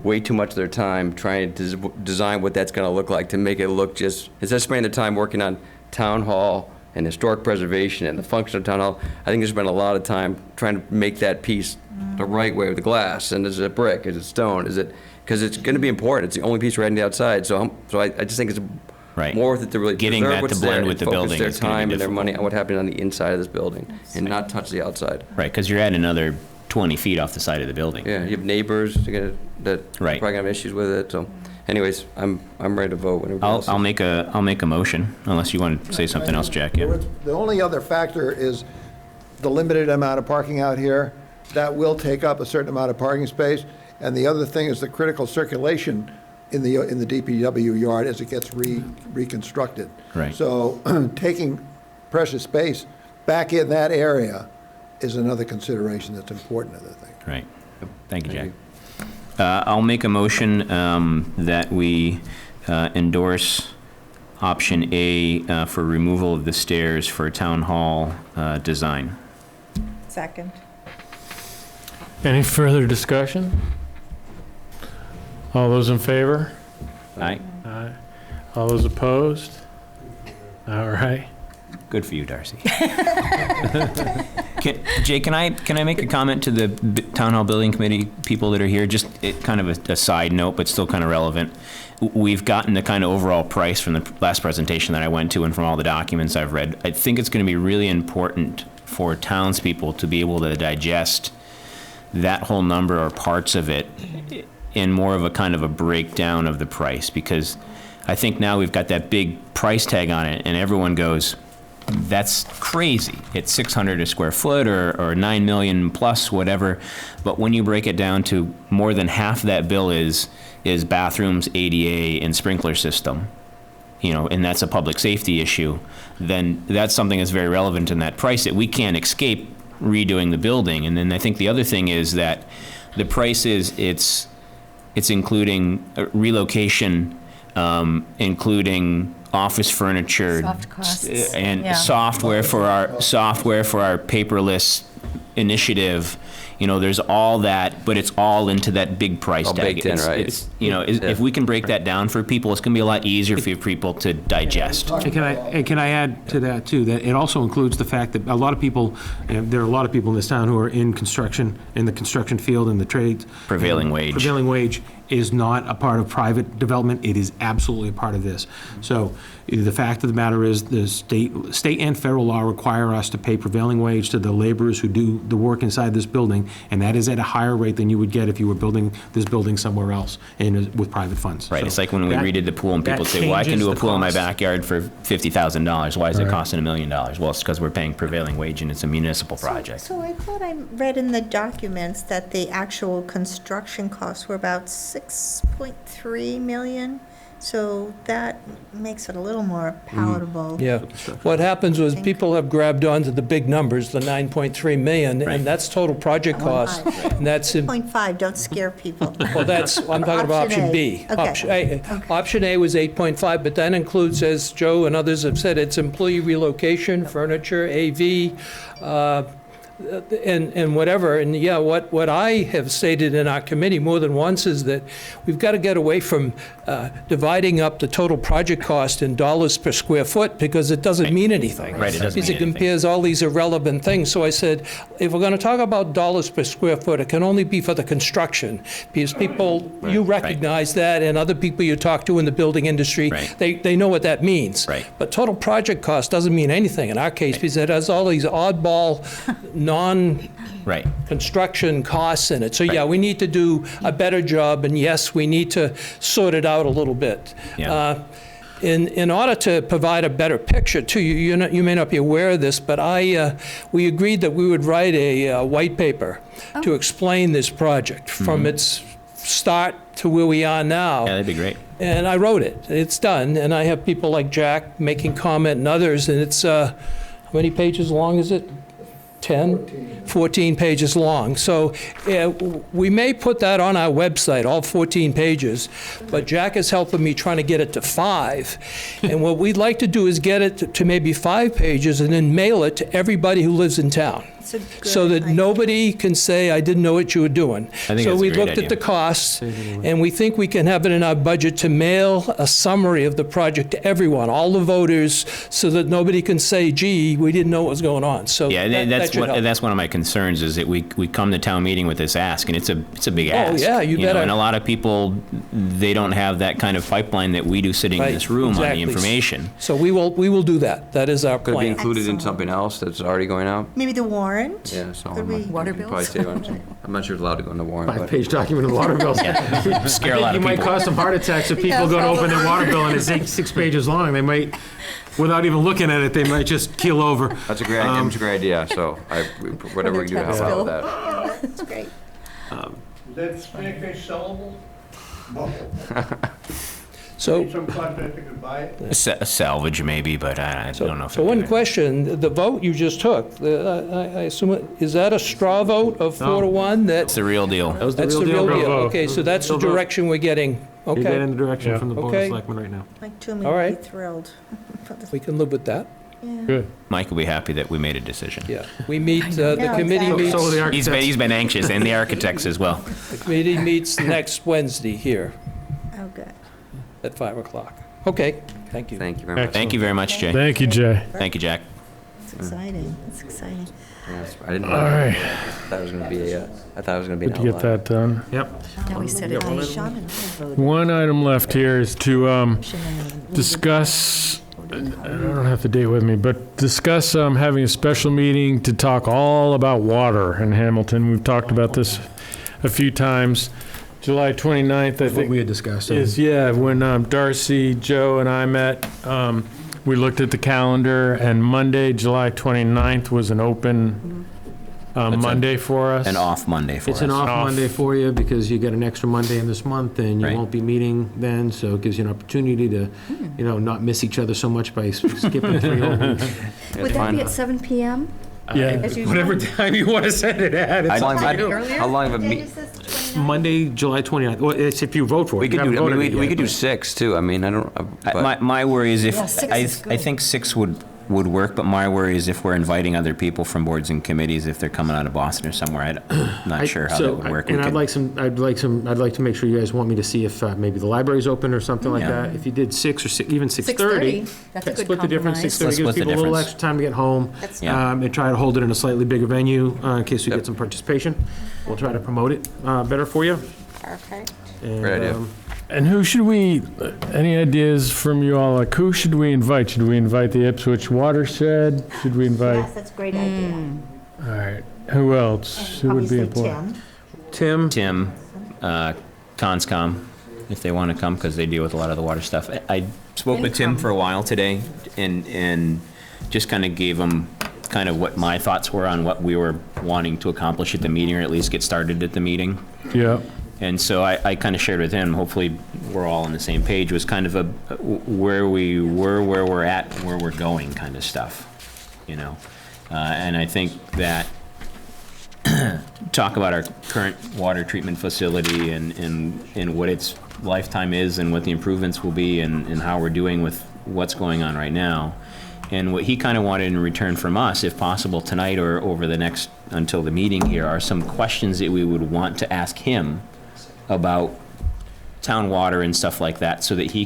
way too much of their time trying to design what that's going to look like to make it look just, instead of spending their time working on town hall and historic preservation and the function of town hall, I think they spend a lot of time trying to make that piece the right way with the glass. And is it brick? Is it stone? Is it, because it's going to be important. It's the only piece right on the outside. So I just think it's more worth it to really
getting
preserve
that
what's
to blend
there
with the
and focus
building
their
is gonna be
time and their
difficult.
money on what happened on the inside of this building and not touch the outside.
Right, because you're adding another 20 feet off the side of the building.
Yeah, you have neighbors that probably gonna have issues with it. So, anyways, I'm ready to vote. When everybody else is.
I'll make a motion, unless you want to say something else, Jack. Yeah.
The only other factor is the limited amount of parking out here. That will take up a certain amount of parking space. And the other thing is the critical circulation in the DPW yard as it gets reconstructed.
Right.
So taking precious space back in that area is another consideration that's important, I think.
Right. Thank you, Jack. I'll make a motion that we endorse option A for removal of the stairs for town hall design.
Second.
Any further discussion? All those in favor?
Aye.
Aye. All those opposed? All right.
Good for you, Darcy. Jay, can I make a comment to the Town Hall Building Committee people that are here? Just kind of a side note, but still kind of relevant. We've gotten the kind of overall price from the last presentation that I went to and from all the documents I've read. I think it's going to be really important for townspeople to be able to digest that whole number or parts of it in more of a kind of a breakdown of the price, because I think now we've got that big price tag on it and everyone goes, that's crazy. It's 600 a square foot or 9 million plus whatever. But when you break it down to more than half that bill is bathrooms, ADA, and sprinkler system, and that's a public safety issue, then that's something that's very relevant in that price that we can't escape redoing the building. And then I think the other thing is that the price it's including relocation, including office furniture,
Soft costs.
and
Yeah.
software for our paperless initiative. There's all that, but it's all into that big price
All
tag.
baked in, right?
If we can break that down for people, it's going to be a lot easier for people to digest.
And can I add to that, too, that it also includes the fact that a lot of people, there are a lot of people in this town who are in construction, in the construction field, in the trades.
Prevailing wage.
Prevailing wage is not a part of private development. It is absolutely a part of this. So the fact of the matter is the state and federal law require us to pay prevailing wage to the laborers who do the work inside this building, and that is at a higher rate than you would get if you were building this building somewhere else with private funds.
Right,
So
it's like when we redid the pool and people
that
say, well, I can
changes
do a
the
pool in my
cost.
backyard for $50,000. Why is it costing $1 million? Well, it's because we're paying prevailing wage and it's a municipal project.
So I thought I read in the documents that the actual construction costs were about 6.3 million. So that makes it a little more palatable.
Yeah. What happens was people have grabbed onto the big numbers, the 9.3 million, and that's total project cost. And that's,
8.5, don't scare people.
well, I'm talking about option B.
Okay.
Option A was 8.5, but that includes, as Joe and others have said, it's employee relocation, furniture, AV, and whatever. And yeah, what I have stated in our committee more than once is that we've got to get away from dividing up the total project cost in dollars per square foot, because it doesn't mean anything.
Right, it doesn't
Because
mean
it compares all these irrelevant things. So I said, if we're going to talk about dollars per square foot, it can only be for the construction, because people, you recognize that, and other people you talk to in the building industry, they know what that means.
Right.
But total project cost doesn't mean anything in our case, because it has all these oddball, non-construction costs in it. So yeah, we need to do a better job, and yes, we need to sort it out a little bit.
Yeah.
In order to provide a better picture to you, you may not be aware of this, but we agreed that we would write a white paper to explain this project from its start to where we are now.
Yeah, that'd be great.
And I wrote it. It's done, and I have people like Jack making comment and others, and it's, how many pages long is it? 14 pages long. So we may put that on our website, all 14 pages, but Jack is helping me trying to get it to 5. And what we'd like to do is get it to maybe 5 pages and then mail it to everybody who lives in town, so that nobody can say, I didn't know what you were doing. So we looked at the costs, and we think we can have it in our budget to mail a summary of the project to everyone, all the voters, so that nobody can say, gee, we didn't know what was going on. So
Yeah, that's one of my concerns, is that we come to town meeting with this ask, and it's a big ask.
Oh, yeah, you
know,
better.
and a lot of people, they don't have that kind of pipeline that we do sitting in this room on the information.
So we will do that. That is our
Could it be
plan.
included in something else that's already going out?
Maybe the warrant?
Yeah, so
Could we-
Water
you can
bills?
probably save on I'm not sure it's allowed to go in the warrant, but
5-page document of water bills.
Scare a lot of
You might
people.
cause some heart attacks if people go to open their water bill and it's 6 pages long. They might, without even looking at it, they might just keel over.
that's a great idea, so whatever we can do to help out with that.
That's great.
Is that staircase sellable?
So,
Some contractor could buy it?
A salvage maybe, but I don't know if
so one question, the vote you just took, I assume, is that a straw vote of 4 to 1?
That's the real deal.
That was the
That's the
real
real
deal.
deal. Okay, so that's the
Real vote.
direction we're getting.
You're getting
Okay,
the direction from the Board of
Okay.
Selectmen right now.
Like Toomey
All
would
right.
be thrilled.
we can live with that.
Good.
Mike will be happy that we made a decision.
Yeah, we meet, the
Yeah,
committee
exactly.
meets,
So are the architects.
He's been anxious, and the architects as well.
the committee meets next Wednesday here
Oh, good.
at 5 o'clock. Okay, thank you.
Thank you very much.
Thank you very much, Jay.
Thank you, Jay.
Thank you, Jack.
It's exciting. It's exciting.
I didn't know.
All right,
I thought it was going to be an
good to get
outlier.
that done.
Yep.
Now we said it.
Sean and I voted.
One item left here is to discuss, I don't have the date with me, but discuss having a special meeting to talk all about water in Hamilton. We've talked about this a few times. July 29th, I
That's what
think,
we had discussed.
is, yeah, when Darcy, Joe, and I met, we looked at the calendar, and Monday, July 29th was an open Monday for us.
An off Monday for us.
It's an off Monday for you because you get an extra Monday in this month and you
Right.
won't be meeting then, so it gives you an opportunity to, not miss each other so much by skipping 3 whole weeks.
Would that be at 7 PM?
Yeah.
As usual?
Whatever time you want to send it at, it's
How
up
long
to you.
how long of a meet?
Monday, July 29th. Well, it's if you vote for it.
We
You
could
haven't
do, I
voted
mean,
it
we
yet,
could do
but-
6 too. I mean, I don't, but
My worry is if,
Yeah, 6
I
is good.
think 6 would work, but my worry is if we're inviting other people from boards and committees, if they're coming out of Boston or somewhere, I'm not sure how that would work. We
And
could-
I'd like to make sure you guys want me to see if maybe the library's open or something like
Yeah.
that. If you did 6 or even
6:30.
6:30.
That's a good
Split the difference,
compromise.
6:30
Let's
gives
split the
people a little
difference.
extra time to get home.
Yeah.
And try to hold it in a slightly bigger venue in case we
Yep.
get some participation. We'll try to promote it better for you.
Perfect.
And,
Great idea.
And who should we, any ideas from you all, like who should we invite? Should we invite the Ipswich Watershed? Should we invite,
Yes, that's a great idea.
all right, who else? Who would be
Obviously,
important?
Tim.
Tim,
Conscom, if they want to come, because they deal with a lot of the water stuff. I spoke with Tim for a while today, and just kind of gave him kind of what my thoughts were on what we were wanting to accomplish at the meeting, or at least get started at the meeting.
Yeah,
And so I kind of shared with him, hopefully we're all on the same page, was kind of a where we were, where we're at, where we're going kind of stuff, And I think that talk about our current water treatment facility and what its lifetime is and what the improvements will be and how we're doing with what's going on right now. And what he kind of wanted in return from us, if possible tonight or over the next, until the meeting here, are some questions that we would want to ask him about town water and stuff like that, so that he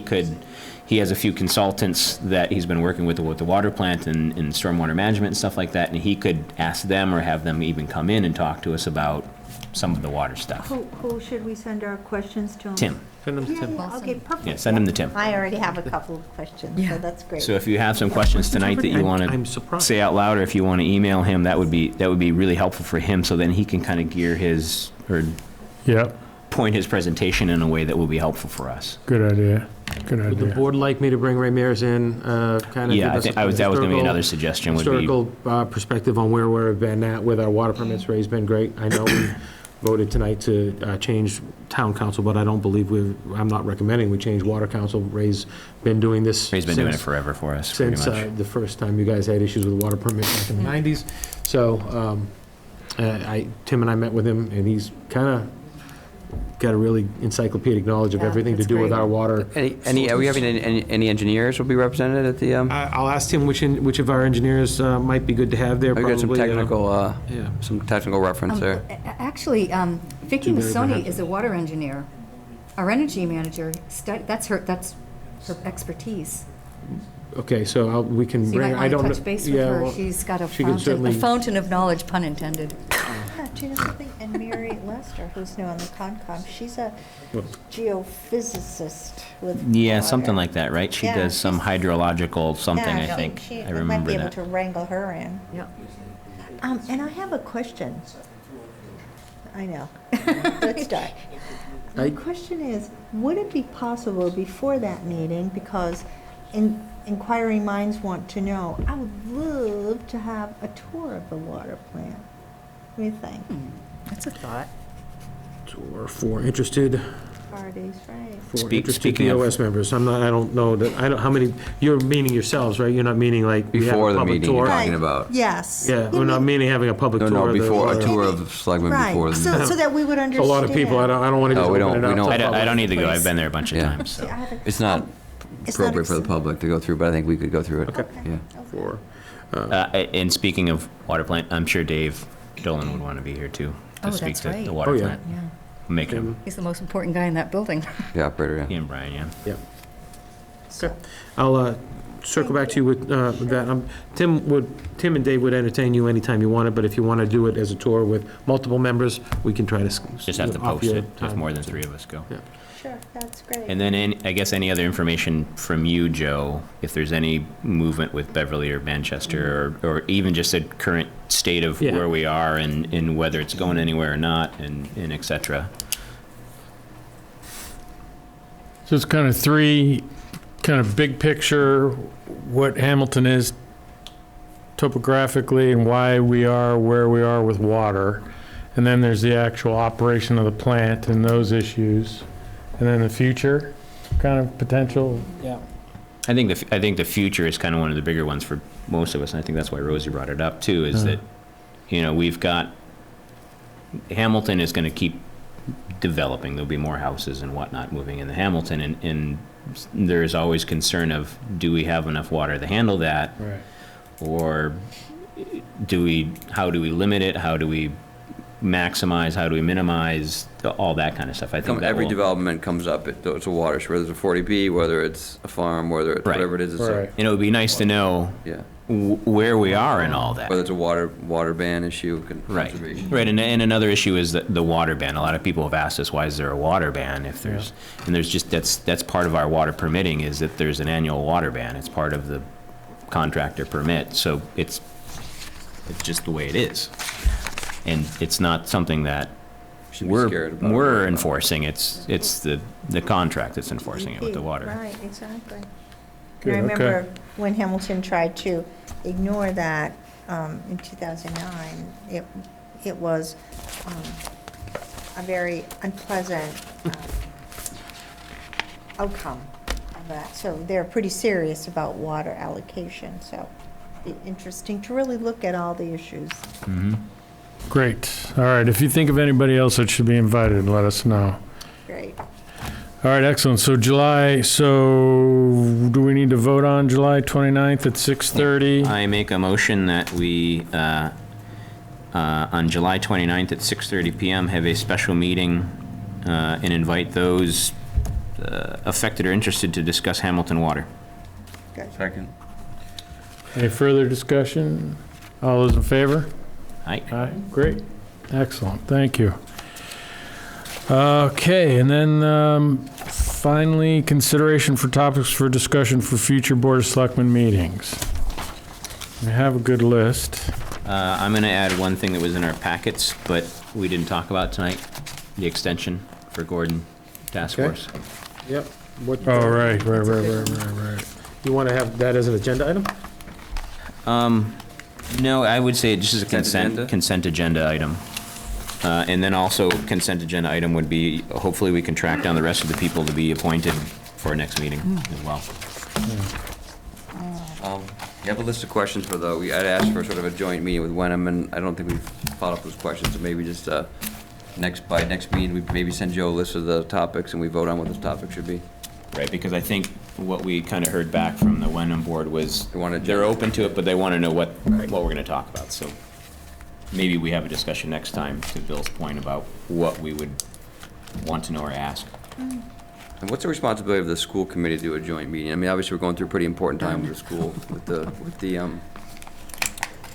has a few consultants that he's been working with the water plant and stormwater management and stuff like that, and he could ask them or have them even come in and talk to us about some of the water stuff.
Who should we send our questions to?
Tim,
send them to Tim.
Yeah, okay, perfect.
yeah, send them to Tim.
I already have a couple of questions, so that's great.
So if you have some questions tonight that you want
I'm
to
surprised.
say out loud, or if you want to email him, that would be really helpful for him, so then he can kind of gear or
yeah,
point his presentation in a way that will be helpful for us.
good idea, good
Would the
idea.
board like me to bring Ray Mears in, kind of?
Yeah, that was going to be another suggestion, would be,
Historical perspective on where we've been at with our water permits. Ray's been great. I know we voted tonight to change town council, but I don't believe I'm not recommending we change water council. Ray's been doing this.
Ray's been doing it
since-
forever for us, pretty
Since
much.
the first time you guys had issues with water permits back in the 90s. So Tim and I met with him, and he's kind of got a really encyclopedic knowledge of everything to
that's
do with
great.
our water.
Are we having any engineers will be represented at the?
I'll ask Tim which of our engineers might be good to have there.
We got some
probably,
technical reference there.
Actually, Vicki
Too bad they
Missoni
have-
is a water engineer. Our energy manager, that's her expertise.
Okay, so we can
So you
bring,
might
I
want
don't
to
know.
touch base with
yeah,
her.
well,
She's got a
she can certainly-
fountain of knowledge, pun intended.
Yeah, do you know something? And Mary Lester, who's new on the Concom, she's a
Well-
geophysicist with
Yeah,
water.
something like that, right? She
Yeah,
does some hydrological something, I
Yeah,
think.
she
I
might
remember
be able
that.
to wrangle her in.
Yeah.
And I have a question. I know. Let's start. My question is, would it be possible before that meeting, because inquiring minds want to know, I would love to have a tour of the water plant. What do you think?
That's a thought.
Or for interested,
Parties, right?
for interested
speaking of-
BOS members. I don't know how many, you're meaning yourselves, right? You're not meaning like we have
Before
a
the
public
meeting, you're
tour?
talking about.
Yes.
Yeah, we're not meaning having a public tour. of the
Before a
water.
tour of the selectmen before
Right,
the
so,
meeting.
so that we would
It's a
understand.
lot of people, I don't want to just
No, we
open
don't-
it
we
up
don't-
to
I don't need to go.
Please.
I've been there a bunch of
Yeah.
times, so.
See, I have a-
It's not
It's not
appropriate for the public to go through, but I think we could go through it.
Okay.
Yeah.
For,
And speaking of water plant, I'm sure Dave Dolan would want to be here too,
Oh,
to speak
that's
to
right.
the water
Oh, yeah.
plant.
Yeah.
Make him,
He's the most important guy in that building.
The operator, yeah.
he and Brian, yeah.
yeah. Okay, I'll circle back to you with that. Tim and Dave would entertain you anytime you want it, but if you want to do it as a tour with multiple members, we can try to.
Just have to
off
post
your
it if
time.
more than 3 of us go.
Yeah.
Sure, that's great.
And then I guess any other information from you, Joe, if there's any movement with Beverly or Manchester, or even just a current state of
Yeah.
where we are and whether it's going anywhere or not, and et cetera.
So it's kind of 3, kind of big picture, what Hamilton is topographically and why we are where we are with water. And then there's the actual operation of the plant and those issues. And then the future, kind of potential.
Yeah.
I think the future is kind of one of the bigger ones for most of us, and I think that's why Rosie brought it up too, is that, we've got, Hamilton is going to keep developing. There'll be more houses and whatnot moving into Hamilton, and there's always concern of, do we have enough water to handle that?
Right.
Or how do we limit it? How do we maximize? How do we minimize? All that kind of stuff. I think that
Every
will-
development comes up, it's a watershed, whether it's a 40B, whether it's a farm, whether it's
Right.
whatever it is. It's a-
Right.
And it would be nice to know
Yeah.
where we are in all that.
Whether it's a water ban issue,
Right,
conservation.
right, and another issue is the water ban. A lot of people have asked us, why is there a water ban if there's, and there's just, that's part of our water permitting, is that there's an annual water ban. It's part of the contractor permit, so it's just the way it is. And it's not something that
Should be scared about
we're
it.
enforcing, it's the contract that's enforcing it with the water.
Right, exactly.
Good,
And I
okay.
remember when Hamilton tried to ignore that in 2009, it was a very unpleasant outcome of that. So they're pretty serious about water allocation, so it'd be interesting to really look at all the issues.
Great. All right, if you think of anybody else that should be invited, let us know.
Great.
All right, excellent. So do we need to vote on July 29th at 6:30?
I make a motion that we, on July 29th at 6:30 PM, have a special meeting and invite those affected or interested to discuss Hamilton water.
Second.
Any further discussion? All those in favor?
Aye.
Aye, great. Excellent, thank you. Okay, and then finally, consideration for topics for discussion for future Board of Selectmen meetings. We have a good list.
I'm going to add one thing that was in our packets, but we didn't talk about tonight, the extension for Gordon Task
Okay.
Force.
Yep. What-
Oh, right.
You want to have that as an agenda item?
No, I would say just as a
Consent
consent agenda item. And then also consent agenda item would be, hopefully we can track down the rest of the people to be appointed for our next meeting as well.
You have a list of questions for I'd asked for sort of a joint meeting with Wenham, and I don't think we've followed up those questions, so maybe just, by next meeting, we maybe send Joe a list of the topics, and we vote on what those topics should be.
Right, because I think what we kind of heard back from the Wenham board was they're open to it, but they want to know what we're going to talk about. So maybe we have a discussion next time, to Bill's point, about what we would want to know or ask.
And what's the responsibility of the school committee to do a joint meeting? I mean, obviously, we're going through a pretty important time with the school, with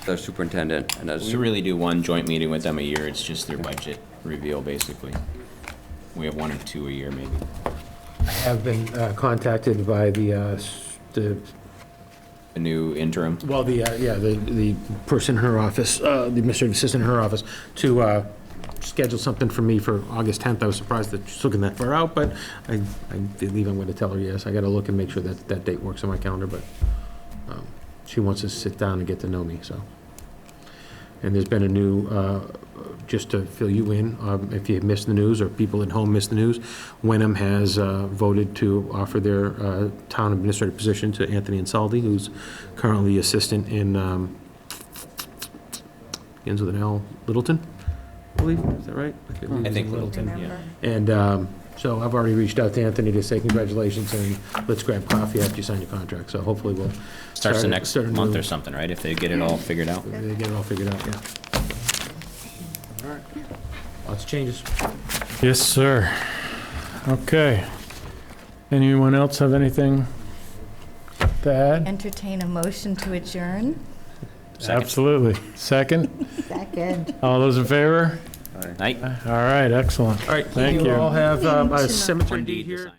the superintendent, and as
We really do one joint meeting with them a year. It's just their budget reveal, basically. We have 1 or 2 a year, maybe.
I have been contacted by the
new interim?
Well, the person in her office, the administrative assistant in her office, to schedule something for me for August 10th. I was surprised that she's looking that far out, but I believe I'm going to tell her yes. I got to look and make sure that that date works on my calendar, but she wants to sit down and get to know me, so. And there's been a new, just to fill you in, if you missed the news or people at home missed the news, Wenham has voted to offer their town administrative position to Anthony Insaldi, who's currently assistant in, begins with an L, Littleton, I believe, is that right?
I think Littleton, yeah.
And so I've already reached out to Anthony to say congratulations and let's grab coffee after you sign your contract. So hopefully we'll
Starts the next month or something, right? If they get it all figured out.
They get it all figured out, yeah. All right. Lots of changes.
Yes, sir. Okay. Anyone else have anything to add?
Entertain a motion to adjourn?
Second.
Absolutely. Second?
Second.
All those in favor?
Night.
All right, excellent.
All right,
Thank you.
all have a
Moving to
cemetery deed here.